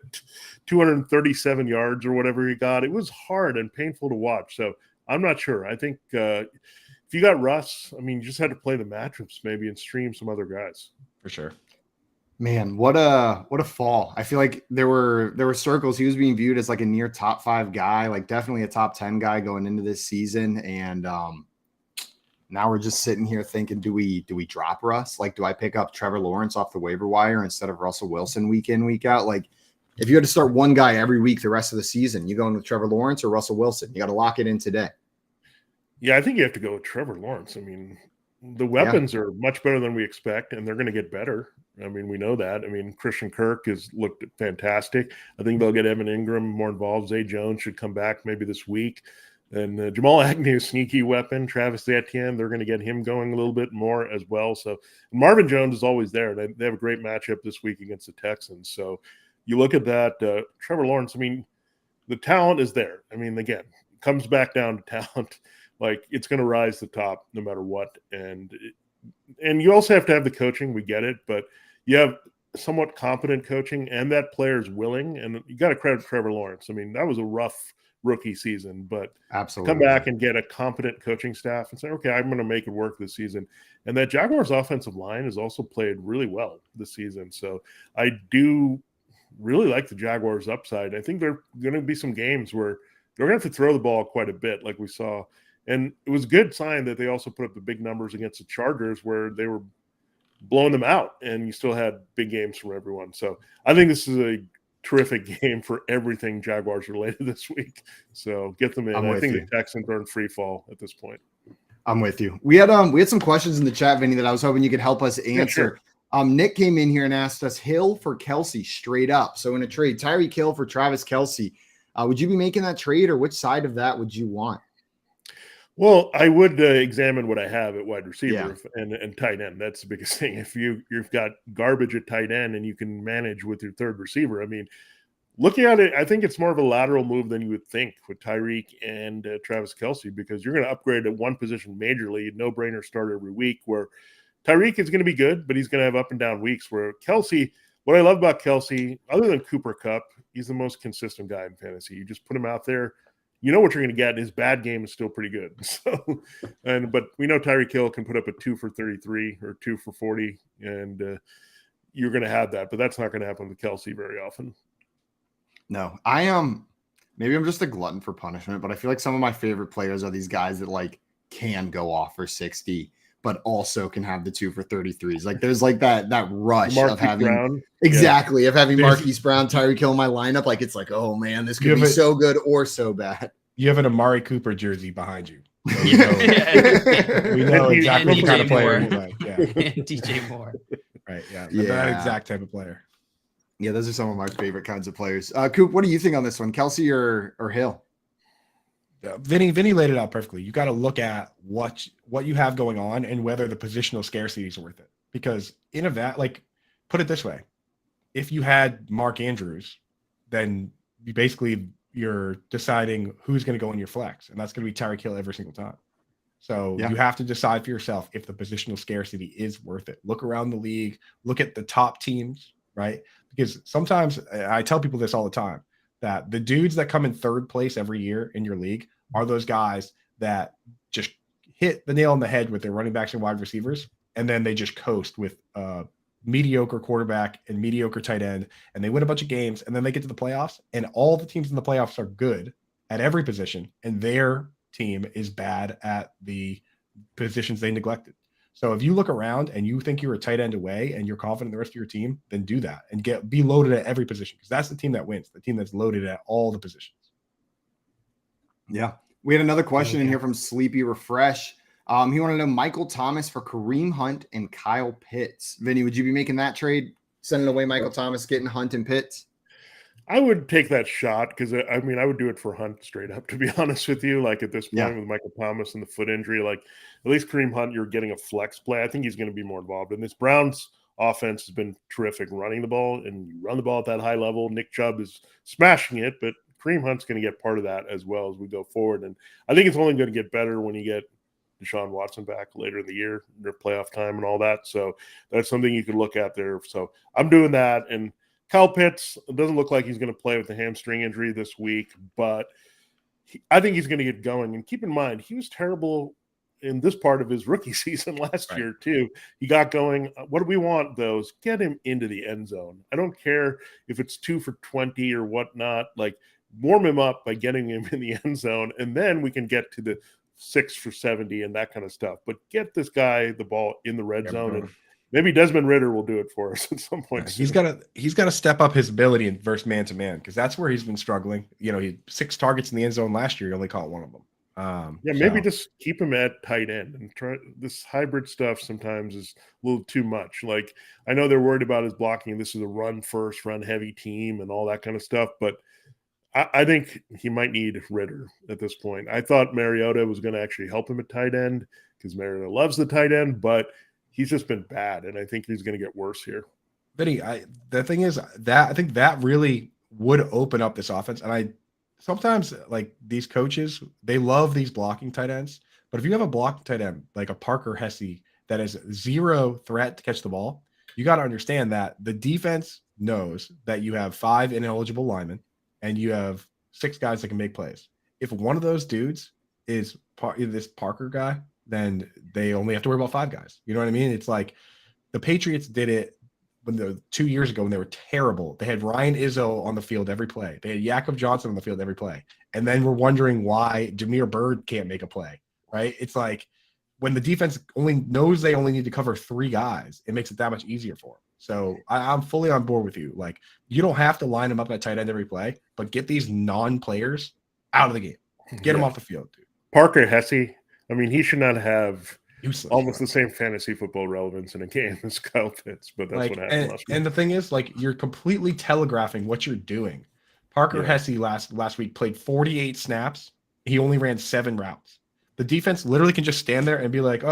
237 yards or whatever he got. It was hard and painful to watch. So I'm not sure. I think if you got Russ, I mean, you just had to play the matchups maybe and stream some other guys. For sure. Man, what a fall. I feel like there were circles. He was being viewed as like a near top 5 guy, like definitely a top 10 guy going into this season. And now we're just sitting here thinking, do we drop Russ? Like, do I pick up Trevor Lawrence off the waiver wire instead of Russell Wilson week in, week out? Like, if you had to start one guy every week the rest of the season, you going with Trevor Lawrence or Russell Wilson? You got to lock it in today. Yeah, I think you have to go with Trevor Lawrence. I mean, the weapons are much better than we expect, and they're going to get better. I mean, we know that. I mean, Christian Kirk has looked fantastic. I think they'll get Evan Ingram more involved. Zay Jones should come back maybe this week. And Jamal Agnew, sneaky weapon. Travis Etienne, they're going to get him going a little bit more as well. So Marvin Jones is always there. They have a great matchup this week against the Texans. So you look at that. Trevor Lawrence, I mean, the talent is there. I mean, again, it comes back down to talent. Like, it's going to rise to the top no matter what. And you also have to have the coaching. We get it. But you have somewhat competent coaching, and that player is willing. And you got to credit Trevor Lawrence. I mean, that was a rough rookie season, but absolutely come back and get a competent coaching staff and say, okay, I'm going to make it work this season. And that Jaguars offensive line has also played really well this season. So I do really like the Jaguars upside. I think there are going to be some games where they're going to have to throw the ball quite a bit, like we saw. And it was a good sign that they also put up the big numbers against the Chargers where they were blowing them out, and you still had big games from everyone. So I think this is a terrific game for everything Jaguars related this week. So get them in. I think the Texans are in free fall at this point. I'm with you. We had some questions in the chat, Vinny, that I was hoping you could help us answer. Yeah, sure. Nick came in here and asked us Hill for Kelsey straight up. So in a trade, Tyreek Hill for Travis Kelsey, would you be making that trade, or which side of that would you want? Well, I would examine what I have at wide receiver and tight end. That's the biggest thing. If you've got garbage at tight end and you can manage with your third receiver, I mean, looking at it, I think it's more of a lateral move than you would think with Tyreek and Travis Kelsey, because you're going to upgrade at one position majorly, no-brainer start every week, where Tyreek is going to be good, but he's going to have up and down weeks, where Kelsey, what I love about Kelsey, other than Cooper Kupp, he's the most consistent guy in fantasy. You just put him out there, you know what you're going to get. His bad game is still pretty good. So, but we know Tyreek Hill can put up a 2 for 33 or 2 for 40, and you're going to have that. But that's not going to happen with Kelsey very often. No, I am. Maybe I'm just a glutton for punishment, but I feel like some of my favorite players are these guys that like can go off for 60, but also can have the 2 for 33s. Like there's like that rush Marquise of having Brown. Exactly. Of having Marquise Brown, Tyreek Hill in my lineup. Like, it's like, oh man, this could be so good or so bad. You have an Amari Cooper jersey behind you. So we know exactly what kind of player you like. Yeah. DJ Moore. Right. Yeah. That exact type of player. Yeah, those are some of my favorite kinds of players. Coop, what do you think on this one? Kelsey or Hill? Vinny laid it out perfectly. You got to look at what you have going on and whether the positional scarcity is worth it. Because in a like, put it this way. If you had Mark Andrews, then you're deciding who's going to go in your flex, and that's going to be Tyreek Hill every single time. So you have to decide for yourself if the positional scarcity is worth it. Look around the league, look at the top teams, right? Because sometimes I tell people this all the time, that the dudes that come in third place every year in your league are those guys that just hit the nail on the head with their running backs and wide receivers, and then they just coast with mediocre quarterback and mediocre tight end, and they win a bunch of games, and then they get to the playoffs, and all the teams in the playoffs are good at every position, and their team is bad at the positions they neglected. So if you look around and you think you're a tight end away and you're confident in the rest of your team, then do that and be loaded at every position, because that's the team that wins, the team that's loaded at all the positions. Yeah. We had another question in here from Sleepy Refresh. He wanted to know Michael Thomas for Kareem Hunt and Kyle Pitts. Vinny, would you be making that trade, sending away Michael Thomas, getting Hunt and Pitts? I would take that shot because, I mean, I would do it for Hunt straight up, to be honest with you. Like at this point with Michael Thomas and the foot injury, like at least Kareem Hunt, you're getting a flex play. I think he's going to be more involved. And this Browns offense has been terrific running the ball, and you run the ball at that high level. Nick Chubb is smashing it, but Kareem Hunt's going to get part of that as well as we go forward. And I think it's only going to get better when you get Deshaun Watson back later in the year, their playoff time and all that. So that's something you could look at there. So I'm doing that. And Kyle Pitts, it doesn't look like he's going to play with the hamstring injury this week, but I think he's going to get going. And keep in mind, he was terrible in this part of his rookie season last year too. He got going. What do we want, though, is get him into the end zone. I don't care if it's 2 for 20 or whatnot. Like, warm him up by getting him in the end zone, and then we can get to the 6 for 70 and that kind of stuff. But get this guy the ball in the red zone, and maybe Desmond Ridder will do it for us at some point. He's got to step up his ability in versus man to man, because that's where he's been struggling. You know, he had 6 targets in the end zone last year. He only caught one of them. Maybe just keep him at tight end, and try this hybrid stuff. Sometimes is a little too much. Like, I know they're worried about his blocking. This is a run first, run heavy team, and all that kind of stuff. But I think he might need Ridder at this point. I thought Mariota was going to actually help him at tight end because Mariota loves the tight end, but he's just been bad, and I think he's going to get worse here. Vinny, the thing is that I think that really would open up this offense. And I sometimes, like, these coaches, they love these blocking tight ends. But if you have a blocking tight end like a Parker Hesse that is zero threat to catch the ball, you got to understand that the defense knows that you have 5 ineligible linemen and you have 6 guys that can make plays. If one of those dudes is this Parker guy, then they only have to worry about 5 guys. You know what I mean? It's like the Patriots did it when 2 years ago when they were terrible. They had Ryan Izzo on the field every play. They had Jakob Johnson on the field every play. And then we're wondering why Jameer Byrd can't make a play, right? It's like when the defense they only need to cover 3 guys, it makes it that much easier for them. So I'm fully on board with you. Like, you don't have to line them up at tight end every play, but get these non-players out of the game. Get them off the field, dude. Parker Hesse, I mean, he should not have almost the same fantasy football relevance in a game as Kyle Pitts, but that's what happened last week. And the thing is, like, you're completely telegraphing what you're doing. Parker Hesse last week played 48 snaps. He only ran 7 routes. The defense literally can just stand there and be like,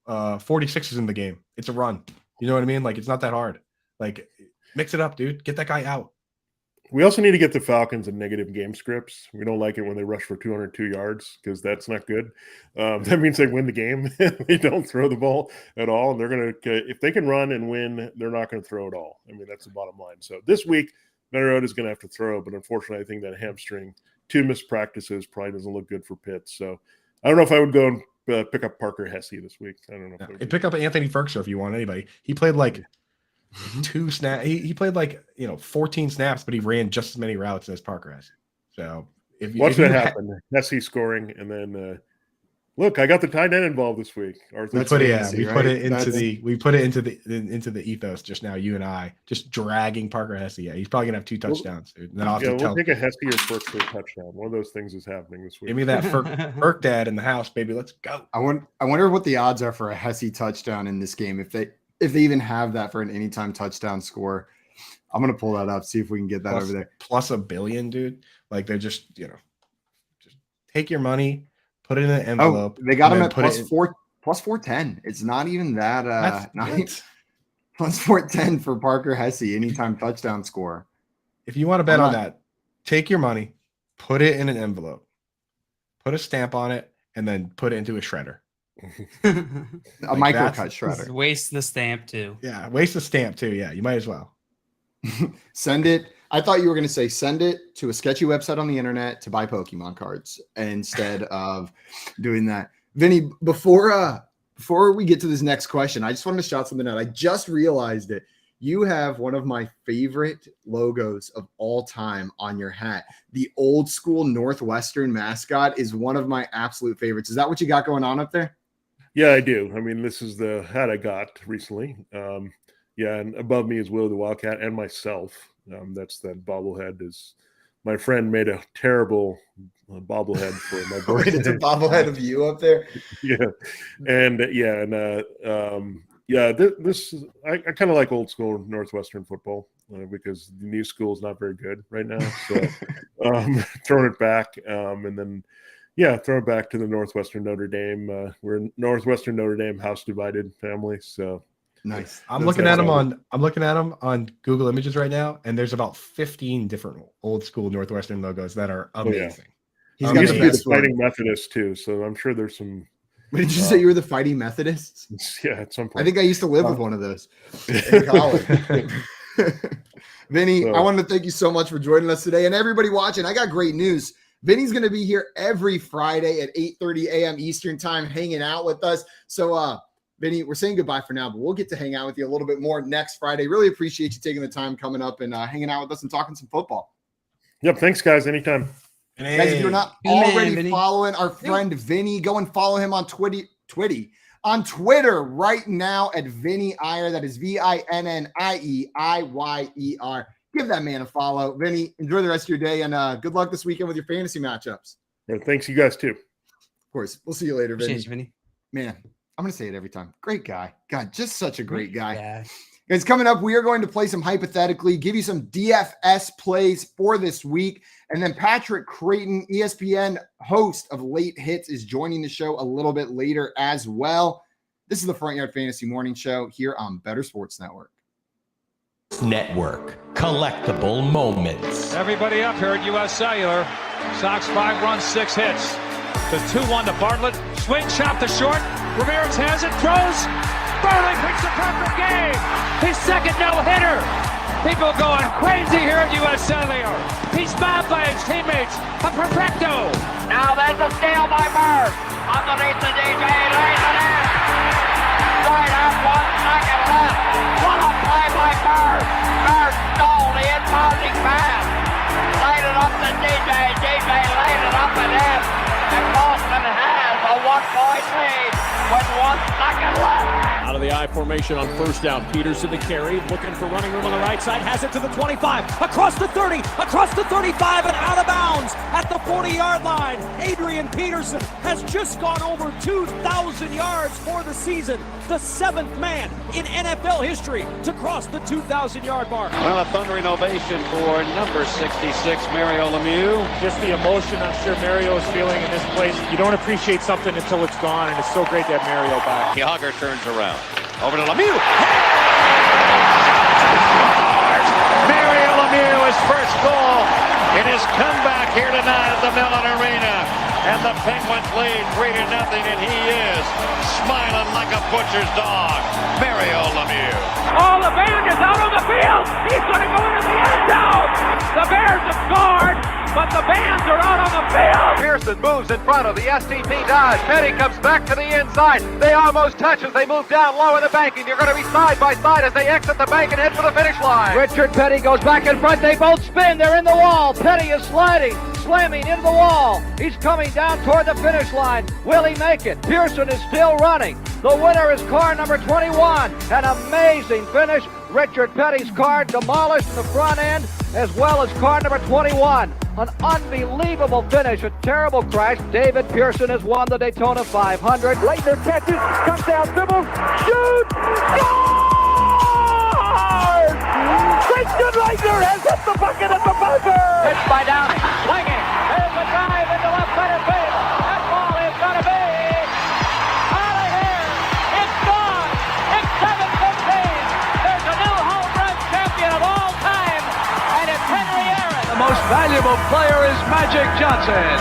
46 is in the game. It's a run. You know what I mean? Like, it's not that hard. Like, mix it up, dude. Get that guy out. We also need to get the Falcons in negative game scripts. We don't like it when they rush for 202 yards because that's not good. That means they win the game. They don't throw the ball at all. And they're going to, if they can run and win, they're not going to throw at all. I mean, that's the bottom line. So this week, Mariota is going to have to throw, but unfortunately, I think that hamstring, 2 missed practices probably doesn't look good for Pitts. So I don't know if I would go and pick up Parker Hesse this week. I don't know. Pick up Anthony Ferguson if you want anybody. He played like 2 snaps. He played like 14 snaps, but he ran just as many routes as Parker Hesse. So watch that happen. Hesse scoring, and then look, I got the tight end involved this week. We put it into the ethos just now. You and I just dragging Parker Hesse. Yeah, he's probably gonna have 2 touchdowns, dude. And then we'll take a Hesse or Ferk for a touchdown. One of those things is happening this week. Give me that Ferk dad in the house, baby. Let's go. I wonder what the odds are for a Hesse touchdown in this game. If they even have that for an anytime touchdown score. I'm gonna pull that up, see if we can get that over there. Plus $1 billion, dude. Like, they're just just take your money. Put it in an envelope. They got him at plus 410. It's not even that. Plus 410 for Parker Hesse anytime touchdown score. If you want to bet on that, take your money, put it in an envelope, put a stamp on it, and then put it into a shredder. A micro-cut shredder. Waste the stamp too. Yeah, waste the stamp too. Yeah, you might as well. Send it. I thought you were going to say send it to a sketchy website on the internet to buy Pokemon cards instead of doing that. Vinny, before we get to this next question, I just wanted to shout something out. I just realized it. you have one of my favorite logos of all time on your hat. The old school Northwestern mascot is one of my absolute favorites. Is that what you got going on up there? Yeah, I do. I mean, this is the hat I got recently. Yeah, and above me is Willie the Wildcat and myself. That's that bobblehead. Is my friend made a terrible bobblehead for my birthday. It's a bobblehead of you up there. Yeah, this is, I kind of like old school Northwestern football because the new school is not very good right now. So throwing it back, and then throw it back to the Northwestern Notre Dame. We're a Northwestern Notre Dame house divided family. So nice. I'm looking at them on Google Images right now, and there's about 15 different old school Northwestern logos that are amazing. He's got used to be the Fighting Methodist too, so I'm sure there's some. Did you say you were the Fighting Methodists? Yeah, at some point. I think I used to live with one of those in college. Vinny, I wanted to thank you so much for joining us today, and everybody watching. I got great news. Vinny's going to be here every Friday at 8:30 a.m. Eastern time, hanging out with us. So, Vinny, we're saying goodbye for now, but we'll get to hang out with you a little bit more next Friday. Really appreciate you taking the time coming up and hanging out with us and talking some football. Yep. Thanks, guys. Anytime. Hey. Guys, if you're not already following our friend Vinny, go and follow him on Twitter right now at Vinny Iyer. That is VINNIEIYER. Give that man a follow. Vinny, enjoy the rest of your day, and good luck this weekend with your fantasy matchups. Yeah, thanks, you guys, too. Of course. We'll see you later, Vinny. Appreciate you, Vinny. Man, I'm going to say it every time. Great guy. God, just such a great guy. Yeah. Guys, coming up, we are going to play some hypothetically, give you some DFS plays for this week. And then Patrick Creighton, ESPN host of Late Hits, is joining the show a little bit later as well. This is the Front Yard Fantasy Morning Show here on Bettor Sports Network. Collectible moments. Everybody up here at U.S. Cellular. Sox 5 runs, 6 hits. The 2-1 to Bartlett. Swing, chop to short. Ramirez has it, throws. Burley picks a perfect game. His second no-hitter. People going crazy here at U.S. Cellular. He's mobbed by his teammates. A perfecto. Now there's a steal by Bird. Underneath the DJ, lays it in. Right up, 1 second left. What a play by Bird. Bird stole the impounding pass. Laid it up to DJ. DJ laid it up and in. And Boston has a 1-point lead with 1 second left. Out of the I formation on first down. Peterson to carry, looking for running room on the right side, has it to the 25, across the 30, across the 35, and out of bounds at the 40-yard line. Adrian Peterson has just gone over 2,000 yards for the season, the 7th man in NFL history to cross the 2,000-yard mark. Well, a thundering ovation for number 66, Mario Lemieux. Just the emotion I'm sure Mario is feeling in this place. You don't appreciate something until it's gone, and it's so great to have Mario back. Hugger turns around. Over to Lemieux. Mario Lemieux, his first goal in his comeback here tonight at the Mellon Arena. And the Penguins lead 3-0, and he is smiling like a butcher's dog. Mario Lemieux. Oh, the band is out on the field. He's going to go into the end zone. The Bears have scored, but the Bands are out on the field. Pearson moves in front of the STP Dodge. Petty comes back to the inside. They almost touch as they move down low in the banking. They're going to be side by side as they exit the bank and head for the finish line. Richard Petty goes back in front. They both spin. They're in the wall. Petty is sliding, slamming into the wall. He's coming down toward the finish line. Will he make it? Pearson is still running. The winner is car number 21. An amazing finish. Richard Petty's car demolished in the front end, as well as car number 21. An unbelievable finish, a terrible crash. David Pearson has won the Daytona 500. Leitner catches, comes down, dribbles, shoots, scores! Christian Leitner has hit the bucket at the buzzer! Pitched by Downing, swinging, there's a drive into left center field. That ball is going to be out of here. It's gone. It's 7-15. There's a new home run champion of all time, and it's Henry Aaron. The most valuable player is Magic Johnson.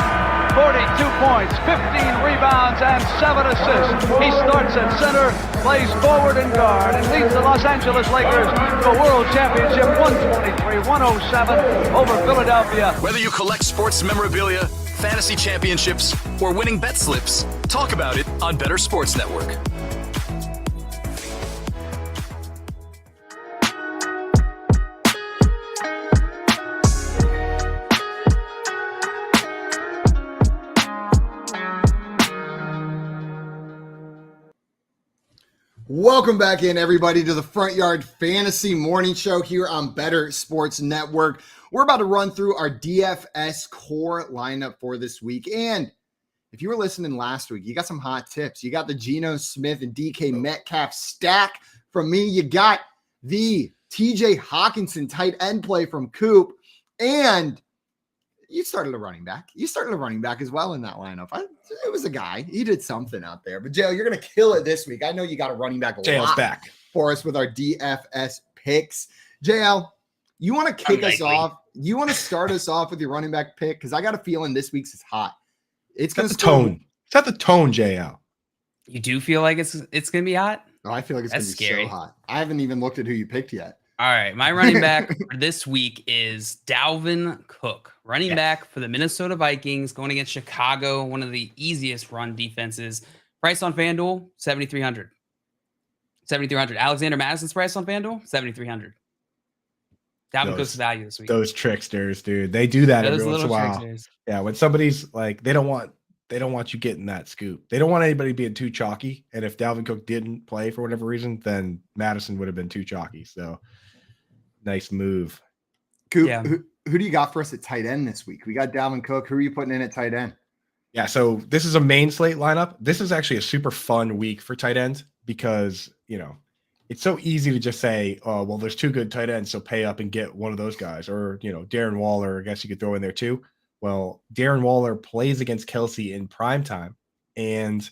42 points, 15 rebounds, and 7 assists. He starts at center, plays forward and guard, and leads the Los Angeles Lakers to a world championship 123-107 over Philadelphia. Whether you collect sports memorabilia, fantasy championships, or winning bet slips, talk about it on Bettor Sports Network. Welcome back in, everybody, to the Front Yard Fantasy Morning Show here on Bettor Sports Network. We're about to run through our DFS core lineup for this week. And if you were listening last week, you got some hot tips. You got the Geno Smith and DK Metcalf stack from me. You got the TJ Hawkinson tight end play from Coop. And you started a running back. You started a running back as well in that lineup. It was a guy. He did something out there. But, Jail, you're going to kill it this week. I know you got a running back back for us with our DFS picks. JL, you want to kick us off? You want to start us off with your running back pick? Because I got a feeling this week's is hot. It's going to tone. Set the tone, JL. You do feel like it's going to be hot? Oh, I feel like it's going to be scary. so hot. I haven't even looked at who you picked yet. All right, my running back for this week is Dalvin Cook, running back for the Minnesota Vikings, going against Chicago, one of the easiest run defenses. Price on FanDuel, $7,300. $7,300. Alexander Madison's price on FanDuel, $7,300. Dalvin Cook's value this week. Those tricksters, dude. They do that every once in a while. Tricksters. Yeah, when somebody's like, they don't want you getting that scoop. They don't want anybody being too chalky. And if Dalvin Cook didn't play for whatever reason, then Madison would have been too chalky. So nice move. Coop, who do you got for us at tight end this week? We got Dalvin Cook. Who are you putting in at tight end? Yeah, so this is a main slate lineup. This is actually a super fun week for tight ends because, it's so easy to just say, oh, well, there's two good tight ends, so pay up and get one of those guys. Or, Darren Waller, I guess you could throw in there too. Well, Darren Waller plays against Kelsey in primetime, and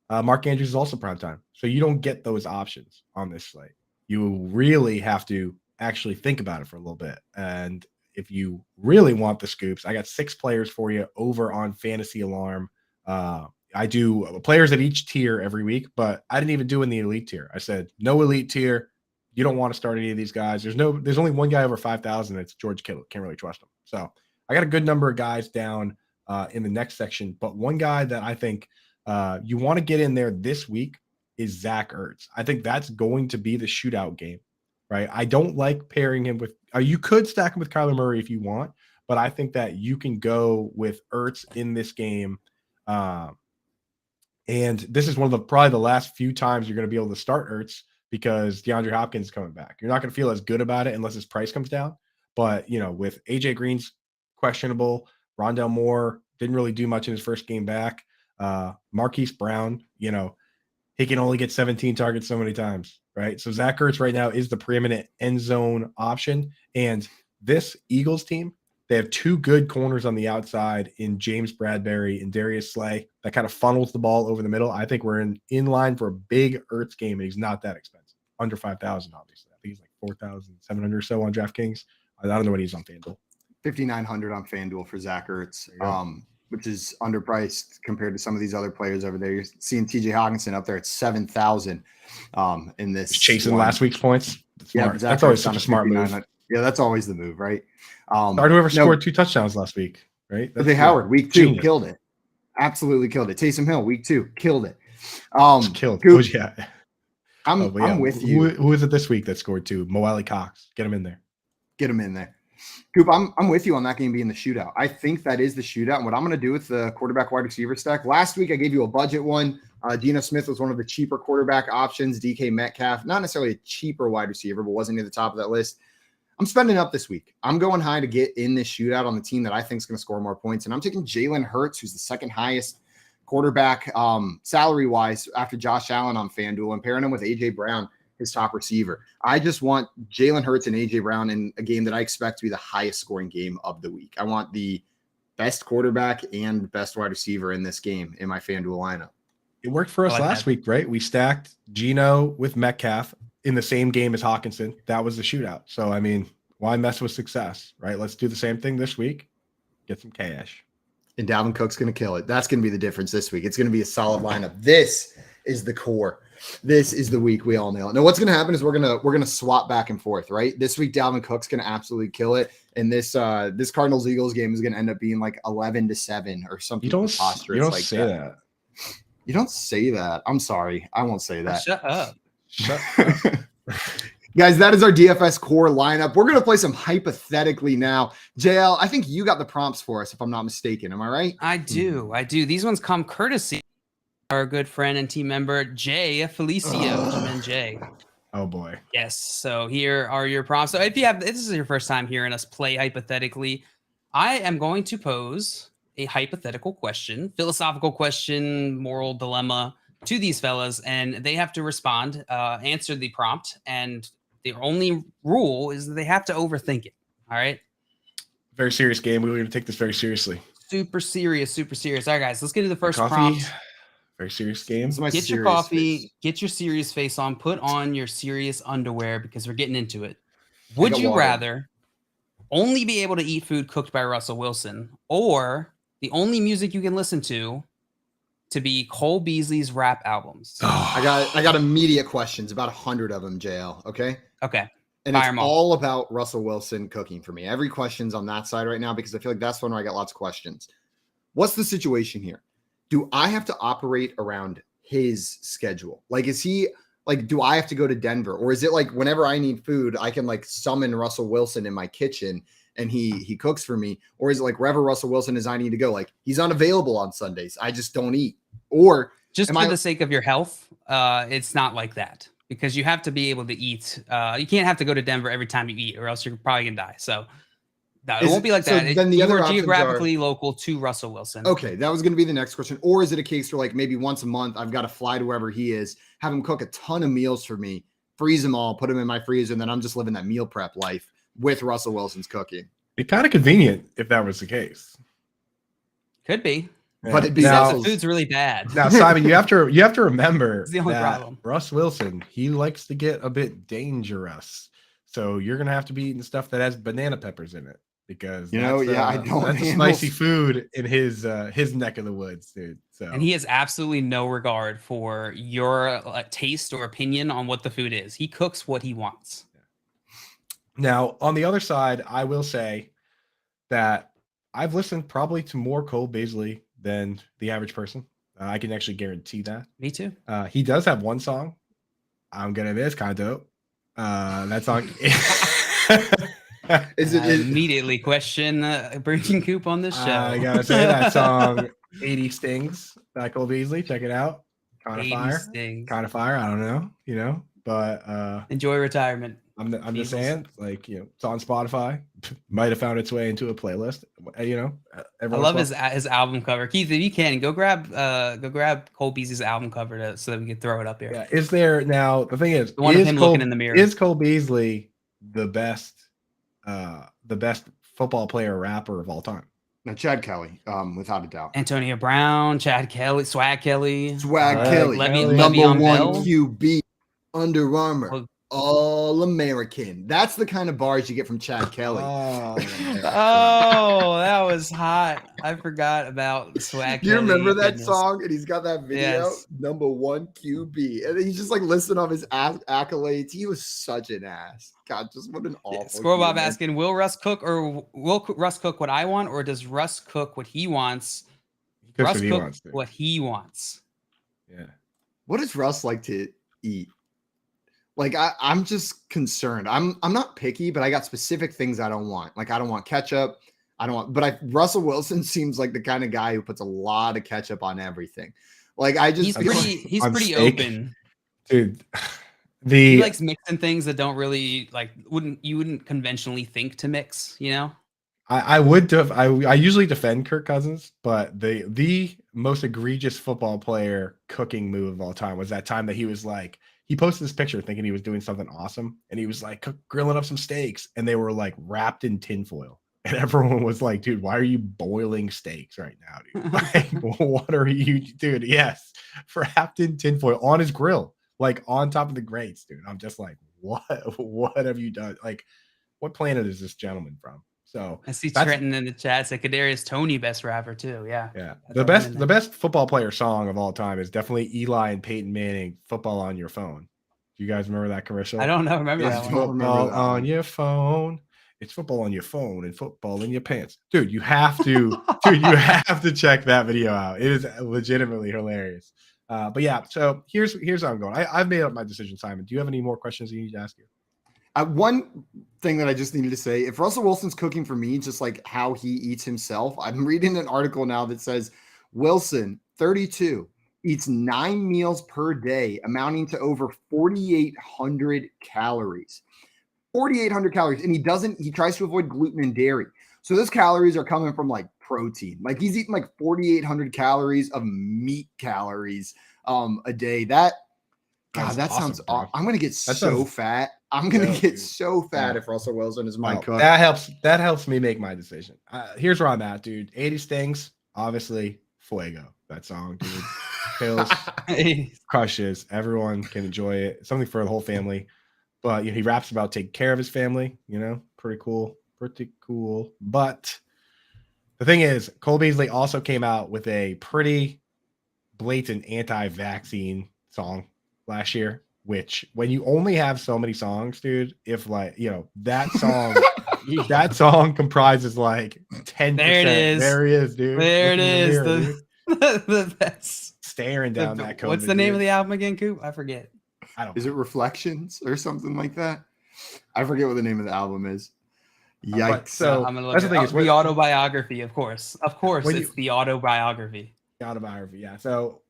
Mark Andrews is also primetime. So you don't get those options on this slate. You really have to actually think about it for a little bit. And if you really want the scoops, I got 6 players for you over on Fantasy Alarm. I do players at each tier every week, but I didn't even do in the elite tier. I said, no elite tier. You don't want to start any of these guys. There's only one guy over 5,000. It's George Kittle. Can't really trust him. So I got a good number of guys down in the next section, but one guy that I think you want to get in there this week is Zach Ertz. I think that's going to be the shootout game, right? I don't like pairing him with you could stack him with Kyler Murray if you want, but I think that you can go with Ertz in this game. And this is one of probably the last few times you're going to be able to start Ertz because DeAndre Hopkins is coming back. You're not going to feel as good about it unless his price comes down. But, with AJ Green's questionable, Rondell Moore didn't really do much in his first game back. Marquise Brown, he can only get 17 targets so many times, right? So Zach Ertz right now is the preeminent end zone option. And this Eagles team, they have 2 good corners on the outside in James Bradbury and Darius Slay that kind of funnels the ball over the middle. I think we're in line for a big Ertz game, and he's not that expensive. Under 5,000, obviously. I think he's like 4,700 or so on DraftKings. I don't know what he's on FanDuel. 5,900 on FanDuel for Zach Ertz, which is underpriced compared to some of these other players over there. You're seeing TJ Hawkinson up there at 7,000 in this. He's chasing last week's points. That's always such a smart move. Yeah, that's always the move, right? Whoever scored 2 touchdowns last week, right? That's Howard, week 2, killed it. Absolutely killed it. Taysom Hill, week 2, killed it. Killed. Coop, yeah. I'm with you. Who is it this week that scored 2? Mo Alley Cox. Get him in there. Get him in there. Coop, I'm with you on that game being the shootout. I think that is the shootout. And what I'm going to do with the quarterback wide receiver stack, last week I gave you a budget one. Geno Smith was one of the cheaper quarterback options. DK Metcalf, not necessarily a cheaper wide receiver, but wasn't near the top of that list. I'm spending up this week. I'm going high to get in this shootout on the team that I think is going to score more points. And I'm taking Jalen Hurts, who's the second highest quarterback salary-wise after Josh Allen on FanDuel, and pairing him with A.J. Brown, his top receiver. I just want Jalen Hurts and A.J. Brown in a game that I expect to be the highest scoring game of the week. I want the best quarterback and best wide receiver in this game in my FanDuel lineup. It worked for us last week, right? We stacked Geno with Metcalf in the same game as Hawkinson. That was the shootout. So, I mean, why mess with success, right? Let's do the same thing this week. Get some cash. And Dalvin Cook's going to kill it. That's going to be the difference this week. It's going to be a solid lineup. This is the core. This is the week we all nail it. Now, what's going to happen is we're going to swap back and forth, right? This week, Dalvin Cook's going to absolutely kill it. And this Cardinals-Eagles game is going to end up being like 11-7 or something. You don't say that. You don't say that. I'm sorry. I won't say that. Shut up. Guys, that is our DFS core lineup. We're going to play some hypothetically now. JL, I think you got the prompts for us, if I'm not mistaken. Am I right? I do. These ones come courtesy of our good friend and team member, Jay Felicio. and Jay. Oh boy. Yes. So here are your prompts. So if this is your first time hearing us play hypothetically, I am going to pose a hypothetical question, philosophical question, moral dilemma to these fellas, and they have to respond, answer the prompt, and the only rule is that they have to overthink it. All right. Very serious game. We're going to take this very seriously. Super serious, super serious. All right, guys, let's get to the first Coffee. prompt. Very serious game. Get your coffee, get your serious face on, put on your serious underwear because we're getting into it. Would you rather only be able to eat food cooked by Russell Wilson, or the only music you can listen to be Cole Beasley's rap albums? I got immediate questions, about 100 of them, JL. Okay. Okay. And it's all about Russell Wilson cooking for me. Every question's on that side right now because I feel like that's one where I got lots of questions. What's the situation here? Do I have to operate around his schedule? Like, is he like, do I have to go to Denver, or is it like whenever I need food, I can like summon Russell Wilson in my kitchen and he cooks for me? Or is it like wherever Russell Wilson is, I need to go? Like, he's unavailable on Sundays, I just don't eat. Or just for the sake of your health, it's not like that, because you have to be able to eat. You can't have to go to Denver every time you eat, or else you're probably gonna die. So no, it won't be like that. Then the other options geographically local to Russell Wilson. Okay, that was going to be the next question. Or is it a case where like maybe once a month I've got to fly to wherever he is, have him cook a ton of meals for me, freeze them all, put them in my freezer, and then I'm just living that meal prep life with Russell Wilson's cooking? It's kind of convenient if that was the case. Could be. Yeah. But it'd be the food's really bad. Now, Simon, you have to remember It's the only that problem. Russ Wilson, he likes to get a bit dangerous. So you're gonna have to be eating stuff that has banana peppers in it, because I don't. That's a spicy food in his neck of the woods, dude. So And he has absolutely no regard for your taste or opinion on what the food is. He cooks what he wants. now on the other side, I will say that I've listened probably to more Cole Beasley than the average person. I can actually guarantee that. Me too. He does have one song. I'm gonna miss, kind of dope. That song. Immediately question Breaking Coop on this show. I gotta say that song, 80 Stings by Cole Beasley. Check it out. Kind of fire. Stings. Kind of fire. I don't know, but enjoy retirement. I'm just saying, like, it's on Spotify. Might have found its way into a playlist. I love his album cover. Keith, if you can, go grab Cole Beasley's album cover so that we can throw it up here. Yeah. Is there now? The thing is, the one of him looking in the mirror. Is Cole Beasley the best football player rapper of all time? Now, Chad Kelly, without a doubt. Antonio Brown, Chad Kelly, Swag Kelly, Kelly, number Le'Veon one Bell. QB, Under Armour, All-American. That's the kind of bars you get from Chad Kelly. Oh, that was hot. I forgot about Swag Do you Kelly. remember that Goodness. song? And he's got that video, Yes. number one QB. And he's just like listing off his accolades. He was such an ass. God, just what an awful Squirrel Bob human. asking, will Russ cook what I want, or does Russ cook what he wants? cooks Russ what he cook wants, dude. what he wants. Yeah. What does Russ like to eat? Like I'm just concerned. I'm not picky, but I got specific things I don't want. Like I don't want ketchup. Russell Wilson seems like the kind of guy who puts a lot of ketchup on everything. Like he's pretty open. Dude. He likes mixing things that don't really wouldn't conventionally think to mix, I usually defend Kirk Cousins, but the most egregious football player cooking move of all time was that time that he was like, he posted this picture thinking he was doing something awesome, and he was like grilling up some steaks, and they were like wrapped in tinfoil. And everyone was like, dude, why are you boiling steaks right now, dude? Like, what are you, dude? Yes, wrapped in tinfoil on his grill, like on top of the grates, dude. I'm just like, what have you done? Like, what planet is this gentleman from? So I see Trenton in the chat say Kadarius Toney best rapper too. Yeah. Yeah. The best football player song of all time is definitely Eli and Peyton Manning, Football on Your Phone. Do you guys remember that commercial? I don't know. Remember that one? Football on your phone. It's football on your phone and football in your pants. Dude, you have to check that video out. It is legitimately hilarious. But yeah, so here's how I'm going. I've made up my decision, Simon. Do you have any more questions you need to ask you? One thing that I just needed to say, if Russell Wilson's cooking for me, just like how he eats himself, I'm reading an article now that says Wilson, 32, eats 9 meals per day, amounting to over 4,800 calories. 4,800 calories. And he tries to avoid gluten and dairy. So those calories are coming from like protein. Like he's eating like 4,800 calories of meat calories a day. That awesome, sounds bro. I'm going to get so fat. I'm going to get so fat if Russell Wilson is my cook. That helps me make my decision. Here's where I'm at, dude. 80 Stings, obviously, Fuego. That song, dude. Kills, crushes. Everyone can enjoy it. Something for the whole family. But he raps about taking care of his family. Pretty cool. But the thing is, Cole Beasley also came out with a pretty blatant anti-vaccine song last year. Which, when you only have so many songs, dude, if that song comprises like 10%. There it is. There he is, dude. There it is. The That's staring down that COVID. What's the name of the album again, Coop? I forget. Is it Reflections or something like that? I forget what the name of the album is. Yikes. So I'm gonna look at the autobiography, of course. Of course, it's the autobiography. The autobiography, yeah. So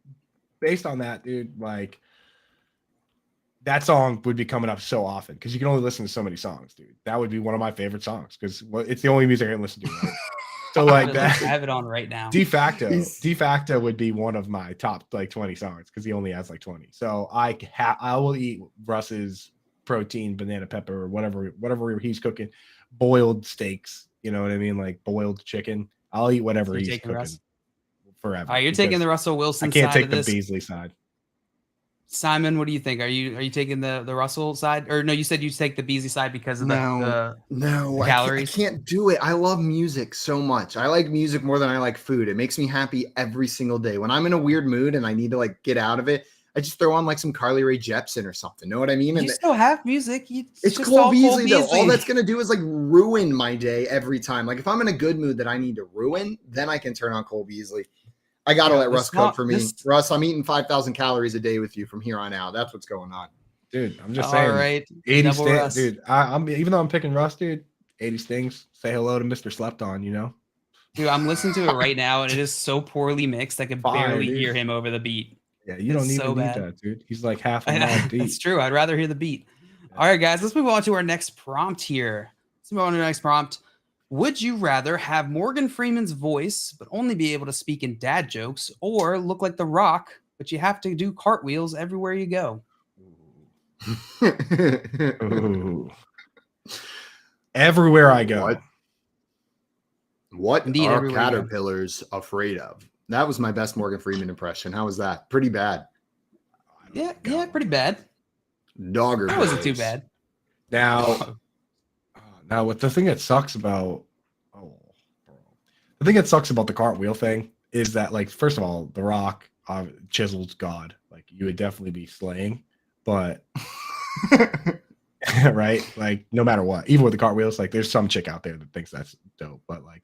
based on that, dude, like that song would be coming up so often because you can only listen to so many songs, dude. That would be one of my favorite songs because it's the only music I can listen to. Right? So like that, I have it on right now. De facto would be one of my top like 20 songs because he only has like 20. So I will eat Russ's protein, banana pepper, or whatever he's cooking, boiled steaks. You know what I mean? Like boiled chicken. I'll eat whatever he's cooking forever. All right, you're taking the Russell Wilson. I can't side take of the this. Beasley side. Simon, what do you think? Are you taking the Russell side, or no? You said you take the Beasley side because of the calories. I can't do it. I love music so much. I like music more than I like food. It makes me happy every single day. When I'm in a weird mood and I need to like get out of it, I just throw on like some Carly Rae Jepsen or something. Know what I mean? You still have music. It's Cole Beasley though. All that's gonna do is like ruin my day every time. Like if I'm in a good mood that I need to ruin, then I can turn on Cole Beasley. I gotta let Russ cook for me. Russ, I'm eating 5,000 calories a day with you from here on out. That's what's going on, dude. I'm just saying. All right, 80 stings, dude. I'm even though I'm picking Russ, dude. 80 stings. Say hello to Mr. Slept On. Dude, I'm listening to it right now, and it is so poorly mixed. I could barely hear him over the beat. Yeah, you don't need to need that, dude. He's like half a mile deep. That's true. I'd rather hear the beat. All right, guys, let's move on to our next prompt here. Would you rather have Morgan Freeman's voice, but only be able to speak in dad jokes, or look like The Rock, but you have to do cartwheels everywhere you go? Ooh. Everywhere I go. What are caterpillars afraid of? That was my best Morgan Freeman impression. How was that? Pretty bad. Yeah, pretty bad. Dogger. That wasn't too bad. Now, what the thing that sucks about the cartwheel thing is that, like, first of all, The Rock chiseled God. Like, you would definitely be slaying, but right, like, no matter what, even with the cartwheels, like, there's some chick out there that thinks that's dope, but like,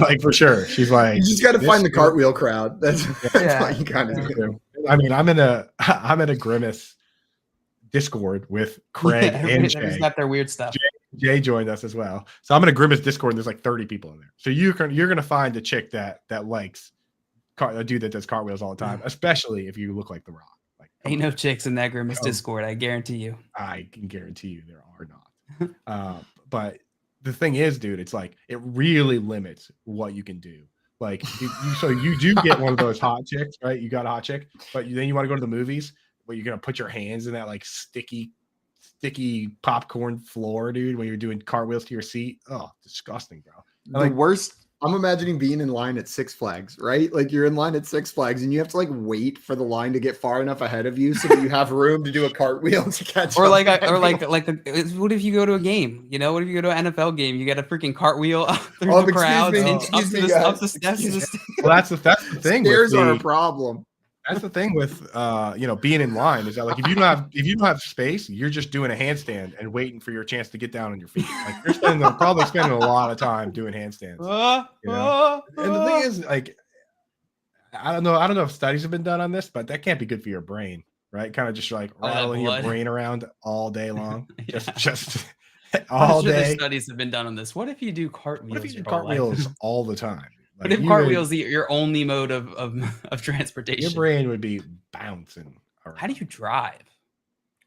like for sure, she's like, you just got to find the cartwheel crowd. That's what you got to do. I mean, I'm in a Grimace Discord with Craig and Jay. Everybody's got their weird stuff. Jay joined us as well. So I'm in a Grimace Discord and there's like 30 people in there. So you're gonna find a chick that likes a dude that does cartwheels all the time, especially if you look like The Rock. Like, ain't no chicks in that Grimace Discord, I guarantee you. I can guarantee you there are not. But the thing is, dude, it's like it really limits what you can do. Like so you do get one of those hot chicks, right? You got a hot chick, but then you want to go to the movies. But you're gonna put your hands in that like sticky popcorn floor, dude, when you're doing cartwheels to your seat. Oh, disgusting, bro. The worst. I'm imagining being in line at Six Flags, right? Like you're in line at Six Flags and you have to like wait for the line to get far enough ahead of you so that you have room to do a cartwheel to catch up. What if you go to a game? What if you go to an NFL game? You got a freaking cartwheel through the crowd up the steps. Well, that's the thing. Stairs are a problem. That's the thing with being in line is that like if you don't have space, you're just doing a handstand and waiting for your chance to get down on your feet. Like you're probably spending a lot of time doing handstands. And the thing is, like, I don't know if studies have been done on this, but that can't be good for your brain, right? Kind of just like rattling your brain around all day long, just all day. Studies have been done on this. What if you do cartwheels? What if you do cartwheels all the time? But if cartwheel's your only mode of transportation, your brain would be bouncing around. How do you drive?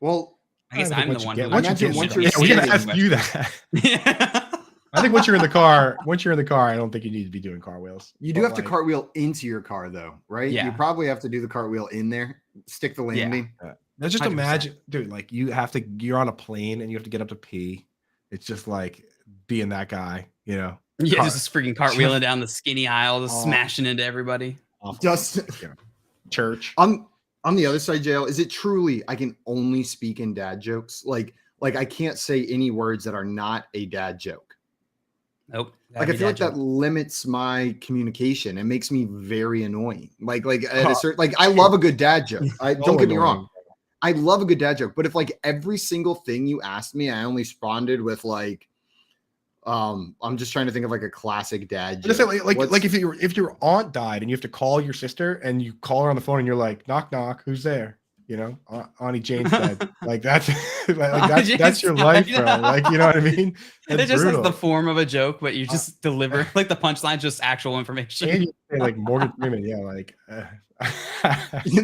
Well, I guess I'm the one. We're gonna ask you that. I think once you're in the car, I don't think you need to be doing cartwheels. You do have to cartwheel into your car, though, right? Yeah. You probably have to do the cartwheel in there, stick the landing. Yeah. Now just 100%. imagine, dude, like you're on a plane and you have to get up to pee. It's just like being that guy, you know? Yeah, just freaking cartwheeling down the skinny aisle, just smashing into everybody. Just church. On the other side, JL, is it truly I can only speak in dad jokes? Like I can't say any words that are not a dad joke. Nope. Like I feel like that limits my communication. It makes me very annoying. Like at a certain, like I love a good dad joke. Don't get me wrong. I love a good dad joke, but if like every single thing you asked me, I only responded with like, I'm just trying to think of like a classic dad joke. Like if your aunt died and you have to call your sister and you call her on the phone and you're like, knock knock, who's there? You know, Auntie Jane's dead. Like that's that's your life, bro. Like, you know what I mean? It just has the form of a joke, but you just deliver like the punchline, just actual information. And you say like Morgan Freeman, yeah, like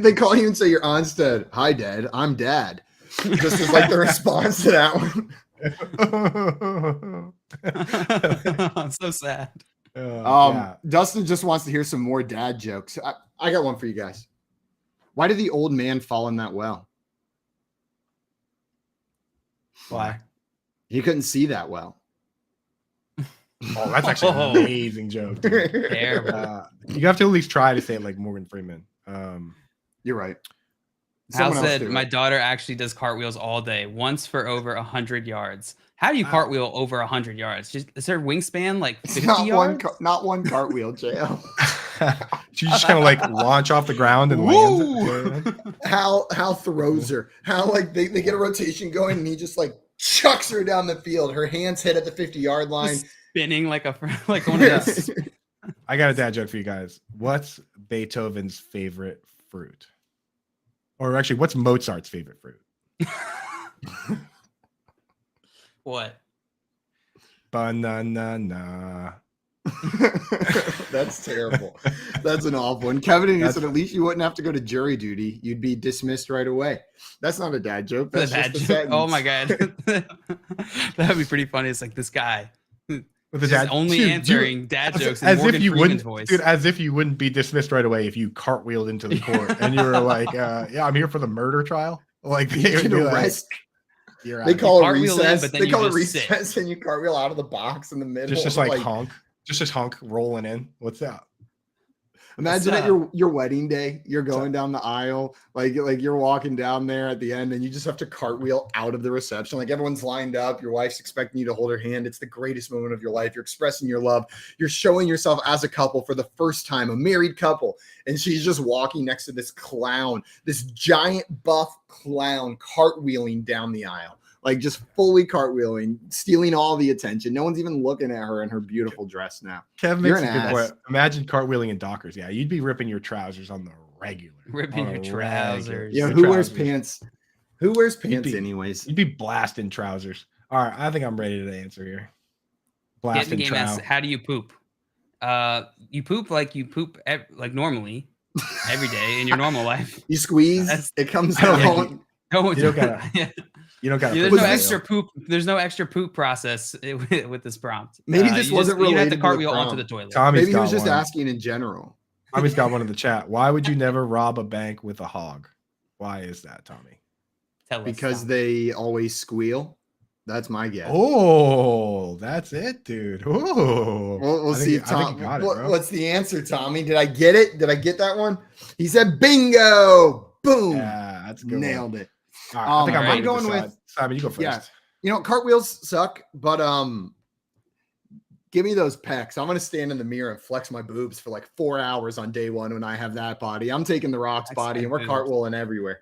they call you and say your aunt's dead. Hi, Dad. I'm Dad. This is like the response to that one. I'm so sad. Dustin just wants to hear some more dad jokes. I got one for you guys. Why did the old man fall in that well? Why? He couldn't see that well. Oh, that's actually an amazing joke. Terrible. You have to at least try to say it like Morgan Freeman. You're right. Hal said, my daughter actually does cartwheels all day, once for over 100 yards. How do you cartwheel over 100 yards? Is there wingspan like 50 yards? Not one cartwheel, JL. She just kind of like launch off the ground and lands. Hal throws her. Hal, like they get a rotation going and he just like chucks her down the field. Her hands hit at the 50-yard line. Just spinning like one of those. I got a dad joke for you guys. What's Beethoven's favorite fruit? Or actually, what's Mozart's favorite fruit? What? Banana. That's terrible. That's an awful one. Kevin and you said at least you wouldn't have to go to jury duty. You'd be dismissed right away. That's not a dad joke. That's just a sentence. Oh my god. That'd be pretty funny. It's like this guy with his dad only answering dad jokes in as Morgan if you Freeman's wouldn't, voice. dude, as if you wouldn't be dismissed right away if you cartwheeled into the court and you were like, yeah, I'm here for the murder trial. Like they would be like, they call it recess. recess. They call it recess, and you cartwheel out of the box in the middle. Just like honk, just honk rolling in. What's that? Imagine at your wedding day, you're going down the aisle, like you're walking down there at the end, and you just have to cartwheel out of the reception. Like everyone's lined up, your wife's expecting you to hold her hand. It's the greatest moment of your life. You're expressing your love. You're showing yourself as a couple for the first time, a married couple, and she's just walking next to this clown, this giant buff clown, cartwheeling down the aisle. Like just fully cartwheeling, stealing all the attention. No one's even looking at her in her beautiful dress now. Kevin makes a good point. Imagine cartwheeling in Dockers. Yeah, you'd be ripping your trousers on the regular. Ripping your trousers. Yeah, who wears pants? Who wears pants anyways? You'd be blasting trousers. All right, I think I'm ready to answer here. Blasting trousers. How do you poop? You poop like normally every day in your normal life. You squeeze. It comes out. You don't gotta. You don't got. There's no extra poop. There's no extra poop process with this prompt. Maybe this wasn't related. You have to cartwheel to the onto the toilet. Maybe he was just asking in general. Tommy's got one in the chat. Why would you never rob a bank with a hog? Why is that, Tommy? Because they always squeal. That's my guess. Oh, that's it, dude. Oh, we'll see if Tom. What's the answer, Tommy? Did I get it? Did I get that one? He said, "Bingo! Boom! Yeah, that's a good. Nailed it." All right, I think I'm going with Simon. You go first. Yeah, you know, cartwheels suck, but give me those pecs. I'm gonna stand in the mirror and flex my boobs for like 4 hours on day one when I have that body. I'm taking the Rock's body, and we're cartwheeling everywhere.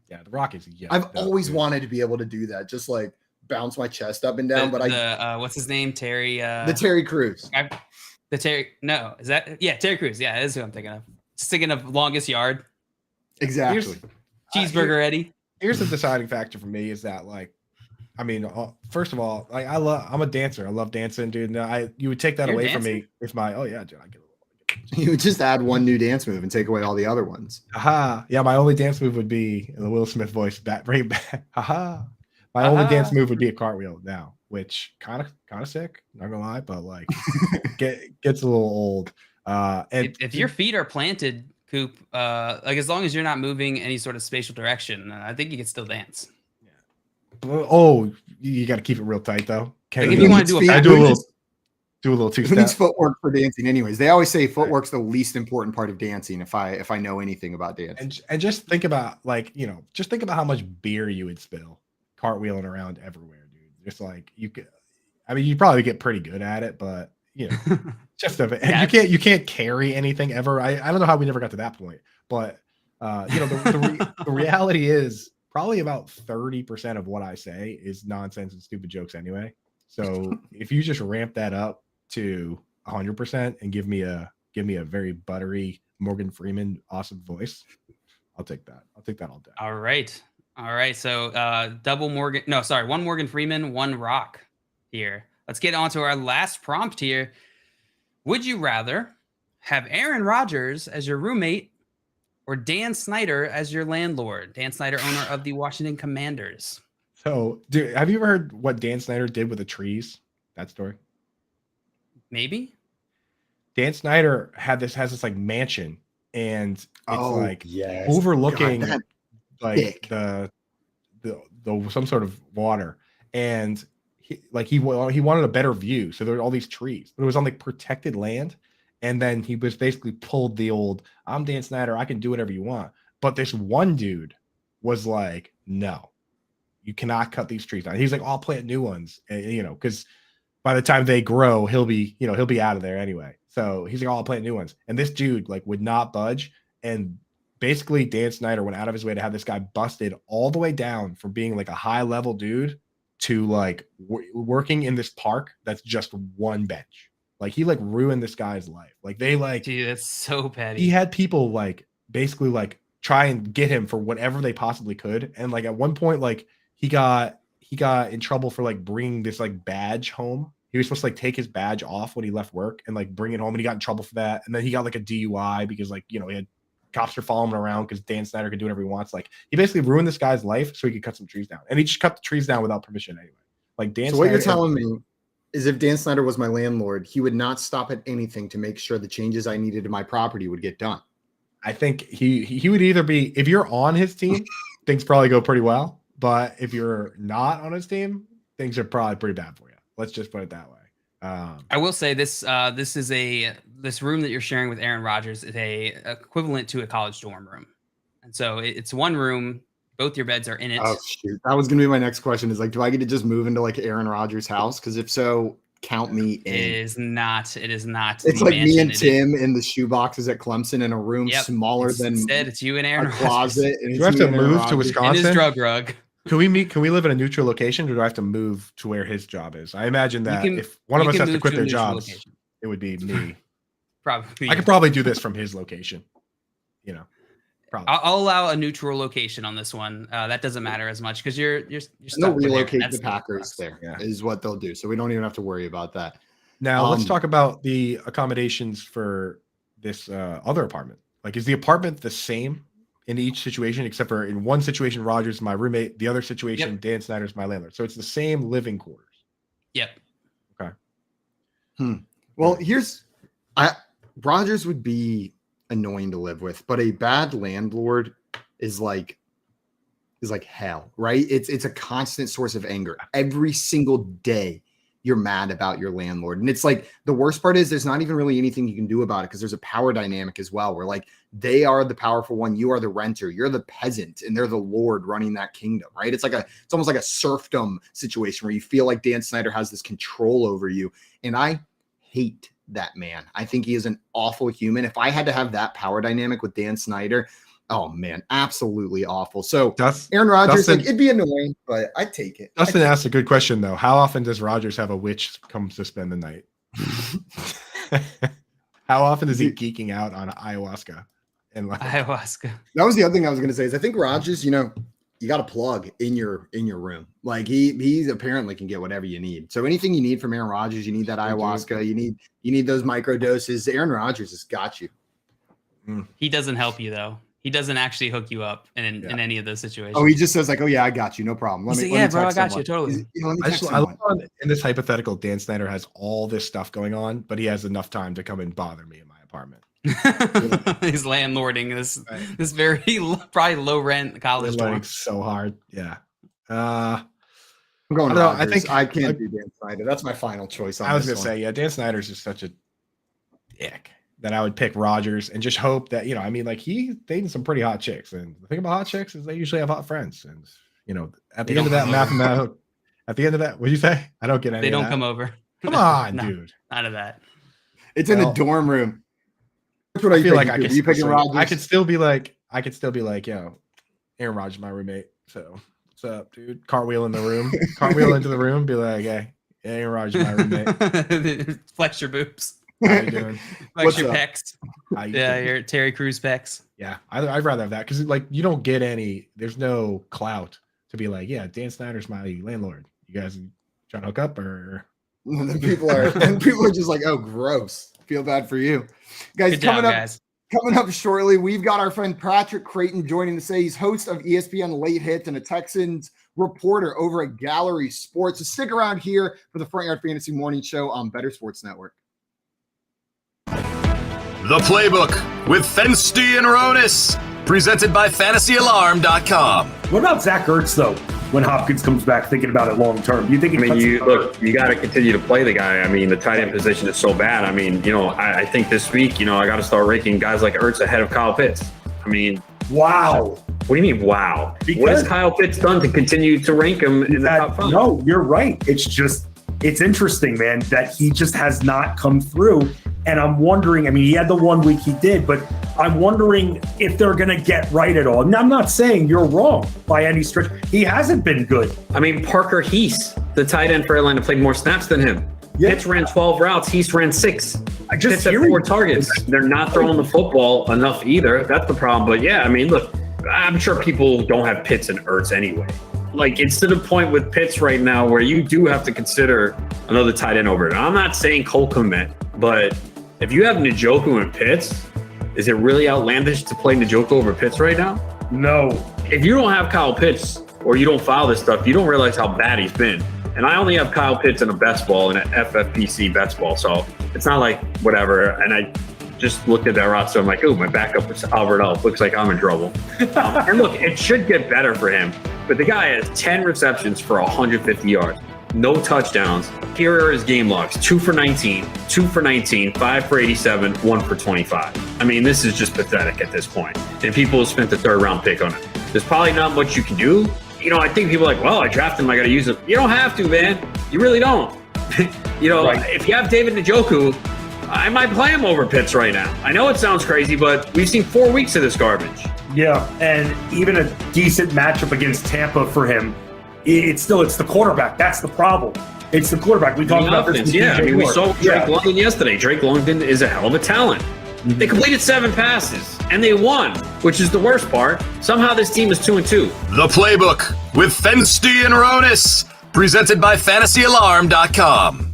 Yeah, the Rock is. I've always wanted to be able to do that, just like bounce my chest up and down. What's his name? Terry. The Terry Crews. No, is that? Yeah, Terry Crews. Yeah, that is who I'm thinking of. Just thinking of longest yard. Exactly. Cheeseburger Eddie. Here's the deciding factor for me is that, like, I mean, first of all, like I'm a dancer. I love dancing, dude. Now you would take that away from me if my, oh yeah, dude, I get a little You would just add one new dance move and take away all the other ones. Haha. Yeah, my only dance move would be in the Will Smith voice. Bring it back. Haha. My only dance move would be a cartwheel now, which kind of sick. Not gonna lie, but like gets a little old. And if your feet are planted, Coop, like as long as you're not moving any sort of spatial direction, I think you can still dance. Oh, you got to keep it real tight though. Like if you want to do I do a little two Who step. needs footwork for dancing anyways? They always say footwork's the least important part of dancing if I know anything about dance. And just think about just think about how much beer you would spill cartwheeling around everywhere, dude. Just like you could, I mean, you probably get pretty good at it, but just of it. And you can't carry anything ever. I don't know how we never got to that point, but the reality is probably about 30% of what I say is nonsense and stupid jokes anyway. So if you just ramp that up to 100% and give me a very buttery Morgan Freeman awesome voice, I'll take that. I'll take that all day. All right. So one Morgan Freeman, one Rock here. Let's get on to our last prompt here. Would you rather have Aaron Rodgers as your roommate or Dan Snyder as your landlord? Dan Snyder, owner of the Washington Commanders. So, dude, have you ever heard what Dan Snyder did with the trees? That story? Maybe. Dan Snyder has this like mansion, and it's overlooking the some sort of water, and he wanted a better view, so there were all these trees, but it was on like protected land. And then he was basically pulled the old, I'm Dan Snyder, I can do whatever you want. But this one dude was like, no, you cannot cut these trees down. He's like, I'll plant new ones, because by the time they grow, he'll be out of there anyway. So he's like, I'll plant new ones. And this dude would not budge. And basically Dan Snyder went out of his way to have this guy busted all the way down from being like a high level dude to like working in this park that's just one bench. Like he ruined this guy's life. Like they dude, that's so petty. He had people basically try and get him for whatever they possibly could. And at one point, he got in trouble for bringing this badge home. He was supposed to take his badge off when he left work and bring it home, and he got in trouble for that. And then he got a DUI because he had cops are following him around because Dan Snyder could do whatever he wants. He basically ruined this guy's life so he could cut some trees down, and he just cut the trees down without permission anyway. Dan. So what you're telling me is if Dan Snyder was my landlord, he would not stop at anything to make sure the changes I needed to my property would get done. I think he would either be, if you're on his team, things probably go pretty well. But if you're not on his team, things are probably pretty bad for you. Let's just put it that way. I will say this room that you're sharing with Aaron Rodgers is equivalent to a college dorm room. And so it's one room. Both your beds are in it. Oh, shoot. That was going to be my next question is do I get to just move into Aaron Rodgers' house? Because if so, count me in. It is not. It's like me and Tim in the shoe boxes at Clemson in a room smaller than instead it's you and Aaron a closet. Do I have to move to Wisconsin? In his drug rug. Can we live in a neutral location, or do I have to move to where his job is? I imagine that if one of us has to quit their jobs, it would be me. Probably. I could probably do this from his location. Probably. I'll allow a neutral location on this one. That doesn't matter as much because you're they'll relocate the Packers there is what they'll do. So we don't even have to worry about that. Now let's talk about the accommodations for this other apartment. Is the apartment the same in each situation, except for in one situation, Rodgers is my roommate. The other situation, Dan Snyder's my landlord. So it's the same living quarters. Yep. Okay. Well, Rodgers would be annoying to live with, but a bad landlord is like hell, right? It's a constant source of anger. Every single day you're mad about your landlord. And it's the worst part is there's not even really anything you can do about it because there's a power dynamic as well where they are the powerful one, you are the renter, you're the peasant, and they're the lord running that kingdom, right? It's almost like a serfdom situation where you feel like Dan Snyder has this control over you. And I hate that man. I think he is an awful human. If I had to have that power dynamic with Dan Snyder, oh man, absolutely awful. So Aaron Rodgers, it'd be annoying, but I'd take it. Dustin asked a good question though. How often does Rodgers have a witch come to spend the night? How often is he geeking out on ayahuasca? Ayahuasca. That was the other thing I was going to say is I think Rodgers, you got a plug in your room. Like he apparently can get whatever you need. So anything you need from Aaron Rodgers, you need that ayahuasca, you need those micro doses. Aaron Rodgers has got you. He doesn't help you though. He doesn't actually hook you up in any of those situations. Oh, he just says like, "Oh yeah, I got you, no problem." Let me bro, I got you totally. I love in this hypothetical, Dan Snyder has all this stuff going on, but he has enough time to come and bother me in my apartment. He's landlording this very probably low rent college dorm. So hard, yeah. I'm going. I think I can't do Dan Snyder. That's my final choice. I was gonna say, yeah, Dan Snyder's just such a dick that I would pick Rodgers and just hope that, I mean, like he's dating some pretty hot chicks, and the thing about hot chicks is they usually have hot friends, and at the end of that at the end of that, what'd you say? I don't get any. They don't come over. Come on, No, dude. None of that. It's in the dorm room. That's what I feel like you picking Rodgers? I could still be like, Aaron Rodgers is my roommate. So what's up, dude? Cartwheel in the room. Cartwheel into the room. Be like, hey, Aaron Rodgers is my roommate. Flex your boobs. How you doing? Flex your pecs. Your Terry Crews pecs. Yeah, I'd rather have that because you don't get any. There's no clout to be like, yeah, Dan Snyder's my landlord. You guys trying to hook up or? And then people are just like, oh, gross. Feel bad for you, guys. Coming up shortly, we've got our friend Patrick Creighton joining us today. He's host of ESPN Late Hits and a Texans reporter over at Gallery Sports. So stick around here for the Front Yard Fantasy Morning Show on Bettor Sports Network. The Playbook with Fensty and Ronis, presented by FantasyAlarm.com. What about Zach Ertz, though, when Hopkins comes back, thinking about it long term? Do you think you got to continue to play the guy. I mean, the tight end position is so bad. I mean, I think this week, I got to start ranking guys like Ertz ahead of Kyle Pitts. I mean, wow. What do you mean, wow? What has Kyle Pitts done to continue to rank him in the top 5? No, you're right. It's interesting, man, that he just has not come through. And I'm wondering, I mean, he had the 1 week he did, but I'm wondering if they're going to get right at all. Now, I'm not saying you're wrong by any stretch. He hasn't been good. I mean, Parker Heath, the tight end for Atlanta, played more snaps than him. Yeah. Pitts ran 12 routes. Heath ran 6. Pitts had 4 targets. They're not throwing the football enough either. That's the problem. But yeah, I mean, look, I'm sure people don't have Pitts and Ertz anyway. Like, it's to the point with Pitts right now where you do have to consider another tight end over it. I'm not saying Cole Kmet, but if you have Njoku and Pitts, is it really outlandish to play Njoku over Pitts right now? No. If you don't have Kyle Pitts or you don't follow this stuff, you don't realize how bad he's been. And I only have Kyle Pitts in a best ball, in an FFPC best ball. So it's not like whatever. And I just looked at that roster. I'm like, oh, my backup is Albert Elf. Looks like I'm in trouble. And look, it should get better for him. But the guy has 10 receptions for 150 yards. No touchdowns. Here are his game logs: 2 for 19, 2 for 19, 5 for 87, 1 for 25. I mean, this is just pathetic at this point. And people have spent the 3rd round pick on it. There's probably not much you can do. I think people are like, well, I drafted him, I got to use him. You don't have to, man. You really don't. If you have David Njoku, I might play him over Pitts right now. I know it sounds crazy, but we've seen 4 weeks of this garbage. Yeah, and even a decent matchup against Tampa for him, it's the quarterback. That's the problem. It's the quarterback. We talked about this. Yeah, I mean, we saw Drake London yesterday. Drake London is a hell of a talent. Mm-hmm. They completed 7 passes, and they won, which is the worst part. Somehow this team is 2-2. The Playbook with Fensty and Ronis, presented by FantasyAlarm.com.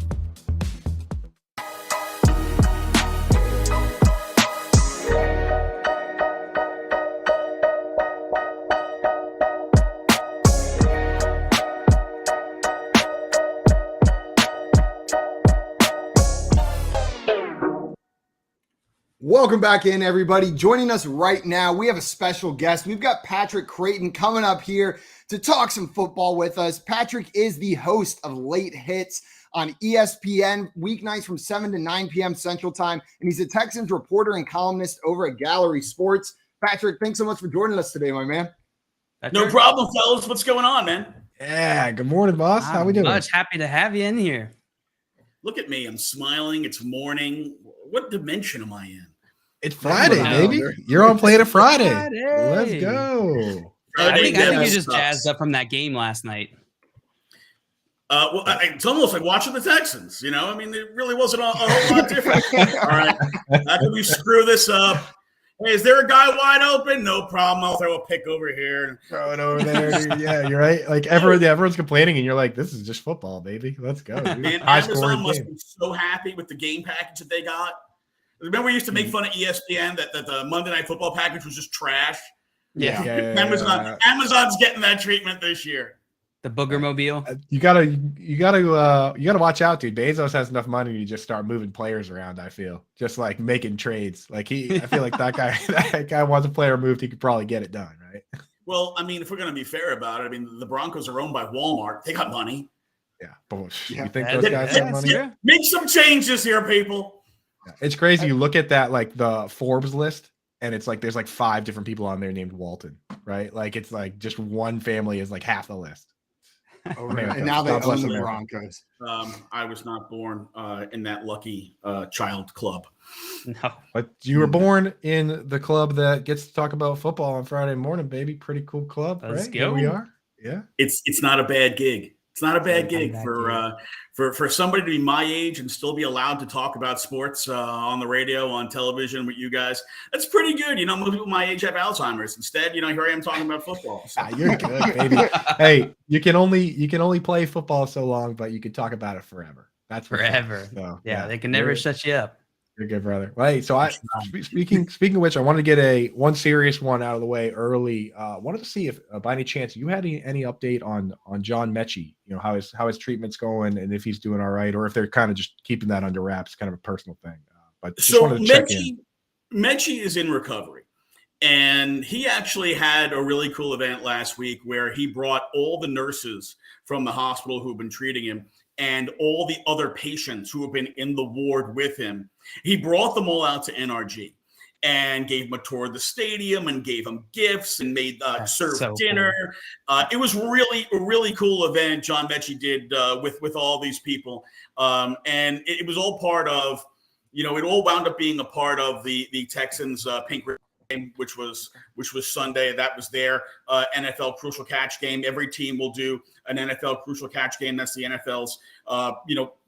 Welcome back in, everybody. Joining us right now, we have a special guest. We've got Patrick Creighton coming up here to talk some football with us. Patrick is the host of Late Hits on ESPN, weeknights from 7 to 9 p.m. Central Time, and he's a Texans reporter and columnist over at Gallery Sports. Patrick, thanks so much for joining us today, my man. No problem, fellas. What's going on, man? Yeah, good morning, boss. How we doing? Much happy to have you in here. Look at me. I'm smiling. It's morning. What dimension am I in? It's Friday, baby. You're on Planet Friday. Let's go. I think you're just jazzed up from that game last night. Well, it's almost like watching the Texans. I mean, it really wasn't a whole lot different. All right. How can we screw this up? Hey, is there a guy wide open? No problem. I'll throw a pick over here. Throw it over there. Dude. Yeah, you're right. Like everyone's complaining, and you're like, "This is just football, baby. Let's go." Dude. Man, Amazon must be so happy with the game package that they got. Remember, we used to make fun of ESPN that the Monday Night Football package was just trash. Yeah. Amazon's getting that treatment this year. The Booger Mobile. You gotta watch out, dude. Bezos has enough money to just start moving players around. I feel just like making trades. I feel like that guy wants a player moved. He could probably get it done, right? Well, I mean, if we're gonna be fair about it, I mean, the Broncos are owned by Walmart. They got money. Yeah, but you think those guys have money? Make some changes here, people. Yeah. It's crazy. You look at that, like the Forbes list, and it's like there's like 5 different people on there named Walton, right? Like it's like just one family is like half the list. And now they own the Broncos. I was not born in that lucky child club. No, but you were born in the club that gets to talk about football on Friday morning, baby. Pretty cool club, Let's right? go. Here we are. Yeah, it's not a bad gig. It's not a bad gig for somebody to be my age and still be allowed to talk about sports on the radio, on television with you guys. That's pretty good. You know, most people my age have Alzheimer's. Instead, you know, here I am talking about football. So. You're good, baby. Hey, you can only play football so long, but you can talk about it forever. That's forever. So, yeah, they can never shut you up. You're good, brother. Right. So speaking of which, I wanted to get one serious one out of the way early. Wanted to see if by any chance you had any update on John Mechie, you know, how his treatment's going and if he's doing all right, or if they're kind of just keeping that under wraps, kind of a personal thing. But just so wanted to check in. Mechie is in recovery. And he actually had a really cool event last week where he brought all the nurses from the hospital who've been treating him and all the other patients who have been in the ward with him. He brought them all out to NRG and gave them a tour of the stadium and gave them gifts and made served dinner. Cool. It was a really cool event John Mechie did with all these people. And it was all part of, you know, it all wound up being a part of the Texans pink game, which was Sunday. That was their NFL Crucial Catch game. Every team will do an NFL Crucial Catch game. That's the NFL's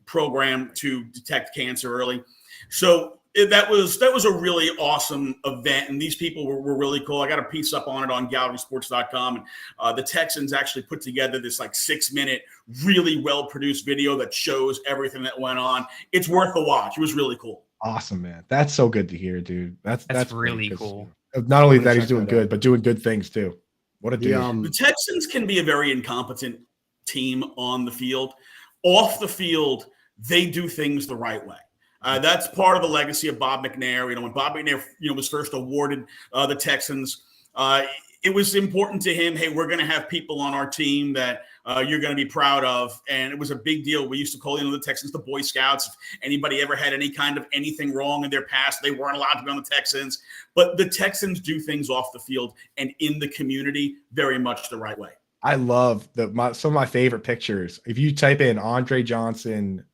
program to detect cancer early. So that was a really awesome event, and these people were really cool. I got a piece up on it on gallerysports.com, and the Texans actually put together this like 6-minute, really well produced video that shows everything that went on. It's worth a watch. It was really cool. Awesome, man. That's so good to hear, dude. That's really cool. Not only that he's doing good, but doing good things too. What a dude. The Texans can be a very incompetent team on the field. Off the field, they do things the right way. That's part of the legacy of Bob McNair. You know, when Bob McNair, was first awarded the Texans, it was important to him. Hey, we're going to have people on our team that you're going to be proud of, and it was a big deal. We used to call the Texans the Boy Scouts. If anybody ever had any kind of anything wrong in their past, they weren't allowed to be on the Texans. But the Texans do things off the field and in the community very much the right way. I love some of my favorite pictures. If you type in Andre Johnson,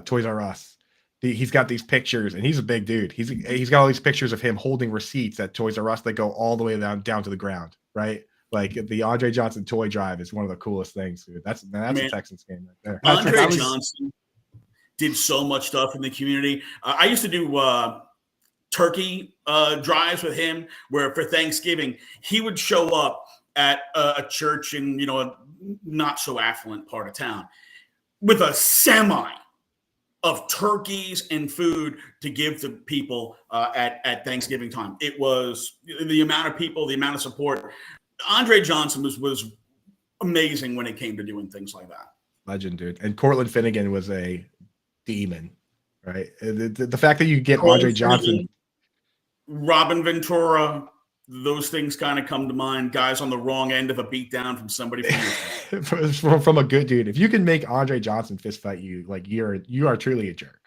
Toys R Us, he's got these pictures, and he's a big dude. He's got all these pictures of him holding receipts at Toys R Us that go all the way down to the ground, right? Like the Andre Johnson toy drive is one of the coolest things, dude. That's a Texans game right there. Andre Johnson did so much stuff in the community. I used to do turkey drives with him, where for Thanksgiving he would show up at a church in a not so affluent part of town with a semi of turkeys and food to give to people at Thanksgiving time. It was the amount of people, the amount of support. Andre Johnson was amazing when it came to doing things like that. Legend, dude. And Cortland Finnegan was a demon, right? The fact that you get Andre Johnson, Robin Ventura, those things kind of come to mind. Guys on the wrong end of a beatdown from somebody from a good dude. If you can make Andre Johnson fist fight you, like you are truly a jerk.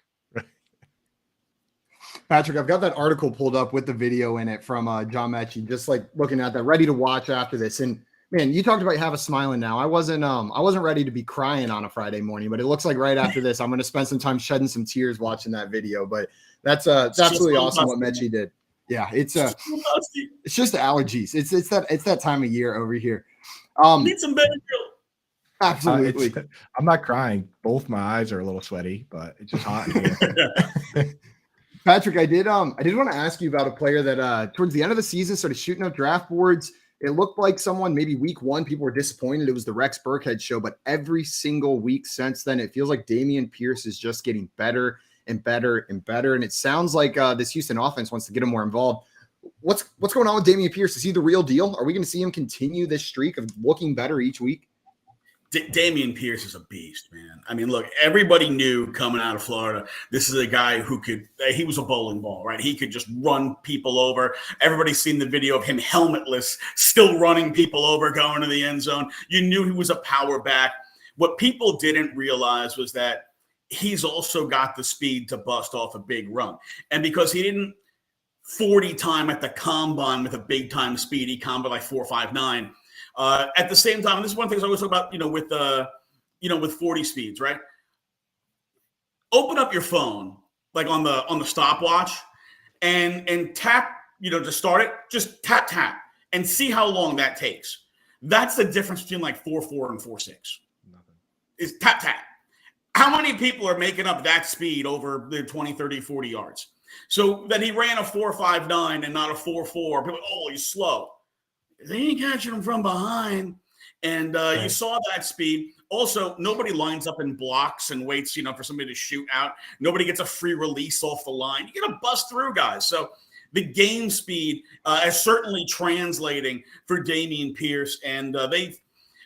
Patrick, I've got that article pulled up with the video in it from John Mechie, just like looking at that, ready to watch after this. And man, you talked about have a smiling now. I wasn't ready to be crying on a Friday morning, but it looks like right after this, I'm going to spend some time shedding some tears watching that video. But that's absolutely awesome what Mechie did. Yeah, it's just allergies. It's that time of year over here. Need some Benadryl. Absolutely. I'm not crying. Both my eyes are a little sweaty, but it's just hot in here. Patrick, I did want to ask you about a player that towards the end of the season started shooting up draft boards. It looked like someone maybe week 1, people were disappointed. It was the Rex Burkhead show, but every single week since then, it feels like Dameon Pierce is just getting better and better and better. And it sounds like this Houston offense wants to get him more involved. What's going on with Dameon Pierce? Is he the real deal? Are we going to see him continue this streak of looking better each week? Dameon Pierce is a beast, man. I mean, look, everybody knew coming out of Florida, this is a guy who he was a bowling ball, right? He could just run people over. Everybody's seen the video of him helmetless, still running people over, going to the end zone. You knew he was a power back. What people didn't realize was that he's also got the speed to bust off a big run. And because he didn't 40 time at the combine with a big time speed, he combined like 4.59. At the same time, and this is one of the things I always talk about, with 40 speeds, right? Open up your phone, like on the stopwatch, and tap, to start it, just tap, and see how long that takes. That's the difference between like 4.4 and 4.6. Nothing. Is tap. How many people are making up that speed over their 20, 30, 40 yards? So that he ran a 4.59 and not a 4.4. People, he's slow. They ain't catching him from behind. And you saw that speed. Also, nobody lines up in blocks and waits, for somebody to shoot out. Nobody gets a free release off the line. You got to bust through guys. So the game speed is certainly translating for Dameon Pierce. And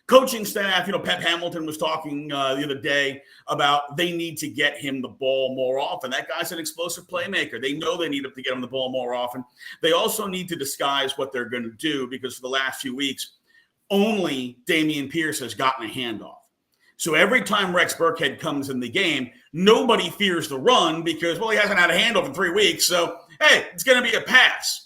coaching staff, Pep Hamilton was talking the other day about they need to get him the ball more often. That guy's an explosive playmaker. They know they need to get him the ball more often. They also need to disguise what they're going to do because for the last few weeks, only Dameon Pierce has gotten a handoff. So every time Rex Burkhead comes in the game, nobody fears the run because, he hasn't had a handoff in 3 weeks. So, hey, it's going to be a pass.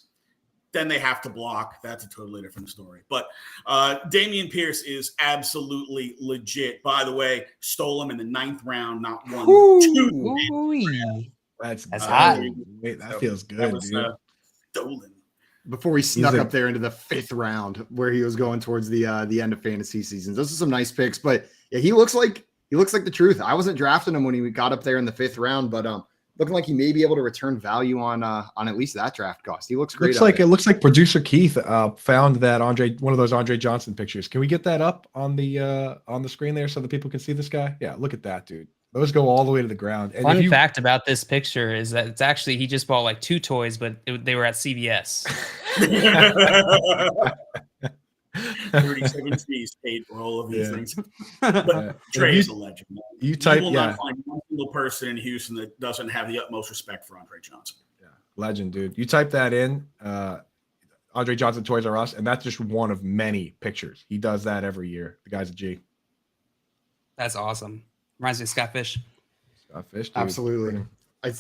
Then they have to block. That's a totally different story. But Dameon Pierce is absolutely legit. By the way, stole him in the 9th round, not 1, 2. That's hot. Wait, that feels good, that was, dude. Stolen. Before he snuck up there into the 5th round where he was going towards the end of fantasy seasons. Those are some nice picks, but yeah, he looks like the truth. I wasn't drafting him when he got up there in the 5th round, but looking like he may be able to return value on at least that draft cost. He looks great. It looks like producer Keith found that one of those Andre Johnson pictures. Can we get that up on the screen there so that people can see this guy? Yeah, look at that, dude. Those go all the way to the ground. And Fun fact about this picture is that it's actually he just bought like 2 toys, but they were at CVS. 37 fees paid for all of these things. But Trey is a legend. You will not find one single person in Houston that doesn't have the utmost respect for Andre Johnson. Yeah, legend, dude. You type that in, Andre Johnson Toys R Us, and that's just one of many pictures. He does that every year. The guy's a G. That's awesome. Reminds me of Scott Fish. Scott Fish, dude. Absolutely. I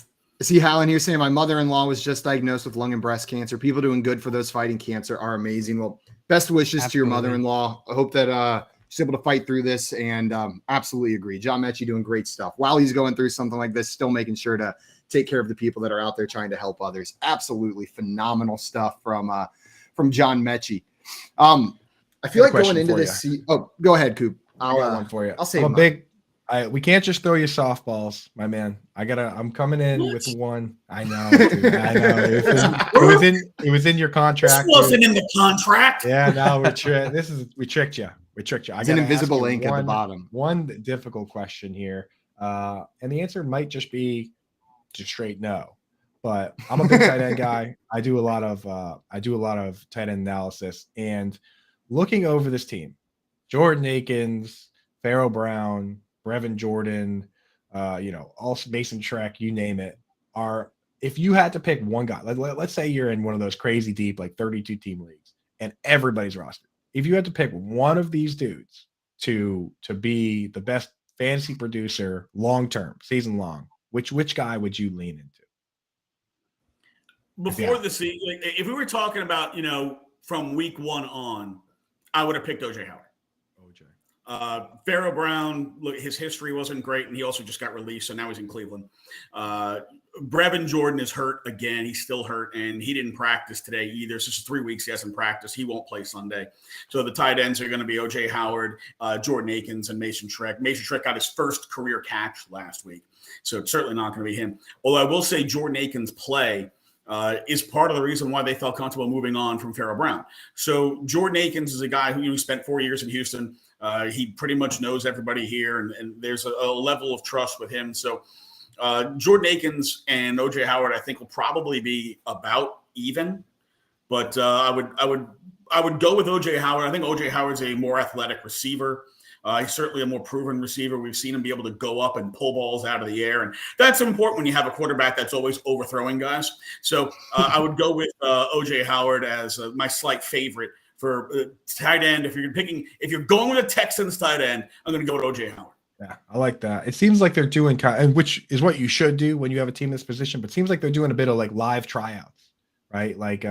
see Hal in here saying my mother-in-law was just diagnosed with lung and breast cancer. People doing good for those fighting cancer are amazing. Well, best wishes to your mother-in-law. I hope that she's able to fight through this, and absolutely agree. John Mechie doing great stuff. While he's going through something like this, still making sure to take care of the people that are out there trying to help others. Absolutely phenomenal stuff from John Mechie. I feel like going into this. Go ahead, Coop. I got one for you. I'll say we can't just throw you softballs, my man. I'm coming in with one. I know, dude, I know. It was in your contract. This wasn't in the contract. Yeah, no, we tricked you. It's an invisible ink at the bottom. One difficult question here, and the answer might just be just straight no. But I'm a big tight end guy. I do a lot of tight end analysis, and looking over this team, Jordan Akins, Pharaoh Brown, Brevin Jordan, also Mason Trek, you name it, if you had to pick one guy, let's say you're in one of those crazy deep, like 32 team leagues and everybody's rostered. If you had to pick one of these dudes to be the best fantasy producer long-term, season long, which guy would you lean into? Before the season, if we were talking about, from week 1 on, I would have picked OJ Howard. Pharaoh Brown, look, his history wasn't great, and he also just got released, so now he's in Cleveland. Brevin Jordan is hurt again. He's still hurt, and he didn't practice today either. So it's 3 weeks he hasn't practiced. He won't play Sunday. So the tight ends are going to be O.J. Howard, Jordan Akins, and Mason Schreck. Mason Schreck got his first career catch last week, so it's certainly not going to be him. Although I will say Jordan Akins' play is part of the reason why they felt comfortable moving on from Pharaoh Brown. So Jordan Akins is a guy who spent 4 years in Houston. He pretty much knows everybody here, and there's a level of trust with him. So Jordan Akins and O.J. Howard, I think, will probably be about even. But I would go with O.J. Howard. I think O.J. Howard's a more athletic receiver. He's certainly a more proven receiver. We've seen him be able to go up and pull balls out of the air, and that's important when you have a quarterback that's always overthrowing guys. So I would go with O.J. Howard as my slight favorite for tight end. If you're going with a Texans tight end, I'm going to go with O.J. Howard. Yeah, I like that. It seems like they're doing and which is what you should do when you have a team in this position, but it seems like they're doing a bit of like live tryouts, right? Like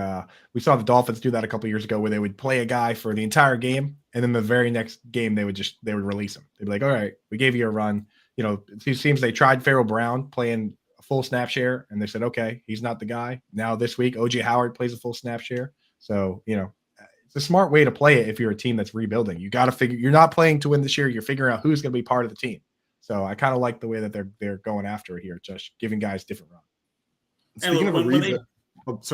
we saw the Dolphins do that a couple of years ago where they would play a guy for the entire game, and then the very next game they would release him. They'd be like, all right, we gave you a run. It seems they tried Pharaoh Brown playing a full snap share, and they said, okay, he's not the guy. Now this week, O.J. Howard plays a full snap share. So, it's a smart way to play it if you're a team that's rebuilding. You got to figure you're not playing to win this year. You're figuring out who's going to be part of the team. So I kind of like the way that they're going after it here, just giving guys different runs. Speaking of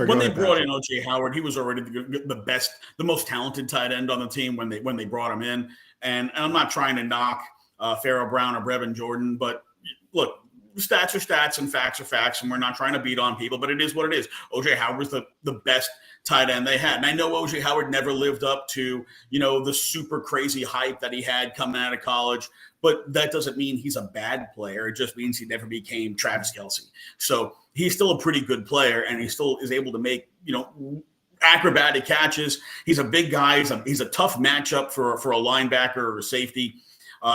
when they brought in O.J. Howard, he was already the best, the most talented tight end on the team when they brought him in. And I'm not trying to knock Pharaoh Brown or Brevin Jordan, but look, stats are stats and facts are facts, and we're not trying to beat on people, but it is what it is. O.J. Howard was the best tight end they had. And I know O.J. Howard never lived up to, the super crazy hype that he had coming out of college, but that doesn't mean he's a bad player. It just means he never became Travis Kelce. So he's still a pretty good player, and he still is able to make, acrobatic catches. He's a big guy. He's a tough matchup for a linebacker or a safety.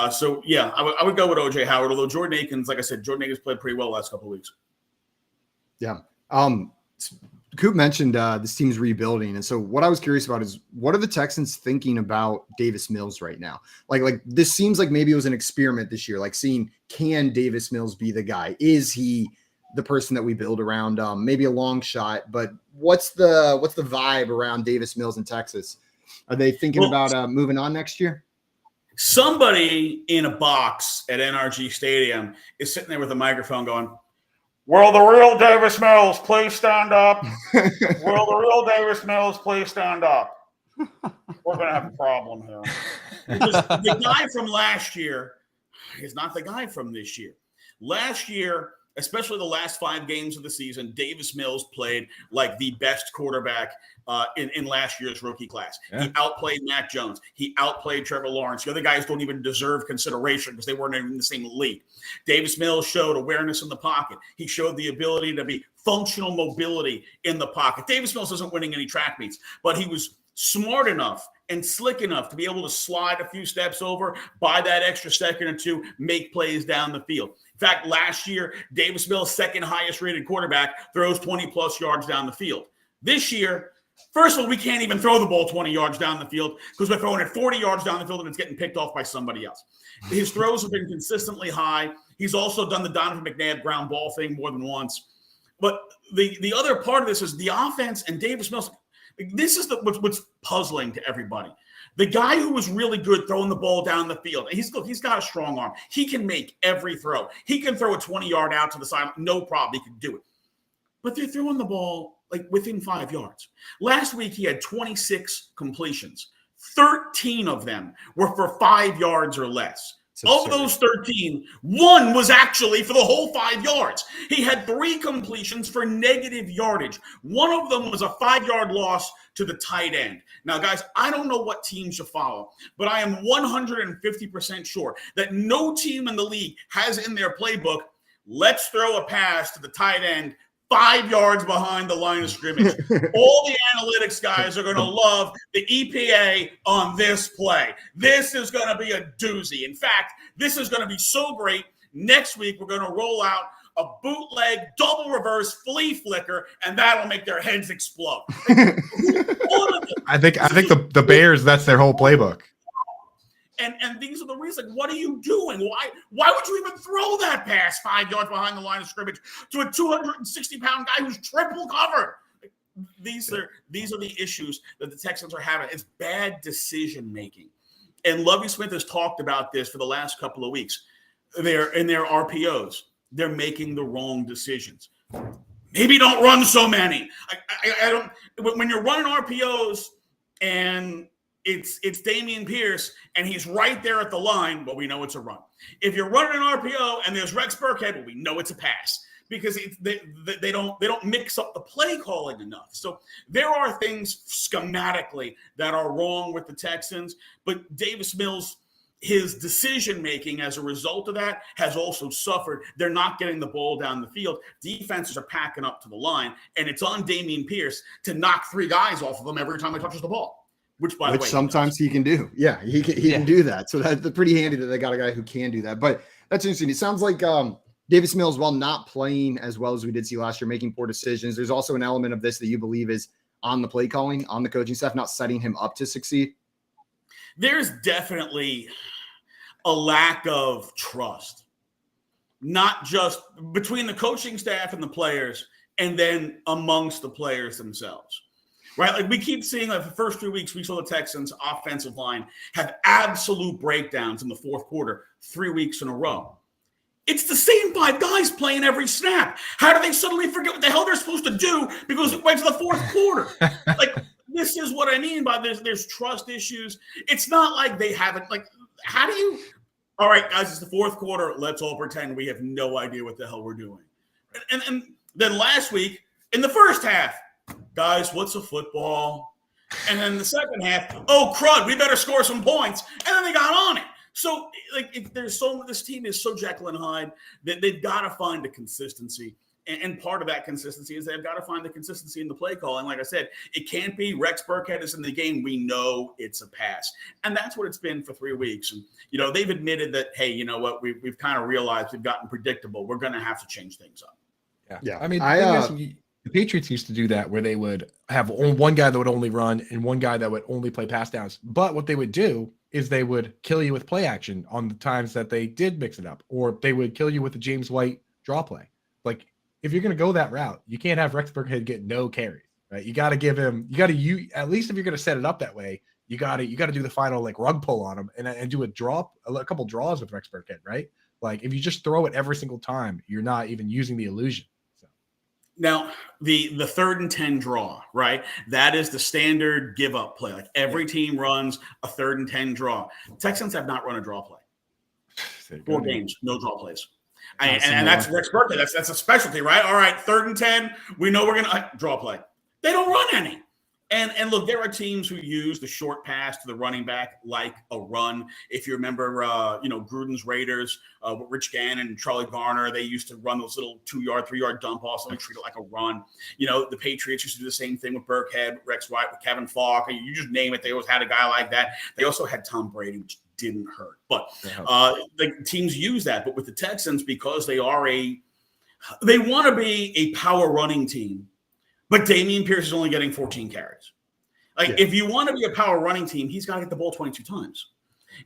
So, yeah, I would go with O.J. Howard, although Jordan Akins, like I said, Jordan Akins played pretty well the last couple of weeks. Yeah. Coop mentioned this team's rebuilding. And so what I was curious about is what are the Texans thinking about Davis Mills right now? Like this seems like maybe it was an experiment this year, like seeing, can Davis Mills be the guy? Is he the person that we build around? Maybe a long shot, but what's the vibe around Davis Mills in Texas? Are they thinking about moving on next year? Somebody in a box at NRG Stadium is sitting there with a microphone going, "Will the real Davis Mills please stand up? Will the real Davis Mills please stand up?" We're going to have a problem here. Because the guy from last year is not the guy from this year. Last year, especially the last 5 games of the season, Davis Mills played like the best quarterback in last year's rookie class. Yeah. He outplayed Mac Jones. He outplayed Trevor Lawrence. The other guys don't even deserve consideration because they weren't even in the same league. Davis Mills showed awareness in the pocket. He showed the ability to be functional mobility in the pocket. Davis Mills isn't winning any track meets, but he was smart enough and slick enough to be able to slide a few steps over, buy that extra second or two, make plays down the field. In fact, last year, Davis Mills, second highest rated quarterback, throws 20-plus yards down the field. This year, first of all, we can't even throw the ball 20 yards down the field because we're throwing it 40 yards down the field and it's getting picked off by somebody else. His throws have been consistently high. He's also done the Donovan McNabb ground ball thing more than once. But the other part of this is the offense and Davis Mills. This is what's puzzling to everybody. The guy who was really good throwing the ball down the field, and he's got a strong arm. He can make every throw. He can throw a 20-yard out to the side, no problem. He can do it. But they're throwing the ball like within 5 yards. Last week, he had 26 completions. 13 of them were for 5 yards or less. Of those 13, 1 was actually for the whole 5 yards. He had 3 completions for negative yardage. One of them was a 5-yard loss to the tight end. Now, guys, I don't know what teams you follow, but I am 150% sure that no team in the league has in their playbook, let's throw a pass to the tight end 5 yards behind the line of scrimmage. All the analytics guys are going to love the EPA on this play. This is going to be a doozy. In fact, this is going to be so great. Next week, we're going to roll out a bootleg double reverse flea flicker, and that'll make their heads explode. I think the Bears, that's their whole playbook. And these are the reasons. Like, what are you doing? Why would you even throw that pass 5 yards behind the line of scrimmage to a 260-pound guy who's triple covered? These are the issues that the Texans are having. It's bad decision making. And Lovie Smith has talked about this for the last couple of weeks. They're in their RPOs. They're making the wrong decisions. Maybe don't run so many. I don't. When you're running RPOs and it's Dameon Pierce and he's right there at the line, well, we know it's a run. If you're running an RPO and there's Rex Burkhead, well, we know it's a pass. Because they don't mix up the play calling enough. So there are things schematically that are wrong with the Texans, but Davis Mills, his decision making as a result of that has also suffered. They're not getting the ball down the field. Defenses are packing up to the line, and it's on Dameon Pierce to knock 3 guys off of him every time he touches the ball. Which sometimes he can do. Yeah, he can do that. So that's pretty handy that they got a guy who can do that. But that's interesting. It sounds like Davis Mills, while not playing as well as we did see last year, making poor decisions, there's also an element of this that you believe is on the play calling, on the coaching staff, not setting him up to succeed. There's definitely a lack of trust, not just between the coaching staff and the players, and then amongst the players themselves. Right? Like we keep seeing, like the first 3 weeks, we saw the Texans' offensive line have absolute breakdowns in the fourth quarter, 3 weeks in a row. It's the same 5 guys playing every snap. How do they suddenly forget what the hell they're supposed to do because it went to the fourth quarter? Like, this is what I mean by this. There's trust issues. It's not like they haven't, like, how do you, all right, guys, it's the fourth quarter. Let's all pretend we have no idea what the hell we're doing. And then last week, in the first half, guys, what's a football? And then the second half, oh, crud, we better score some points. And then they got on it. So, like, if there's this team is so Jekyll and Hyde that they've got to find a consistency. And part of that consistency is they've got to find the consistency in the play calling. Like I said, it can't be Rex Burkhead is in the game. We know it's a pass. And that's what it's been for 3 weeks. And, they've admitted that, hey, you know what? We've kind of realized we've gotten predictable. We're going to have to change things up. Yeah. I mean, the Patriots used to do that where they would have one guy that would only run and one guy that would only play pass downs. But what they would do is they would kill you with play action on the times that they did mix it up, or they would kill you with the James White draw play. Like, if you're going to go that route, you can't have Rex Burkhead get no carries, right? You got to give him, at least if you're going to set it up that way, you got to do the final like rug pull on him and do a couple draws with Rex Burkhead, right? Like, if you just throw it every single time, you're not even using the illusion. Now, the 3rd and 10 draw, right? That is the standard give up play. Like every team runs a 3rd and 10 draw. Texans have not run a draw play. 4 games, no draw plays. And that's Rex Burkhead. That's a specialty, right? All right, 3rd and 10. We know we're going to draw play. They don't run any. And look, there are teams who use the short pass to the running back like a run. If you remember, Gruden's Raiders, with Rich Gannon and Charlie Garner, they used to run those little 2-yard, 3-yard dump offs and treat it like a run. The Patriots used to do the same thing with Burkhead, Rex White, with Kevin Falk. You just name it. They always had a guy like that. They also had Tom Brady, which didn't hurt. But the teams use that. But with the Texans, because they want to be a power running team, but Dameon Pierce is only getting 14 carries. If you want to be a power running team, he's got to get the ball 22 times.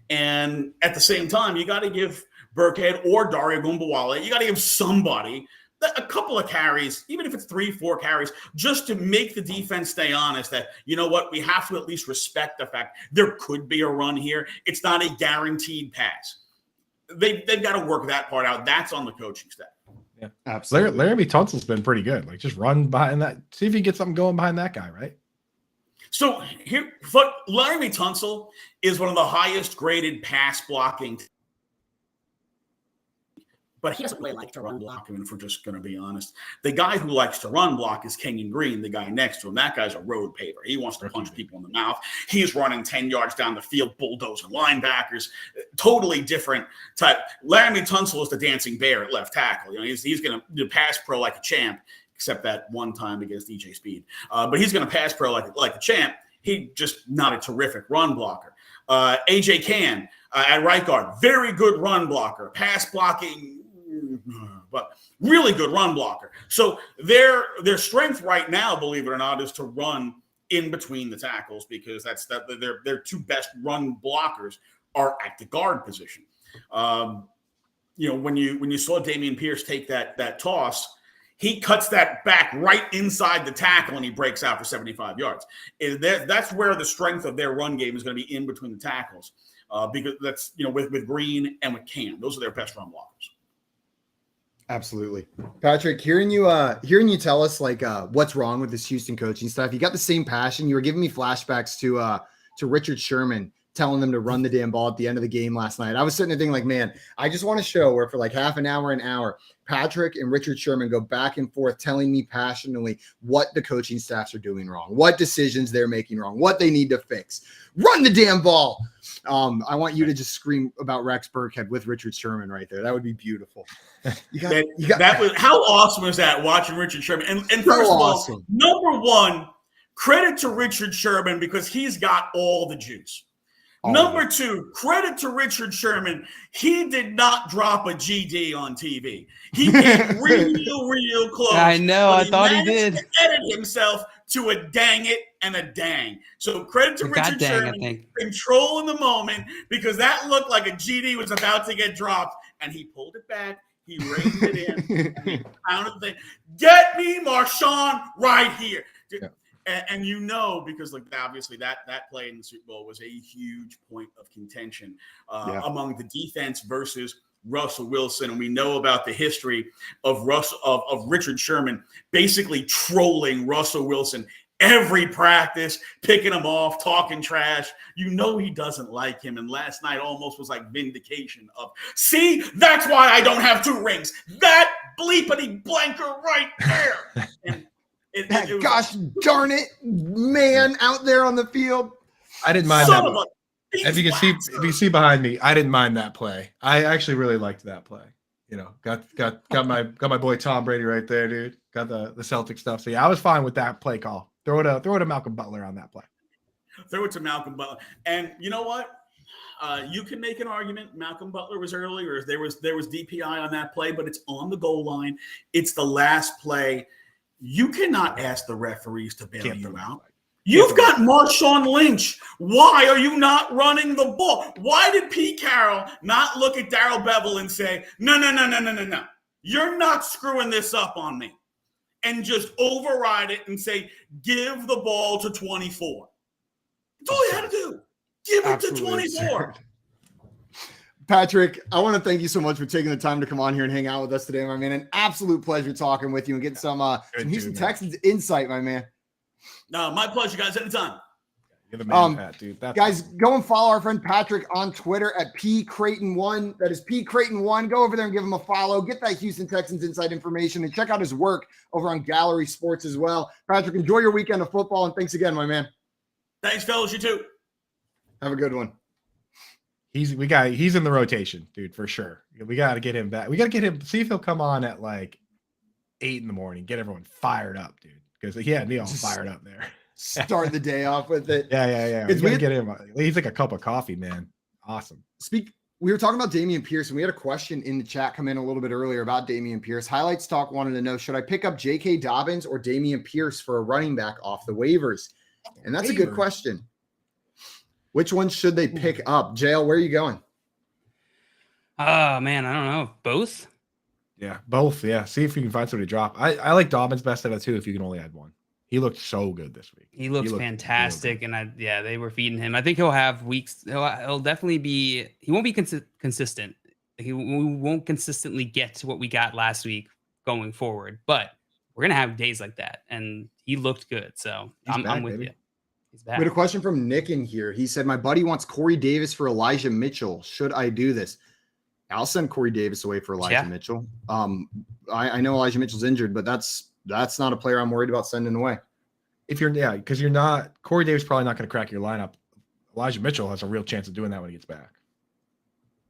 And at the same time, you got to give Burkhead or Dario Gumbawale, you got to give somebody a couple of carries, even if it's 3-4 carries, just to make the defense stay honest that, you know what, we have to at least respect the fact there could be a run here. It's not a guaranteed pass. They've got to work that part out. That's on the coaching staff. Yeah, absolutely. Laramie Tunsil's been pretty good. Like, just run behind that. See if you get something going behind that guy, right? So Laramie Tunsil is one of the highest graded pass blocking. But he doesn't really like to run block. I mean, if we're just going to be honest, the guy who likes to run block is Kenyon Green, the guy next to him. That guy's a road paver. He wants to punch people in the mouth. He's running 10 yards down the field, bulldozing linebackers. Totally different type. Laramie Tunsil is the dancing bear at left tackle. He's going to do pass pro like a champ, except that one time against DJ Speed. But he's going to pass pro like a champ. He just not a terrific run blocker. AJ Cann at right guard, very good run blocker. Pass blocking, but really good run blocker. So their strength right now, believe it or not, is to run in between the tackles because that's their 2 best run blockers are at the guard position. When you saw Dameon Pierce take that toss, he cuts that back right inside the tackle and he breaks out for 75 yards. That's where the strength of their run game is going to be in between the tackles, because that's with Green and with Cam, those are their best run blockers. Absolutely. Patrick, hearing you tell us what's wrong with this Houston coaching staff, you got the same passion. You were giving me flashbacks to Richard Sherman telling them to run the damn ball at the end of the game last night. I was sitting there thinking like, man, I just want a show where for half an hour, Patrick and Richard Sherman go back and forth telling me passionately what the coaching staffs are doing wrong, what decisions they're making wrong, what they need to fix. Run the damn ball. I want you to just scream about Rex Burkhead with Richard Sherman right there. That would be beautiful. That was how awesome was that, watching Richard Sherman? And first of all, number one, credit to Richard Sherman because he's got all the juice. Number two, credit to Richard Sherman. He did not drop a GD on TV. He came real close. I know. I thought he did. To edit himself to a dang it and a dang. So credit to Richard Sherman controlling the moment, because that looked like a GD was about to get dropped, and he pulled it back. He reined it in. And he pounded the thing. Get me Marshawn right here. Yeah. And because obviously that play in the Super Bowl was a huge point of contention among the defense versus Russell Wilson. And we know about the history of Richard Sherman basically trolling Russell Wilson every practice, picking him off, talking trash. He doesn't like him. And last night almost was like vindication of, see, that's why I don't have 2 rings. That bleepity blanker right there. And gosh darn it, man, out there on the field. I didn't mind that. If you see behind me, I didn't mind that play. I actually really liked that play. Got my boy Tom Brady right there, dude. Got the Celtic stuff. So yeah, I was fine with that play call. Throw it to Malcolm Butler on that play. Throw it to Malcolm Butler. And you know what? You can make an argument. Malcolm Butler was early, or there was DPI on that play, but it's on the goal line. It's the last play. You cannot ask the referees to bail you out. You've got Marshawn Lynch. Why are you not running the ball? Why did Pete Carroll not look at Darrell Bevell and say, no. You're not screwing this up on me. And just override it and say, give the ball to 24. That's all you had to do. Give it to 24. Patrick, I want to thank you so much for taking the time to come on here and hang out with us today, my man. An absolute pleasure talking with you and getting some Houston Texans insight, my man. No, my pleasure, guys. Anytime. You're the man, Pat, dude. Guys, go and follow our friend Patrick on Twitter at pcreighton1. That is pcreighton1. Go over there and give him a follow. Get that Houston Texans inside information and check out his work over on Gallery Sports as well. Patrick, enjoy your weekend of football, and thanks again, my man. Thanks, fellas. You too. Have a good one. He's in the rotation, dude, for sure. We got to get him back. We got to get him. See if he'll come on at 8 a.m. Get everyone fired up, dude. Because he had me all fired up there. Start the day off with it. Yeah. We gotta get him. He's like a cup of coffee, man. Awesome. We were talking about Dameon Pierce, and we had a question in the chat come in a little bit earlier about Dameon Pierce. Highlights Talk wanted to know, should I pick up J.K. Dobbins or Dameon Pierce for a running back off the waivers? And that's a good question. Which one should they pick up? JL, where are you going? Oh, man, I don't know. Both? Yeah, both. Yeah, see if you can find somebody to drop. I like Dobbins best out of 2 if you can only add 1. He looked so good this week. He looked fantastic, and they were feeding him. I think he'll have weeks. He'll definitely be. He won't be consistent. We won't consistently get to what we got last week going forward. But we're gonna have days like that, and he looked good. So I'm with you. He's back. We had a question from Nick in here. He said, "My buddy wants Corey Davis for Elijah Mitchell. Should I do this?" I'll send Corey Davis away for Elijah Mitchell. I know Elijah Mitchell's injured, but that's not a player I'm worried about sending away. Because you're not – Corey Davis probably not going to crack your lineup. Elijah Mitchell has a real chance of doing that when he gets back.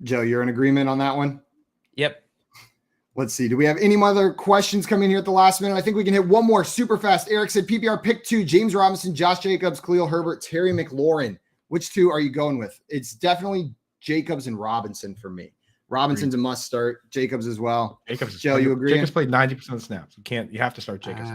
Joe, you're in agreement on that one? Yep. Let's see. Do we have any other questions coming here at the last minute? I think we can hit one more super fast. Eric said PPR pick 2, James Robinson, Josh Jacobs, Khalil Herbert, Terry McLaurin. Which 2 are you going with? It's definitely Jacobs and Robinson for me. Robinson's a must start. Jacobs as well. Joe, you agree? Jacobs played 90% of the snaps. You have to start Jacobs.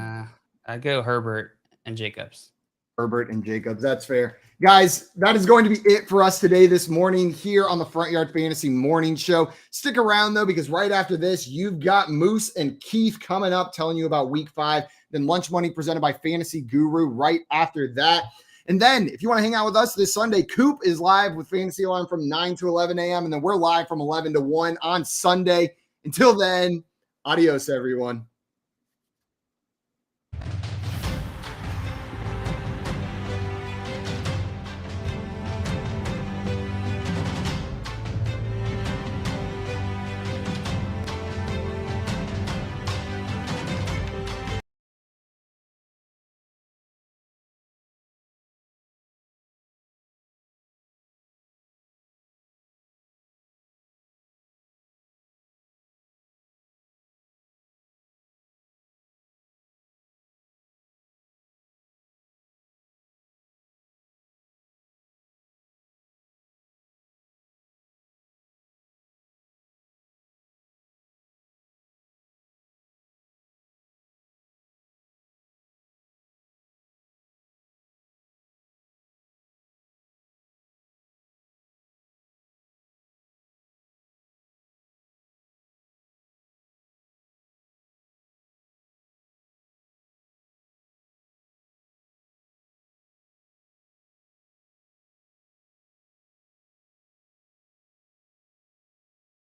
I go Herbert and Jacobs. Herbert and Jacobs. That's fair. Guys, that is going to be it for us today this morning here on the Front Yard Fantasy Morning Show. Stick around, though, because right after this, you've got Moose and Keith coming up telling you about Week 5. Then Lunch Money presented by Fantasy Guru right after that. And then if you want to hang out with us this Sunday, Coop is live with Fantasy Alarm from 9 to 11 a.m. And then we're live from 11 to 1 on Sunday. Until then, adios, everyone.